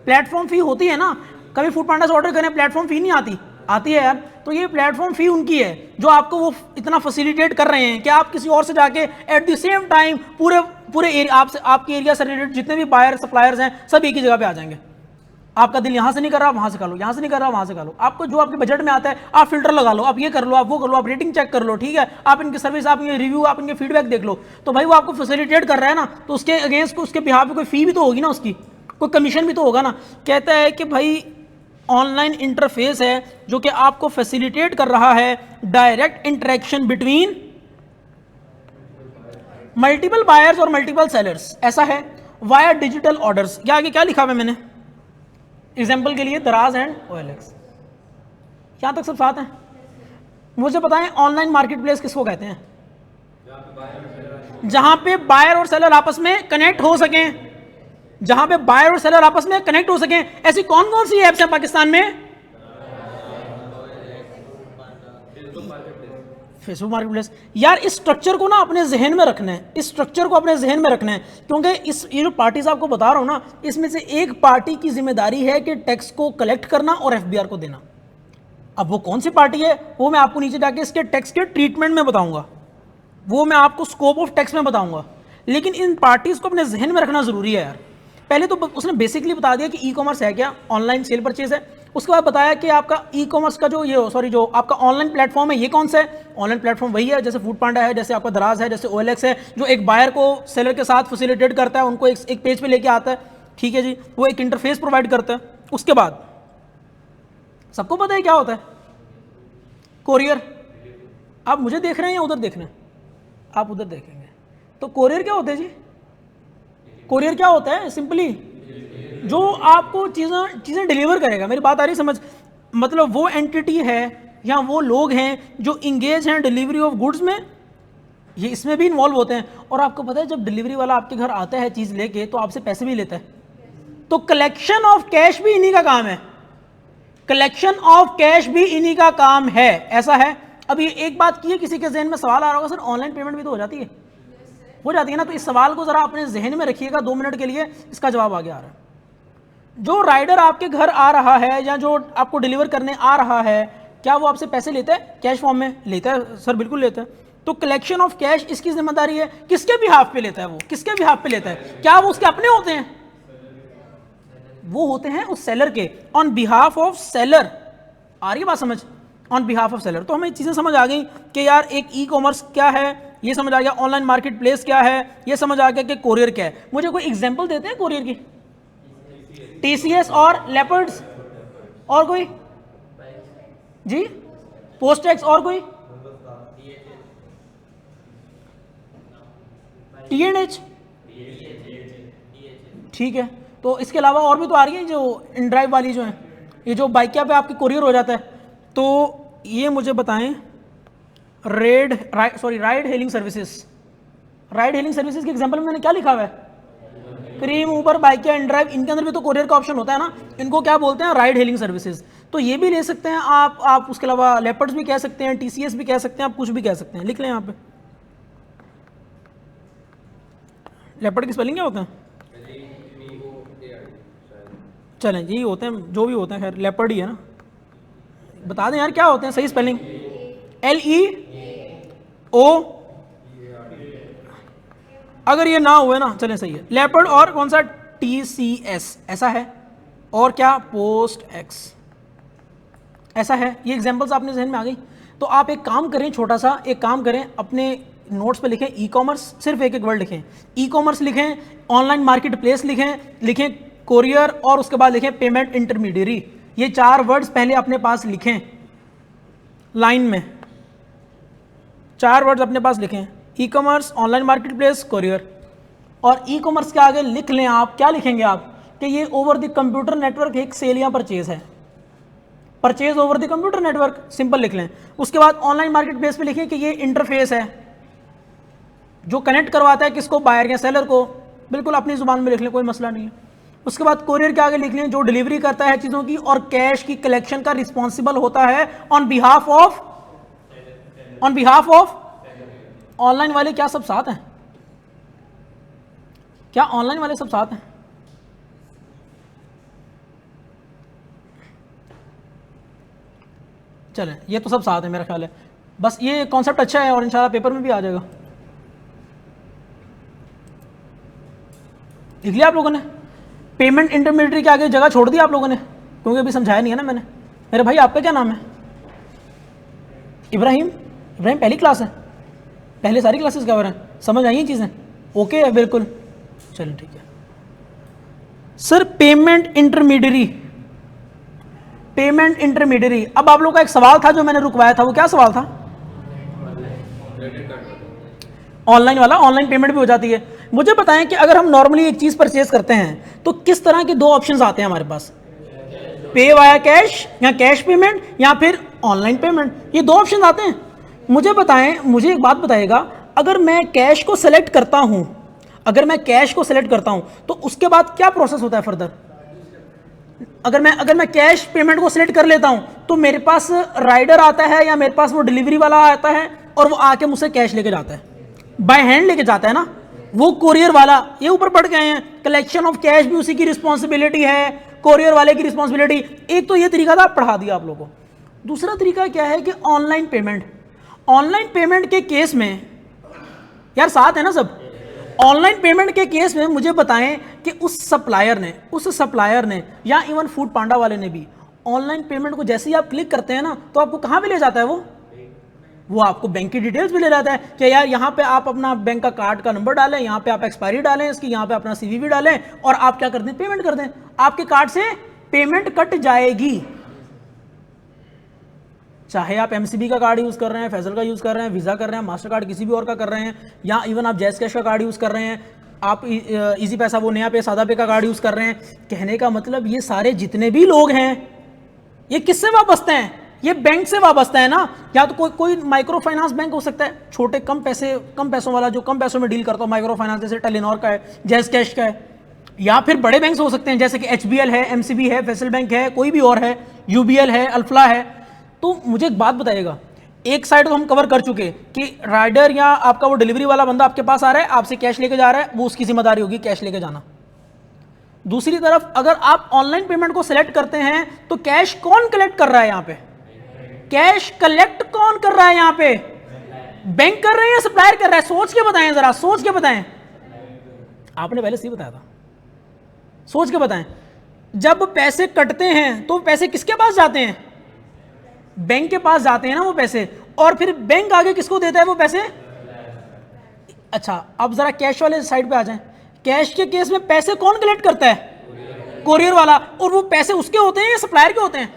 प्लेटफॉर्म फ़ी होती है ना। कभी फूड पांडा से ऑर्डर करें, प्लेटफॉर्म फ़ी नहीं आती? आती है यार। तो ये प्लेटफॉर्म फ़ी उनकी है जो आपको वो इतना फैसिलिटेट कर रहे हैं कि आप किसी और से जाके एट द सेम टाइम पूरे एरिया, आपसे, आपके एरिया से रिलेटेड जितने भी बायर सप्लायर्स हैं सब एक ही जगह पे आ जाएंगे। आपका दिल यहाँ से नहीं कर रहा, वहाँ से कर लो, यहाँ से नहीं कर रहा, वहाँ से कर लो। आपको जो आपके बजट में आता है आप फिल्टर लगा लो, आप ये कर लो, आप वो कर लो, आप रेटिंग चेक कर लो, ठीक है, आप इनकी सर्विस, आप इनके रिव्यू, आप इनके फीडबैक देख लो। तो भाई वो आपको फैसिलिटेट कर रहा है ना, तो उसके अगेंस्ट उसके बिहाफ पे कोई फ़ी भी तो होगी ना, उसकी कोई कमीशन भी तो होगा ना। कहता है कि भाई ऑनलाइन इंटरफेस है जो कि आपको फैसिलिटेट कर रहा है direct interaction between multiple buyers और मल्टीपल सेलर्स। ऐसा है वाया डिजिटल ऑर्डर्स। क्या आगे क्या लिखा हुआ है मैंने? एग्जाम्पल के लिए दराज एंड OLX, यहां तक सब साथ हैं। मुझे बताएं ऑनलाइन मार्केट प्लेस किसको कहते हैं? जहां पे बायर और सेलर आपस में कनेक्ट हो सकें, जहां पे बायर और सेलर आपस में कनेक्ट हो सकें। ऐसी कौन कौन सी ऐप्स हैं पाकिस्तान में? Facebook market place. यार इस स्ट्रक्चर को ना अपने जहन में रखना है, इस स्ट्रक्चर को अपने जहन में रखना है, क्योंकि ये जो पार्टीज आपको बता रहा हूं ना, इसमें से एक पार्टी की जिम्मेदारी है कि टैक्स को कलेक्ट करना और FBR को देना। अब वो कौन सी पार्टी है वो मैं आपको नीचे जाके इसके टैक्स के ट्रीटमेंट में बताऊंगा, वो मैं आपको स्कोप ऑफ टैक्स में बताऊंगा। लेकिन इन पार्टीज को अपने जहन में रखना जरूरी है यार। पहले तो उसने बेसिकली बता दिया कि ई कॉमर्स है क्या, ऑनलाइन सेल परचेज है। उसके बाद बताया कि आपका ई कॉमर्स का जो आपका ऑनलाइन प्लेटफॉर्म है ये कौन सा है। ऑनलाइन प्लेटफॉर्म वही है जैसे फूड पांडा है, जैसे आपका दराज है, जैसे OLX है, जो एक बायर को सेलर के साथ फैसिलिटेट करता है, उनको एक पेज पे लेके आता है, ठीक है जी, वो एक इंटरफेस प्रोवाइड करता है। उसके बाद सबको पता है क्या होता है? कोरियर। आप मुझे देख रहे हैं या उधर देख रहे हैं? आप उधर देखेंगे तो कोरियर क्या होता है जी? कोरियर क्या होता है? सिंपली जो आपको चीज़ें डिलीवर करेगा। मेरी बात आ रही समझ? मतलब वो एंटिटी है या वो लोग हैं जो इंगेज हैं डिलीवरी ऑफ गुड्स में, ये इसमें भी इन्वॉल्व होते हैं। और आपको पता है जब डिलीवरी वाला आपके घर आता है चीज़ लेके तो आपसे पैसे भी लेता है, तो कलेक्शन ऑफ कैश भी इन्हीं का काम है, कलेक्शन ऑफ कैश भी इन्हीं का काम है। ऐसा है। अब ये एक बात की है, किसी के जहन में सवाल आ रहा होगा, सर ऑनलाइन पेमेंट भी तो हो जाती है? हो जाती है ना। तो इस सवाल को जरा अपने जहन में रखिएगा 2 मिनट के लिए, इसका जवाब आगे आ रहा है। जो राइडर आपके घर आ रहा है या जो आपको डिलीवर करने आ रहा है, क्या वो आपसे पैसे लेता है? कैश फॉर्म में लेता है सर, बिल्कुल लेता है। तो कलेक्शन ऑफ कैश इसकी जिम्मेदारी है। किसके बिहाफ पे लेता है वो? किसके बिहाफ पे लेता है? क्या वो उसके अपने होते हैं? वो होते हैं उस सेलर के, ऑन बिहाफ ऑफ सेलर। आ रही है बात समझ? On behalf of seller. तो हमें चीज़ें समझ आ गई कि यार एक ई कॉमर्स क्या है, ये समझ आ गया, ऑनलाइन मार्केट प्लेस क्या है, ये समझ आ गया कि कोरियर क्या है। मुझे कोई एग्जांपल देते हैं कोरियर की? TCS और लेपर्ड्स। और कोई जी? पोस्ट टैक्स और कोई? TNH, ठीक है। तो इसके अलावा और भी तो आ रही है जो इनड्राइव वाली जो है, ये जो बाइकिया पे आपकी कुरियर हो जाता है। तो ये मुझे बताएं, ride hailing services, ride hailing services के एग्जांपल में मैंने क्या लिखा हुआ है? क्रीम, ऊबर, बाइकिया, इनड्राइव, इनके अंदर भी तो कुरियर का ऑप्शन होता है ना, इनको क्या बोलते हैं? Ride hailing services. तो ये भी ले सकते हैं आप उसके अलावा लेपर्ड्स भी कह सकते हैं, TCS भी कह सकते हैं, आप कुछ भी कह सकते हैं, लिख लें यहाँ पे। लेपर्ड की स्पेलिंग क्या होता है? चलें जी, होते हैं जो भी होते हैं, खैर लेपर्ड ही है ना, बता दें यार क्या होते हैं सही स्पेलिंग? LEO, अगर ये ना हुए ना, चलें सही है, लेपर्ड। और कौन सा? TCS, ऐसा है। और क्या? पोस्ट एक्स, ऐसा है। ये एग्जांपल्स आपने जहन में आ गई। तो आप एक काम करें, छोटा सा एक काम करें, अपने नोट्स पे लिखें ई-कॉमर्स, सिर्फ एक वर्ड लिखें, ई-कॉमर्स लिखें, ऑनलाइन मार्केट प्लेस लिखें कोरियर, और उसके बाद लिखें पेमेंट इंटरमीडियरी। ये 4 वर्ड्स पहले अपने पास लिखें, लाइन में 4 वर्ड्स अपने पास लिखें, e-commerce, online marketplace, courier. और ई-कॉमर्स के आगे लिख लें आप, क्या लिखेंगे आप? कि ये ओवर द कंप्यूटर नेटवर्क एक सेल या परचेज है, purchase over the computer network, simple लिख लें। उसके बाद ऑनलाइन मार्केट प्लेस पे लिखें कि ये इंटरफेस है जो कनेक्ट करवाता है किसको? बायर या सेलर को, बिल्कुल अपनी जुबान में लिख लें, कोई मसला नहीं है। उसके बाद कोरियर के आगे लिख लें जो डिलीवरी करता है चीज़ों की और कैश की कलेक्शन का रिस्पॉन्सिबल होता है ऑन बिहाफ ऑफ ऑनलाइन वाले। क्या सब साथ हैं? क्या ऑनलाइन वाले सब साथ हैं? चलें, ये तो सब साथ है मेरा ख्याल है। बस ये कॉन्सेप्ट अच्छा है और इंशाल्लाह पेपर में भी आ जाएगा। लिख लिया आप लोगों ने? पेमेंट इंटरमीडियरी के आगे जगह छोड़ दी आप लोगों ने, क्योंकि अभी समझाया नहीं है ना मैंने। मेरे भाई आपका क्या नाम है? इब्राहिम। इब्राहिम पहली क्लास है, पहले सारी क्लासेस कवर हैं, समझ आई चीज़ें? ओके है बिल्कुल, चलिए ठीक है सर। पेमेंट इंटरमीडियरी, अब आप लोग का एक सवाल था जो मैंने रुकवाया था, वो क्या सवाल था? ऑनलाइन वाला, ऑनलाइन पेमेंट भी हो जाती है। मुझे बताएं कि अगर हम नॉर्मली एक चीज परचेज करते हैं तो किस तरह के 2 ऑप्शंस आते हैं हमारे पास? पे वाया कैश या कैश पेमेंट या फिर ऑनलाइन पेमेंट, ये 2 ऑप्शन आते हैं। मुझे बताएं, मुझे एक बात बताइएगा, अगर मैं कैश को सेलेक्ट करता हूं, तो उसके बाद क्या प्रोसेस होता है फर्दर? अगर मैं कैश पेमेंट को सिलेक्ट कर लेता हूं तो मेरे पास राइडर आता है या मेरे पास वो डिलीवरी वाला आता है और वो आके मुझसे कैश लेके जाता है, बाय हैंड लेके जाता है ना, वो कोरियर वाला। ये ऊपर पढ़ गए हैं, कलेक्शन ऑफ कैश भी उसी की रिस्पॉन्सिबिलिटी है, कोरियर वाले की रिस्पॉन्सिबिलिटी। एक तो ये तरीका था, पढ़ा दिया आप लोगों को। दूसरा तरीका क्या है कि ऑनलाइन पेमेंट के केस में, यार साथ है ना सब, ऑनलाइन पेमेंट के केस में मुझे बताएं कि उस सप्लायर ने या इवन फूड पांडा वाले ने भी ऑनलाइन पेमेंट को जैसे ही आप क्लिक करते हैं ना, तो आपको कहां पे ले जाता है? वो आपको बैंक की डिटेल्स भी ले जाता है कि यार यहाँ पे आप अपना बैंक का कार्ड का नंबर डालें, यहाँ पे आप एक्सपायरी डालें इसकी, यहाँ पे अपना CVV डालें और आप क्या कर दें? पेमेंट कर दें। आपके कार्ड से पेमेंट कट जाएगी, चाहे आप MCB का कार्ड यूज कर रहे हैं, फैजल का यूज कर रहे हैं, वीजा कर रहे हैं, मास्टर कार्ड किसी भी और का कर रहे हैं, या इवन आप जैस कैश का कार्ड यूज कर रहे हैं, आप इजी पैसा, वो नया पे, सादा पे का कार्ड यूज कर रहे हैं। कहने का मतलब ये सारे जितने भी लोग हैं ये किससे वाबस्ते हैं? ये बैंक से वाबस्ता है ना। या तो कोई माइक्रो फाइनेंस बैंक हो सकता है, छोटे कम पैसों वाला, जो कम पैसों में डील करता हो, माइक्रो फाइनेंस जैसे टेलीनॉर का है, जैस कैश का है। या फिर बड़े बैंक हो सकते हैं जैसे कि HBL है, MCB है, फैसल बैंक है, कोई भी और है, UBL है, अल्फला है। तो मुझे एक बात बताइएगा, एक साइड तो हम कवर कर चुके कि राइडर या आपका वो डिलीवरी वाला बंदा आपके पास आ रहा है, आपसे कैश लेके जा रहा है, वो उसकी जिम्मेदारी होगी कैश लेके जाना। दूसरी तरफ अगर आप ऑनलाइन पेमेंट को सिलेक्ट करते हैं तो कैश कौन कलेक्ट कर रहा है? यहाँ पे कैश कलेक्ट कौन कर रहा है? यहाँ पे बैंक कर रहे हैं या सप्लायर कर रहा है? सोच के बताएं, जरा सोच के बताएं। आपने पहले सही बताया था, सोच के बताएं। जब पैसे कटते हैं तो पैसे किसके पास जाते हैं? बैंक के पास जाते हैं ना वो पैसे, और फिर बैंक आगे किसको देता है वो पैसे? अच्छा, अब जरा कैश वाले साइड पे आ जाएं। कैश के केस में पैसे कौन कलेक्ट करता है? कोरियर वाला। और वो पैसे उसके होते हैं या सप्लायर के होते हैं?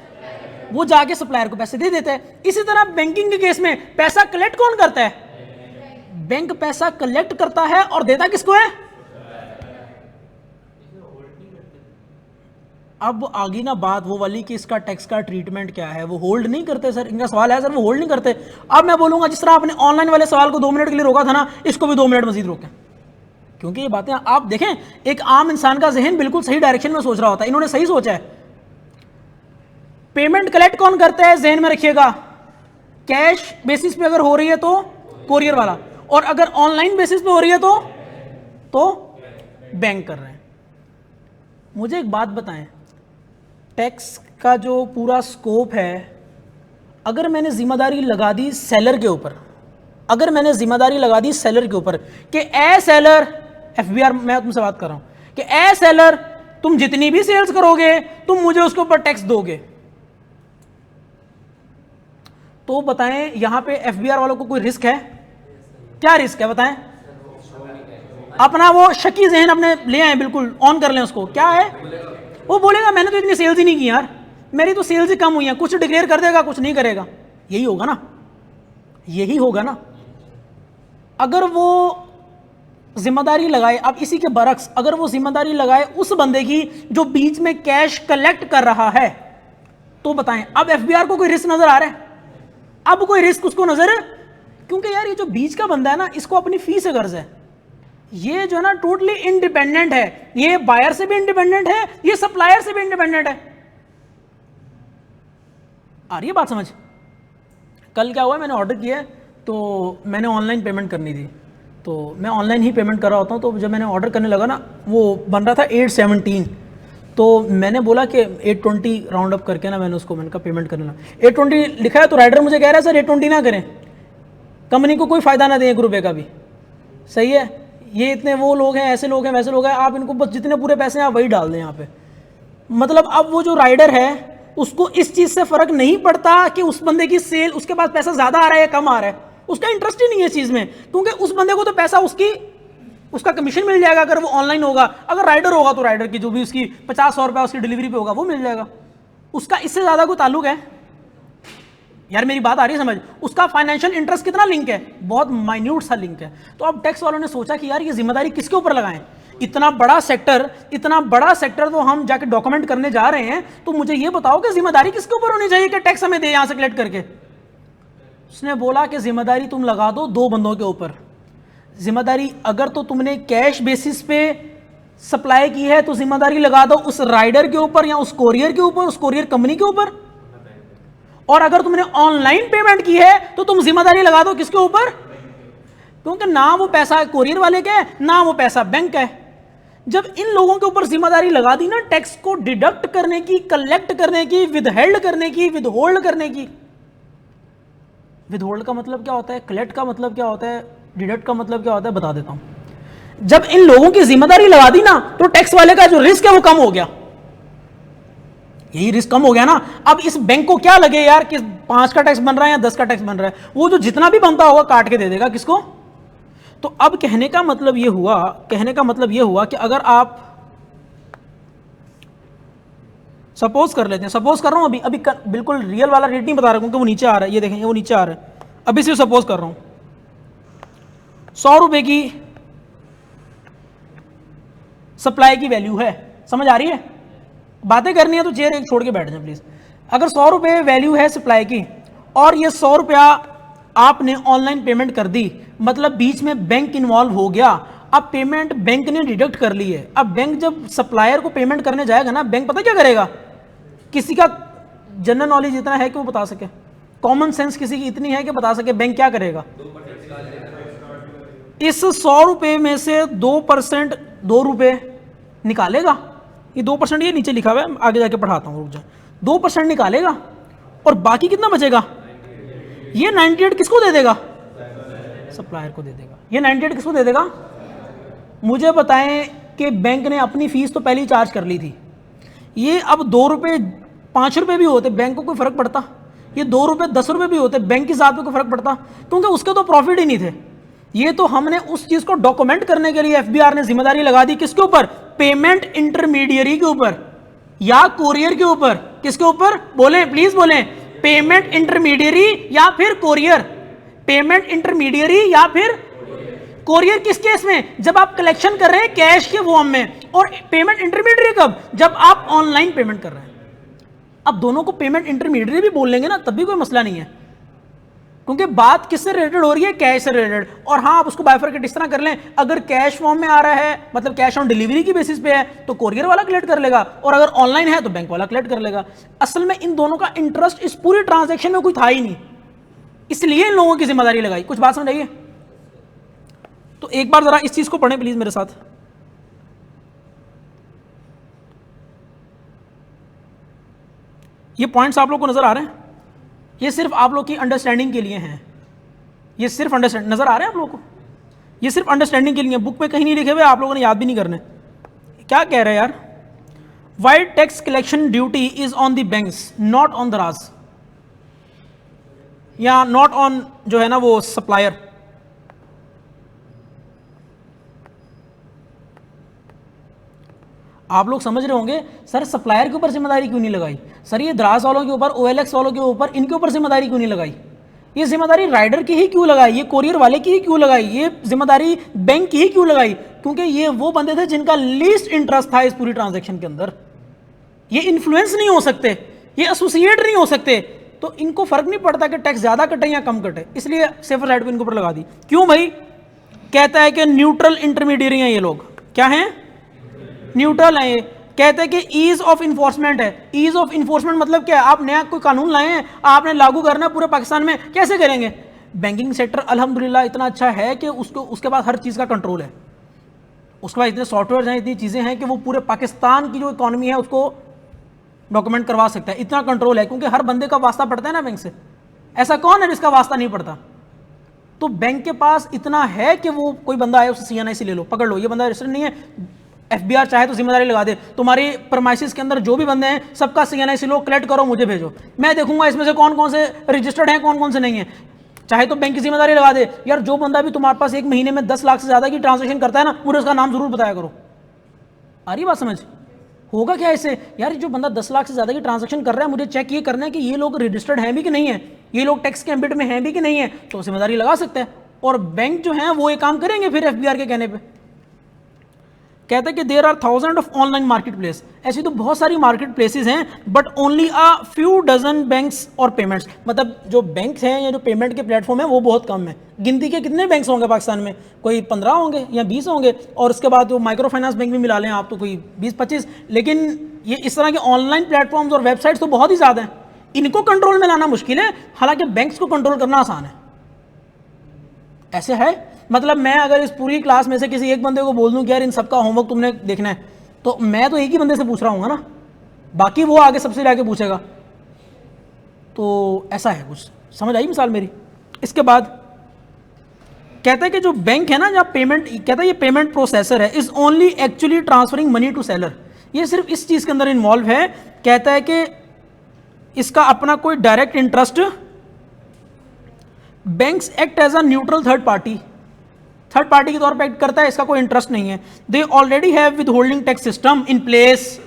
वो जाके सप्लायर को पैसे दे देता है। इसी तरह बैंकिंग के केस में पैसा कलेक्ट कौन करता है? बैंक पैसा कलेक्ट करता है और देता किसको है? अब आगे ना बात वो वाली कि इसका टैक्स का ट्रीटमेंट क्या है, वो होल्ड नहीं करते सर। इनका सवाल है सर वो होल्ड नहीं करते। अब मैं बोलूंगा जिस तरह आपने ऑनलाइन वाले सवाल को 2 मिनट के लिए रोका था ना, इसको भी 2 मिनट मजीद रोकें, क्योंकि ये बातें आप देखें, एक आम इंसान का जहन बिल्कुल सही डायरेक्शन में सोच रहा होता है, इन्होंने सही सोचा है। पेमेंट कलेक्ट कौन करता है, जहन में रखिएगा। कैश बेसिस पे अगर हो रही है तो कोरियर वाला, और अगर ऑनलाइन बेसिस पे हो रही है तो बैंक कर रहे हैं। मुझे एक बात बताएं, टैक्स का जो पूरा स्कोप है, अगर मैंने जिम्मेदारी लगा दी सेलर के ऊपर, अगर मैंने जिम्मेदारी लगा दी सेलर के ऊपर कि ए सेलर, एफबीआर मैं तुमसे बात कर रहा हूं कि ए सेलर तुम जितनी भी सेल्स करोगे तुम मुझे उसके ऊपर टैक्स दोगे, तो बताएं यहां पे एफबीआर वालों को कोई रिस्क है? क्या रिस्क है बताएं? अपना वो शकी जहन अपने ले आए, बिल्कुल ऑन कर लें उसको। क्या है? वो बोलेगा मैंने तो इतनी सेल्स ही नहीं की यार, मेरी तो सेल्स ही कम हुई है, कुछ डिक्लेयर कर देगा कुछ नहीं करेगा। यही होगा ना, यही होगा ना। अगर वो जिम्मेदारी लगाए, अब इसी के बरक्स अगर वो जिम्मेदारी लगाए उस बंदे की जो बीच में कैश कलेक्ट कर रहा है, तो बताएं अब एफबीआर को कोई रिस्क नजर आ रहा है? अब कोई रिस्क उसको नजर, क्योंकि यार ये जो बीच का बंदा है ना, इसको अपनी फी से गर्ज है। ये जो है ना टोटली इंडिपेंडेंट है, ये बायर से भी इंडिपेंडेंट है, ये सप्लायर से भी इंडिपेंडेंट है। आ रही है बात समझ? कल क्या हुआ, मैंने ऑर्डर किया तो मैंने ऑनलाइन पेमेंट करनी थी, तो मैं ऑनलाइन ही पेमेंट कर रहा होता हूँ। तो जब मैंने ऑर्डर करने लगा ना, वो बन रहा था 817, तो मैंने बोला कि 820 राउंड अप करके ना मैंने कहा पेमेंट करने लगा। 820 लिखा है तो राइडर मुझे कह रहा है सर 820 ना करें, कंपनी को कोई फायदा ना दें 1 रुपये का भी। सही है, ये इतने वो लोग हैं, ऐसे लोग हैं, वैसे लोग हैं, आप इनको बस जितने पूरे पैसे हैं आप वही डाल दें यहाँ पे। मतलब अब वो जो राइडर है उसको इस चीज़ से फर्क नहीं पड़ता कि उस बंदे की सेल, उसके पास पैसा ज़्यादा आ रहा है या कम आ रहा है, उसका इंटरेस्ट ही नहीं है इस चीज़ में, क्योंकि उस बंदे को तो पैसा उसका कमीशन मिल जाएगा अगर वो ऑनलाइन होगा। अगर राइडर होगा तो राइडर की जो भी उसकी 50-100 रुपया उसकी डिलीवरी पे होगा वो मिल जाएगा, उसका इससे ज़्यादा कोई ताल्लुक है? यार मेरी बात आ रही है समझ? उसका फाइनेंशियल इंटरेस्ट कितना लिंक है, बहुत माइन्यूट सा लिंक है। तो अब टैक्स वालों ने सोचा कि यार ये जिम्मेदारी किसके ऊपर लगाएं, इतना बड़ा सेक्टर तो हम जाके डॉक्यूमेंट करने जा रहे हैं, तो मुझे ये बताओ कि जिम्मेदारी किसके ऊपर होनी चाहिए कि टैक्स हमें दे यहां से कलेक्ट करके। उसने बोला कि जिम्मेदारी तुम लगा दो 2 बंदों के ऊपर। जिम्मेदारी अगर तो तुमने कैश बेसिस पे सप्लाई की है तो जिम्मेदारी लगा दो उस राइडर के ऊपर या उस कोरियर के ऊपर, उस कोरियर कंपनी के ऊपर, और अगर तुमने ऑनलाइन पेमेंट की है तो तुम जिम्मेदारी लगा दो किसके ऊपर? क्योंकि ना वो पैसा कोरियर वाले का है ना वो पैसा बैंक का है। जब इन लोगों के ऊपर जिम्मेदारी लगा दी ना टैक्स को डिडक्ट करने की, कलेक्ट करने की, विदहेल्ड करने की, विदहोल्ड करने की। विदहोल्ड का मतलब क्या होता है, कलेक्ट का मतलब क्या होता है, डिडक्ट का मतलब क्या होता है, बता देता हूं। जब इन लोगों की जिम्मेदारी लगा दी ना तो टैक्स वाले का जो रिस्क है वो कम हो गया। यही रिस्क कम हो गया ना। अब इस बैंक को क्या लगे यार कि 5 का टैक्स बन रहा है या 10 का टैक्स बन रहा है, वो जो जितना भी बनता होगा काट के दे देगा किसको? तो अब कहने का मतलब ये हुआ कि अगर आप सपोज कर लेते हैं, सपोज कर रहा हूं अभी बिल्कुल रियल वाला रेट नहीं बता रहा क्योंकि वो नीचे आ रहा है, ये देखें वो नीचे आ रहा है। अभी सिर्फ सपोज कर रहा हूं 100 रुपए की सप्लाई की वैल्यू है, समझ आ रही है? बातें करनी है तो चेयर एक छोड़ के बैठ जाए प्लीज। अगर 100 रुपए वैल्यू है सप्लाई की और ये 100 रुपया आपने ऑनलाइन पेमेंट कर दी, मतलब बीच में बैंक इन्वॉल्व हो गया। अब पेमेंट बैंक ने डिडक्ट कर ली है। अब बैंक जब सप्लायर को पेमेंट करने जाएगा ना, बैंक पता क्या करेगा? किसी का जनरल नॉलेज इतना है कि वो बता सके, कॉमन सेंस किसी की इतनी है कि बता सके, बैंक क्या करेगा? इस 100 रुपए में से 2% 2 रुपए निकालेगा। ये 2% ये नीचे लिखा हुआ है, आगे जाके पढ़ाता हूँ, रुक जा। 2% निकालेगा और बाकी कितना बचेगा? ये 98 किसको दे देगा? सप्लायर को दे देगा। ये 98 किसको दे देगा? मुझे बताएं कि बैंक ने अपनी फीस तो पहले ही चार्ज कर ली थी। ये अब 2 रुपये 5 रुपये भी होते बैंक को कोई फर्क पड़ता? ये 2 रुपये 10 रुपये भी होते बैंक की जात पे कोई फर्क पड़ता? क्योंकि उसके तो प्रॉफिट ही नहीं थे। ये तो हमने उस चीज को डॉक्यूमेंट करने के लिए एफबीआर ने जिम्मेदारी लगा दी किसके ऊपर? पेमेंट इंटरमीडियरी के ऊपर या कोरियर के ऊपर। किसके ऊपर? बोलें प्लीज बोलें। पेमेंट इंटरमीडियरी या फिर कोरियर? पेमेंट इंटरमीडियरी या फिर कोरियर किस केस में? जब आप कलेक्शन कर रहे हैं कैश के फॉर्म में। और पेमेंट इंटरमीडियरी कब? जब आप ऑनलाइन पेमेंट कर रहे हैं। अब दोनों को पेमेंट इंटरमीडियरी भी बोल लेंगे ना, तब भी कोई मसला नहीं है, क्योंकि बात किससे रिलेटेड हो रही है? कैश से रिलेटेड। और हाँ, आप उसको बाइफरकेट इस तरह कर लें, अगर कैश फॉर्म में आ रहा है, मतलब कैश ऑन डिलीवरी की बेसिस पे है, तो कोरियर वाला कलेक्ट कर लेगा, और अगर ऑनलाइन है तो बैंक वाला कलेक्ट कर लेगा। असल में इन दोनों का इंटरेस्ट इस पूरी ट्रांजैक्शन में कोई था ही नहीं, इसलिए इन लोगों की जिम्मेदारी लगाई। कुछ बात समझाइए। तो एक बार जरा इस चीज को पढ़ें प्लीज मेरे साथ। ये पॉइंट्स आप लोग को नजर आ रहे हैं? ये सिर्फ आप लोग की अंडरस्टैंडिंग के लिए हैं। ये सिर्फ अंडरस्टैंड नजर आ रहे हैं आप लोगों को? ये सिर्फ अंडरस्टैंडिंग के लिए, बुक में कहीं नहीं लिखे हुए, आप लोगों ने याद भी नहीं करने। क्या कह रहे हैं यार? Why tax collection duty is on the banks not on the राज, या नॉट ऑन जो है ना वो सप्लायर। आप लोग समझ रहे होंगे सर सप्लायर के ऊपर जिम्मेदारी क्यों नहीं लगाई? सर ये द्रास वालों के ऊपर, OLX वालों के ऊपर, इनके ऊपर जिम्मेदारी क्यों नहीं लगाई? ये जिम्मेदारी राइडर की ही क्यों लगाई? ये कोरियर वाले की ही क्यों लगाई? ये जिम्मेदारी बैंक की ही क्यों लगाई? क्योंकि ये वो बंदे थे जिनका लीस्ट इंटरेस्ट था इस पूरी ट्रांजैक्शन के अंदर। ये इन्फ्लुएंस नहीं हो सकते, ये एसोसिएट नहीं हो सकते, तो इनको फर्क नहीं पड़ता कि टैक्स ज्यादा कटे या कम कटे, इसलिए सेफर साइड पे इनके ऊपर लगा दी। क्यों भाई? कहता है कि न्यूट्रल इंटरमीडियरी हैं ये लोग। क्या हैं? न्यूट्रल है। ये कहते हैं कि ईज ऑफ इन्फोर्समेंट है। ईज ऑफ इन्फोर्समेंट मतलब क्या है? आप नया कोई कानून लाए हैं, आपने लागू करना है पूरे पाकिस्तान में, कैसे करेंगे? बैंकिंग सेक्टर अल्हम्दुलिल्लाह इतना अच्छा है कि उसके पास हर चीज़ का कंट्रोल है, उसके पास इतने सॉफ्टवेयर हैं, इतनी चीज़ें हैं कि वो पूरे पाकिस्तान की जो इकॉनमी है उसको डॉक्यूमेंट करवा सकता है। इतना कंट्रोल है क्योंकि हर बंदे का वास्ता पड़ता है ना बैंक से। ऐसा कौन है जिसका वास्ता नहीं पड़ता? तो बैंक के पास इतना है कि वो कोई बंदा आए उसे CNIC ले लो, पकड़ लो, ये बंदा रजिस्टर्ड नहीं है, FBR चाहे तो जिम्मेदारी लगा दे, तुम्हारी प्रमाइसिस के अंदर जो भी बंदे हैं सबका CNIC लो, कलेक्ट करो, मुझे भेजो, मैं देखूंगा इसमें से कौन कौन से रजिस्टर्ड हैं, कौन कौन से नहीं है। चाहे तो बैंक की जिम्मेदारी लगा दे, यार जो बंदा भी तुम्हारे पास एक महीने में 10 लाख से ज्यादा की ट्रांजेक्शन करता है ना, मुझे उसका नाम जरूर बताया करो। आ रही बात समझ? होगा क्या ऐसे? यार जो बंदा 10 लाख से ज्यादा की ट्रांजेक्शन कर रहा है, मुझे चेक ये करना है कि ये लोग रजिस्टर्ड हैं भी कि नहीं है, ये लोग टैक्स के एम्बिट में हैं भी कि नहीं है, तो जिम्मेदारी लगा सकते हैं। और बैंक जो है वो ये काम करेंगे फिर FBR के कहने पे। कहते हैं कि there are thousand of online marketplace. ऐसी तो बहुत सारी मार्केट प्लेसेस हैं, but only a few dozen banks और पेमेंट्स, मतलब जो बैंक्स हैं या जो पेमेंट के प्लेटफॉर्म है वो बहुत कम है। गिनती के कितने बैंक्स होंगे पाकिस्तान में? कोई 15 होंगे या 20 होंगे, और उसके बाद जो माइक्रो फाइनेंस बैंक भी मिला लें आप तो कोई 20-25। लेकिन ये इस तरह के ऑनलाइन प्लेटफॉर्म्स और वेबसाइट्स तो बहुत ही ज़्यादा हैं, इनको कंट्रोल में लाना मुश्किल है, हालांकि बैंक्स को कंट्रोल करना आसान है। ऐसे है, मतलब मैं अगर इस पूरी क्लास में से किसी एक बंदे को बोल दूं कि यार इन सबका होमवर्क तुमने देखना है, तो मैं तो एक ही बंदे से पूछ रहा हूँ ना, बाकी वो आगे सबसे जाके पूछेगा। तो ऐसा है कुछ, समझ आई मिसाल मेरी? इसके बाद कहता है कि जो बैंक है ना, जहाँ पेमेंट, कहता है ये पेमेंट प्रोसेसर है, is only actually transferring money to seller. ये सिर्फ इस चीज़ के अंदर इन्वॉल्व है, कहता है कि इसका अपना कोई direct interest, banks act as a neutral third party के तौर पर एक्ट करता है, इसका कोई इंटरेस्ट नहीं है। They already have withholding tax system in place.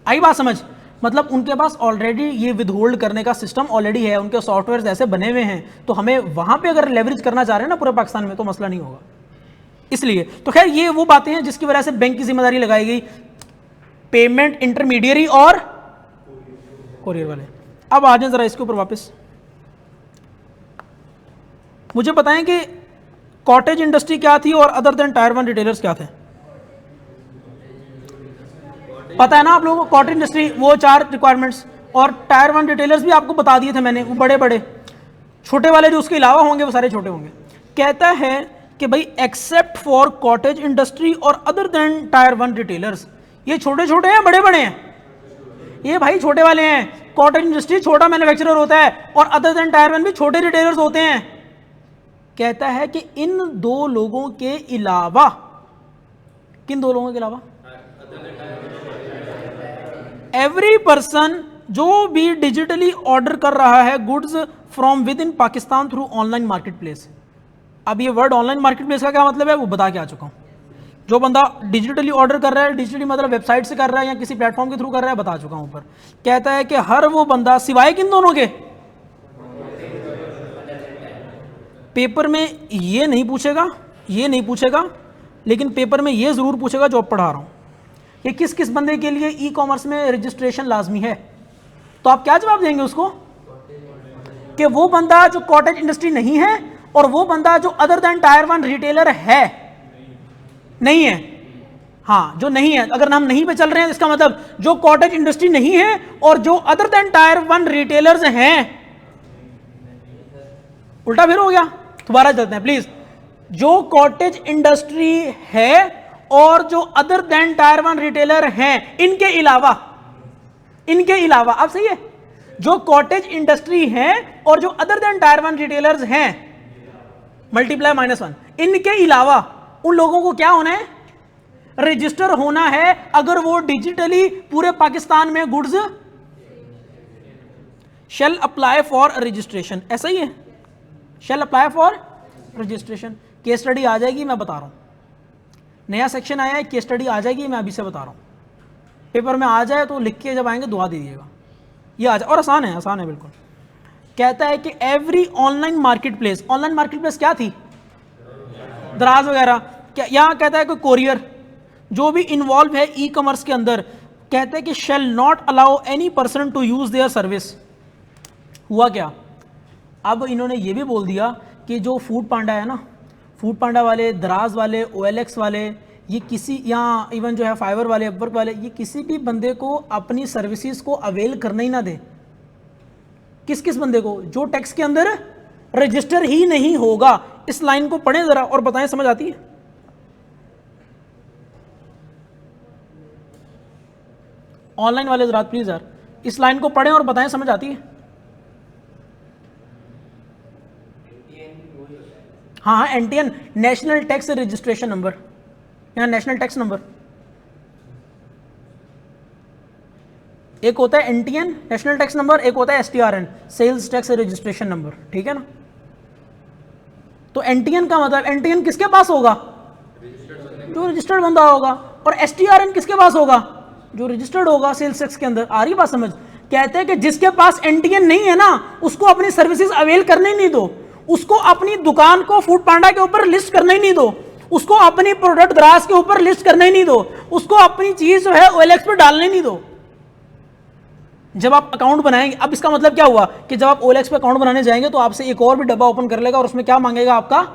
आई बात समझ? मतलब उनके पास ऑलरेडी ये विद होल्ड करने का सिस्टम ऑलरेडी है, उनके सॉफ्टवेयर ऐसे बने हुए हैं, तो हमें वहां पे अगर लेवरेज करना चाह रहे हैं ना पूरे पाकिस्तान में, तो मसला नहीं होगा। इसलिए तो खैर ये वो बातें हैं जिसकी वजह से बैंक की जिम्मेदारी लगाई गई, पेमेंट इंटरमीडियरी और कोरियर वाले। अब आ जाए जरा इसके ऊपर वापस, मुझे बताएं कि कॉटेज इंडस्ट्री क्या थी और अदर देन टायर 1 रिटेलर्स क्या थे? पता है ना आप लोगों को कॉटेज इंडस्ट्री, वो 4 रिक्वायरमेंट्स, और टायर 1 रिटेलर्स भी आपको बता दिए थे मैंने, वो बड़े बड़े, छोटे वाले जो उसके अलावा होंगे वो सारे छोटे होंगे। कहता है कि भाई एक्सेप्ट फॉर कॉटेज इंडस्ट्री और अदर देन टायर 1 रिटेलर्स, ये छोटे छोटे हैं बड़े बड़े हैं? ये भाई छोटे वाले हैं। कॉटेज इंडस्ट्री छोटा मैन्युफैक्चरर होता है, और अदर देन टायर 1 भी छोटे रिटेलर्स होते हैं। कहता है कि इन 2 लोगों के अलावा, किन 2 लोगों के अलावा? एवरी पर्सन जो भी डिजिटली ऑर्डर कर रहा है goods from with in Pakistan through online market place. अब ये वर्ड ऑनलाइन मार्केट प्लेस का क्या मतलब है वो बता के आ चुका हूं। जो बंदा डिजिटली ऑर्डर कर रहा है, डिजिटली मतलब वेबसाइट से कर रहा है या किसी प्लेटफॉर्म के थ्रू कर रहा है, बता चुका हूं ऊपर। कहता है कि हर वो बंदा सिवाय किन दोनों के, पेपर में ये नहीं पूछेगा, ये नहीं पूछेगा, लेकिन पेपर में ये जरूर पूछेगा जो अब पढ़ा रहा हूं कि किस किस बंदे के लिए ई कॉमर्स में रजिस्ट्रेशन लाजमी है। तो आप क्या जवाब देंगे उसको कि वो बंदा जो कॉटेज इंडस्ट्री नहीं है और वो बंदा जो अदर देन टायर 1 रिटेलर है, नहीं है। हाँ, जो नहीं है, अगर हम नहीं पे चल रहे हैं इसका मतलब जो कॉटेज इंडस्ट्री नहीं है और जो अदर देन टायर 1 रिटेलर्स हैं। उल्टा फिर हो गया, दोबारा चलते हैं प्लीज। जो कॉटेज इंडस्ट्री है और जो अदर देन टायर 1 रिटेलर हैं, इनके अलावा, इनके अलावा, अब सही है, जो कॉटेज इंडस्ट्री है और जो अदर देन टायर 1 रिटेलर्स हैं, मल्टीप्लाई -1, इनके अलावा उन लोगों को क्या होना है, रजिस्टर होना है अगर वो डिजिटली पूरे पाकिस्तान में goods shall apply for registration. ऐसा ही है, shall apply for registration. Case study आ जाएगी, मैं बता रहा हूं, नया सेक्शन आया है, केस स्टडी आ जाएगी, मैं अभी से बता रहा हूं। पेपर में आ जाए तो लिख के जब आएंगे दुआ दे दीजिएगा, ये आ जाए। और आसान है, आसान है बिल्कुल। कहता है कि every online market place, online market place क्या थी, दराज वगैरह, क्या यहां कहता है कि कोरियर जो भी इन्वॉल्व है ई कॉमर्स के अंदर, कहते हैं कि shall not allow any person to use their service. हुआ क्या, अब इन्होंने ये भी बोल दिया कि जो फूड पांडा है ना, फूड पांडा वाले, दराज वाले, OLX वाले, ये किसी, यहाँ इवन जो है फाइवर वाले, अपवर्क वाले, ये किसी भी बंदे को अपनी सर्विसेज को अवेल करने ही ना दे। किस किस बंदे को, जो टैक्स के अंदर रजिस्टर ही नहीं होगा। इस लाइन को पढ़ें जरा और बताएं, समझ आती है? ऑनलाइन वाले जरा प्लीज यार इस लाइन को पढ़ें और बताएं, समझ आती है? हाँ हाँ, NTN, national tax registration number, यहाँ नेशनल टैक्स नंबर। एक होता है NTN नेशनल टैक्स नंबर, एक होता है STRN sales tax registration number, ठीक है ना? तो NTN का मतलब, NTN किसके पास होगा, जो रजिस्टर्ड बंदा होगा, और STRN किसके पास होगा, जो रजिस्टर्ड होगा सेल्स टैक्स के अंदर। आ रही बात समझ? कहते हैं कि जिसके पास NTN नहीं है ना, उसको अपनी सर्विसेज अवेल करने ही नहीं दो, उसको अपनी दुकान को फूड पांडा के ऊपर लिस्ट करने ही नहीं दो, उसको अपनी प्रोडक्ट दराज के ऊपर लिस्ट करने ही नहीं दो, उसको अपनी चीज जो है OLX पर डालने नहीं दो। जब आप अकाउंट बनाएंगे, अब इसका मतलब क्या हुआ कि जब आप OLX पे अकाउंट बनाने जाएंगे तो आपसे एक और भी डब्बा ओपन कर लेगा और उसमें क्या मांगेगा, आपका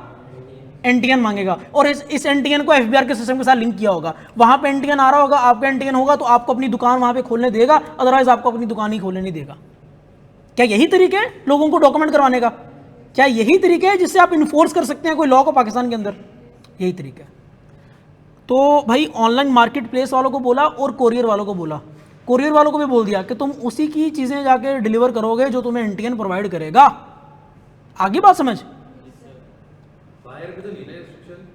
NTN मांगेगा, और इस NTN को FBR के सिस्टम के साथ लिंक किया होगा। वहां पे NTN आ रहा होगा, आपका NTN होगा तो आपको अपनी दुकान वहां पे खोलने देगा, अदरवाइज आपको अपनी दुकान ही खोलने नहीं देगा। क्या यही तरीके है लोगों को डॉक्यूमेंट करवाने का? क्या यही तरीके है जिससे आप इन्फोर्स कर सकते हैं कोई लॉ को पाकिस्तान के अंदर? यही तरीका है। तो भाई ऑनलाइन मार्केट प्लेस वालों को बोला और कोरियर वालों को बोला, कोरियर वालों को भी बोल दिया कि तुम उसी की चीज़ें जाके डिलीवर करोगे जो तुम्हें NTN प्रोवाइड करेगा। आगे बात समझ? बायर पे तो नहीं है रिस्ट्रिक्शन?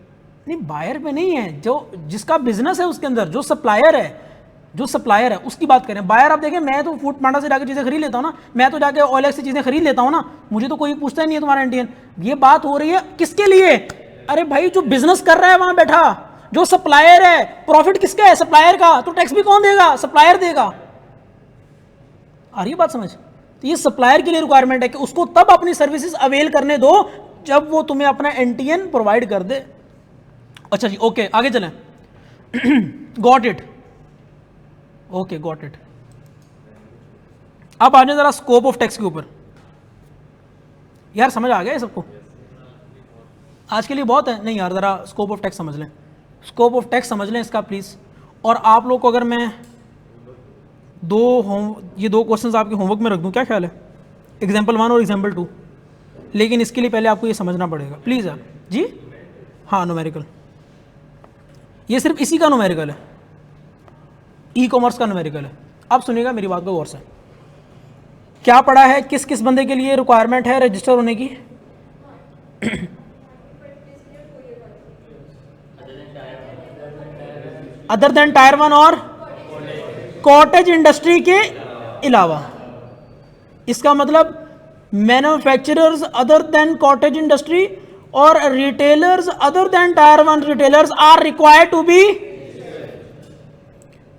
नहीं, बायर पे नहीं है, जो जिसका बिजनेस है उसके अंदर, जो सप्लायर है, जो सप्लायर है उसकी बात करें। बायर आप देखें, मैं तो फूड पांडा से जाकर चीज़ें खरीद लेता हूँ ना, मैं तो जाके OLX से चीज़ें खरीद लेता हूँ ना, मुझे तो कोई पूछता ही नहीं है तुम्हारा NTN। ये बात हो रही है किसके लिए? अरे भाई जो बिजनेस कर रहा है वहां बैठा, जो सप्लायर है, प्रॉफिट किसका है, सप्लायर का, तो टैक्स भी कौन देगा, सप्लायर देगा। आ रही है बात समझ? तो ये सप्लायर के लिए रिक्वायरमेंट है कि उसको तब अपनी सर्विसेज अवेल करने दो जब वो तुम्हें अपना NTN प्रोवाइड कर दे। अच्छा जी, ओके, आगे चलें। Got it, okay got it. अब आ जाए जरा स्कोप ऑफ टैक्स के ऊपर। यार समझ आ गया सबको? आज के लिए बहुत है नहीं यार, जरा स्कोप ऑफ टैक्स समझ लें, स्कोप ऑफ टैक्स समझ लें इसका प्लीज। और आप लोग को अगर मैं ये दो क्वेश्चंस आपके होमवर्क में रख दूं, क्या ख्याल है? एग्जाम्पल 1 और एग्जाम्पल 2। लेकिन इसके लिए पहले आपको ये समझना पड़ेगा प्लीज़ यार जी। हाँ, न्यूमेरिकल, ये सिर्फ इसी का न्यूमेरिकल है, ई कॉमर्स का न्यूमेरिकल है। अब सुनिएगा मेरी बात को गौर से। क्या पढ़ा है, किस किस बंदे के लिए रिक्वायरमेंट है रजिस्टर होने की? अदर देन टायर 1 और कॉटेज इंडस्ट्री के अलावा। इसका मतलब manufacturers other than cottage industry और retailers other than tier 1 retailers are required to be.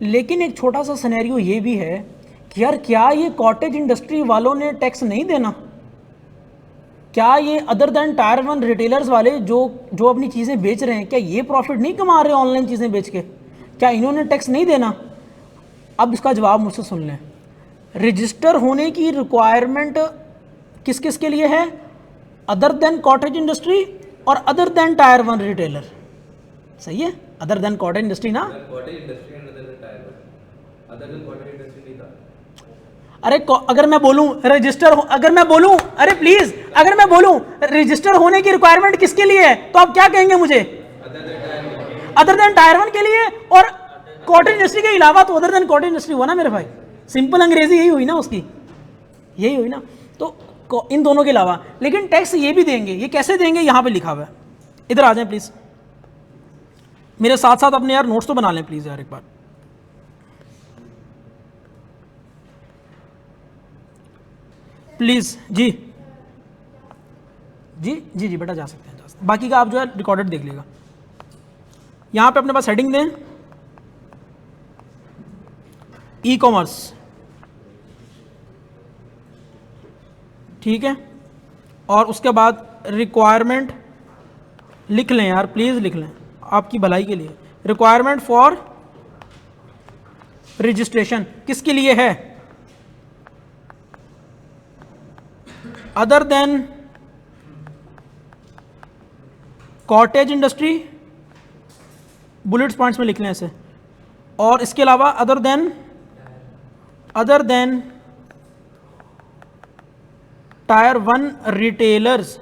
लेकिन एक छोटा सा सिनेरियो ये भी है कि यार क्या ये कॉटेज इंडस्ट्री वालों ने टैक्स नहीं देना? क्या ये अदर देन टायर 1 रिटेलर्स वाले जो अपनी चीज़ें बेच रहे हैं, क्या ये प्रॉफिट नहीं कमा रहे ऑनलाइन चीज़ें बेच के? क्या इन्होंने टैक्स नहीं देना? अब इसका जवाब मुझसे सुन लें। रजिस्टर होने की रिक्वायरमेंट किस किस के लिए है? अदर देन कॉटेज इंडस्ट्री और अदर देन टायर 1 रिटेलर। सही है, अदर देन कॉटेज इंडस्ट्री ना। Cottage industry and other than tier 1, other than cottage industry नहीं था। अरे अगर मैं बोलूं रजिस्टर, अगर मैं बोलूं, अरे प्लीज, अगर मैं बोलूं रजिस्टर होने की रिक्वायरमेंट किसके लिए है, तो आप क्या कहेंगे मुझे? अदर देन टायर 1 के लिए। और कॉटेज इंडस्ट्री के अलावा तो अदर देन कॉटेज इंडस्ट्री हुआ ना मेरे भाई। सिंपल अंग्रेजी यही हुई ना उसकी, यही हुई ना। तो इन दोनों के अलावा, लेकिन टैक्स ये भी देंगे। ये कैसे देंगे? यहां पे लिखा हुआ है। इधर आ जाएं प्लीज, मेरे साथ साथ अपने यार नोट्स तो बना लें प्लीज यार एक बार। प्लीज जी जी जी जी बेटा जा सकते हैं, जा सकते हैं। बाकी का आप जो है रिकॉर्डेड देख लीजिएगा। यहां पे अपने पास हेडिंग दें ई कॉमर्स, ठीक है, और उसके बाद रिक्वायरमेंट लिख लें यार, प्लीज लिख लें आपकी भलाई के लिए। रिक्वायरमेंट फॉर रजिस्ट्रेशन किसके लिए है? Other than cottage industry, bullets points में लिख लें ऐसे। और इसके अलावा अदर देन टायर 1 रिटेलर्स,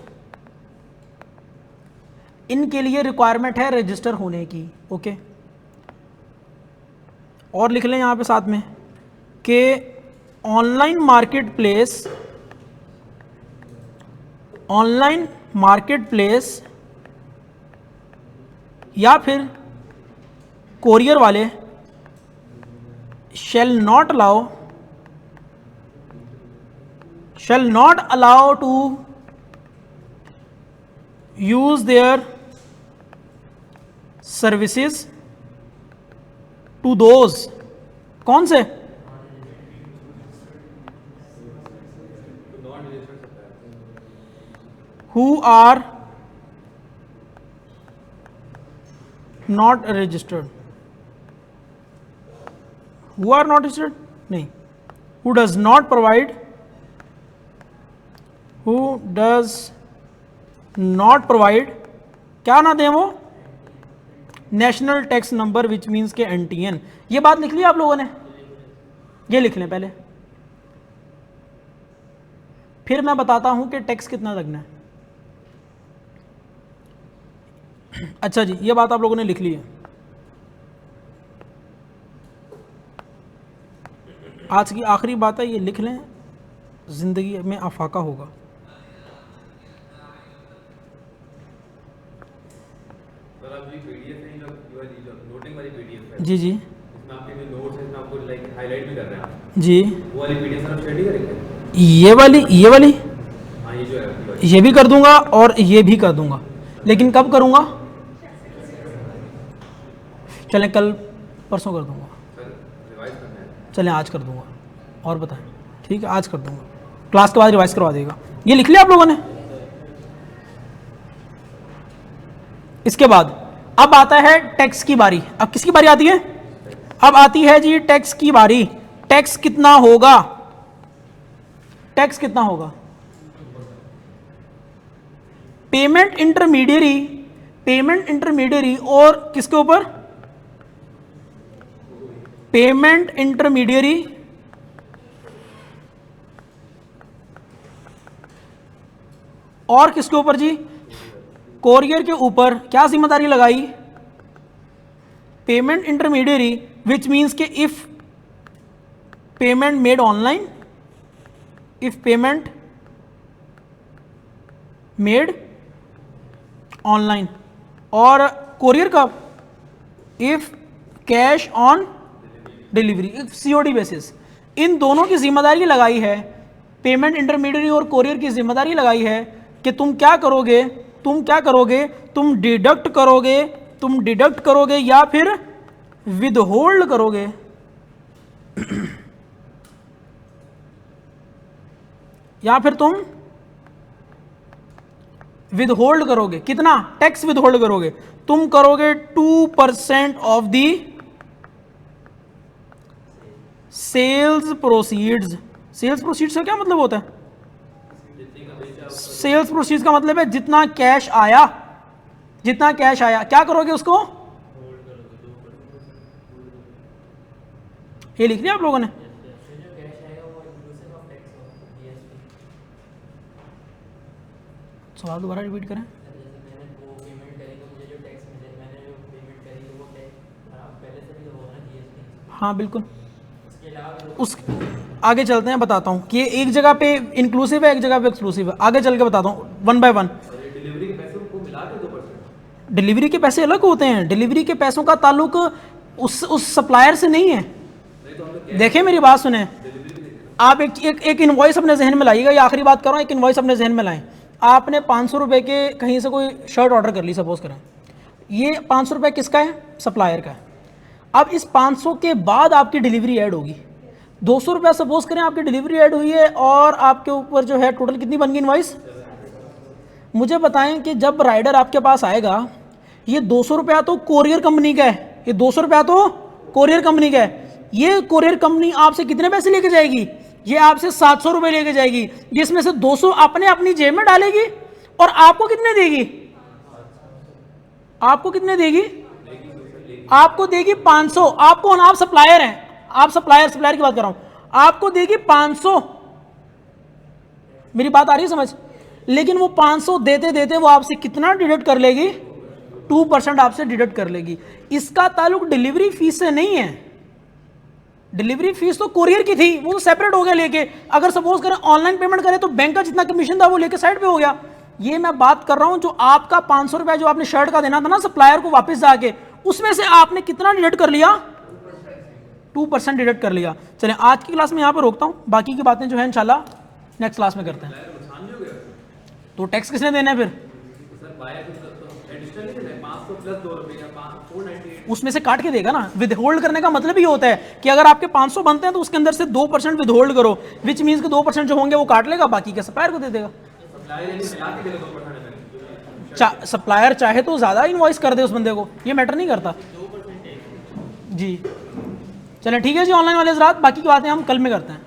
इनके लिए रिक्वायरमेंट है रजिस्टर होने की। ओके, और लिख लें यहां पे साथ में कि ऑनलाइन मार्केट प्लेस या फिर कोरियर वाले shall not allow to use their services to those, कौन से? who are not registered, who are not registered नहीं, who does not provide क्या ना दें वो? National tax number which means के NTN। ये बात लिख ली आप लोगों ने? ये लिख लें पहले, फिर मैं बताता हूं कि टैक्स कितना लगना है। अच्छा जी, ये बात आप लोगों ने लिख ली है। आज की आखिरी बात है, ये लिख लें, जिंदगी में अफाका होगा। सर आप जो पीडीएफ है, जो नोटिंग वाली पीडीएफ है, जी जी, इसमें आपके जो नोट्स हैं, इसमें आपको लाइक हाईलाइट भी कर रहे हैं आप, जी, वो वाली पीडीएफ सर आप शेयर नहीं करेंगे? ये वाली हाँ, ये जो है ये भी कर दूंगा और ये भी कर दूंगा, लेकिन कब करूंगा? चलें कल परसों कर दूंगा। सर रिवाइज करना है। चलें आज कर दूंगा, और बताएं? ठीक है, आज कर दूंगा, क्लास के बाद रिवाइज करवा देगा। ये लिख लिया आप लोगों ने? इसके बाद अब आता है टैक्स की बारी। अब किसकी बारी आती है? अब आती है जी टैक्स की बारी। टैक्स कितना होगा? टैक्स कितना होगा? पेमेंट इंटरमीडियरी और किसके ऊपर? पेमेंट इंटरमीडियरी और किसके ऊपर जी? कोरियर के ऊपर। क्या जिम्मेदारी लगाई? पेमेंट इंटरमीडियरी, विच मीन्स के if payment made online, if payment made online, और कोरियर का if cash on delivery, if COD basis. इन दोनों की जिम्मेदारी लगाई है, पेमेंट इंटरमीडियरी और कोरियर की जिम्मेदारी लगाई है कि तुम क्या करोगे? तुम क्या करोगे, तुम डिडक्ट करोगे या फिर विदहोल्ड करोगे। या फिर तुम विदहोल्ड करोगे। कितना टैक्स विदहोल्ड करोगे? तुम करोगे 2% of the sales proceeds. Sales proceeds का क्या मतलब होता है? सेल्स प्रोसीड्स का मतलब है जितना कैश आया, क्या करोगे उसको? ये लिख लिया आप लोगों ने? सवाल दोबारा रिपीट करें। हाँ बिल्कुल। उस आगे चलते हैं, बताता हूँ कि एक जगह पे इंक्लूसिव है, एक जगह पे एक्सक्लूसिव है। आगे चल के बताता हूँ 1 by 1। डिलीवरी के पैसे को मिला के 2%। डिलीवरी के पैसे अलग होते हैं। डिलीवरी के पैसों का ताल्लुक उस सप्लायर से नहीं है। देखें मेरी बात सुने, आप एक इनवॉइस अपने जहन में लाइएगा। ये आखिरी बात कर रहा हूँ, एक इनवॉइस अपने जहन में लाएं। आपने 500 रुपये के कहीं से कोई शर्ट ऑर्डर कर ली, सपोज करें। ये 500 रुपये किसका है? सप्लायर का है। अब इस 500 के बाद आपकी डिलीवरी ऐड होगी। 200 रुपया सपोज करें आपकी डिलीवरी ऐड हुई है और आपके ऊपर जो है टोटल कितनी बन गई इनवॉइस? मुझे बताएं कि जब राइडर आपके पास आएगा, ये 200 रुपया तो कोरियर कंपनी का है, ये 200 रुपया तो कोरियर कंपनी का है। ये कोरियर कंपनी आपसे कितने पैसे लेके जाएगी? ये आपसे 700 रुपये लेके जाएगी, जिसमें से 200 अपनी जेब में डालेगी और आपको कितने देगी? आपको कितने देगी? आपको देगी 500। आपको, आप सप्लायर हैं, आप सप्लायर की बात कर रहा हूं, आपको देगी 500। मेरी बात आ रही है समझ? लेकिन वो 500 देते देते वो आपसे कितना डिडक्ट कर लेगी? 2% आपसे डिडक्ट कर लेगी। इसका ताल्लुक डिलीवरी फीस से नहीं है। डिलीवरी फीस तो कोरियर की थी, वो तो सेपरेट हो गया लेके। अगर सपोज करें ऑनलाइन पेमेंट करें तो बैंक का जितना कमीशन था वो लेके साइड पे हो गया। ये मैं बात कर रहा हूं जो आपका 500 रुपया जो आपने शर्ट का देना था ना सप्लायर को वापस जाके, उसमें से आपने कितना डिडक्ट कर लिया? 2% डिडक्ट कर लिया। चलें आज की क्लास में यहाँ पर रोकता हूँ, बाकी की बातें जो है इंशाल्लाह नेक्स्ट क्लास में करते हैं। तो टैक्स किसने देना है फिर? उसमें से काट के देगा ना। विदहोल्ड करने का मतलब ही होता है कि अगर आपके 500 बनते हैं तो उसके अंदर से 2% विदहोल्ड करो, विच मीन्स कि 2% जो होंगे वो काट लेगा, बाकी के सप्लायर को दे देगा। सप्लायर चाहे तो ज़्यादा इनवॉइस कर दे उस बंदे को, ये मैटर नहीं करता जी। चलें ठीक है जी ऑनलाइन वाले हज़रात, बाकी की बातें हम कल में करते हैं।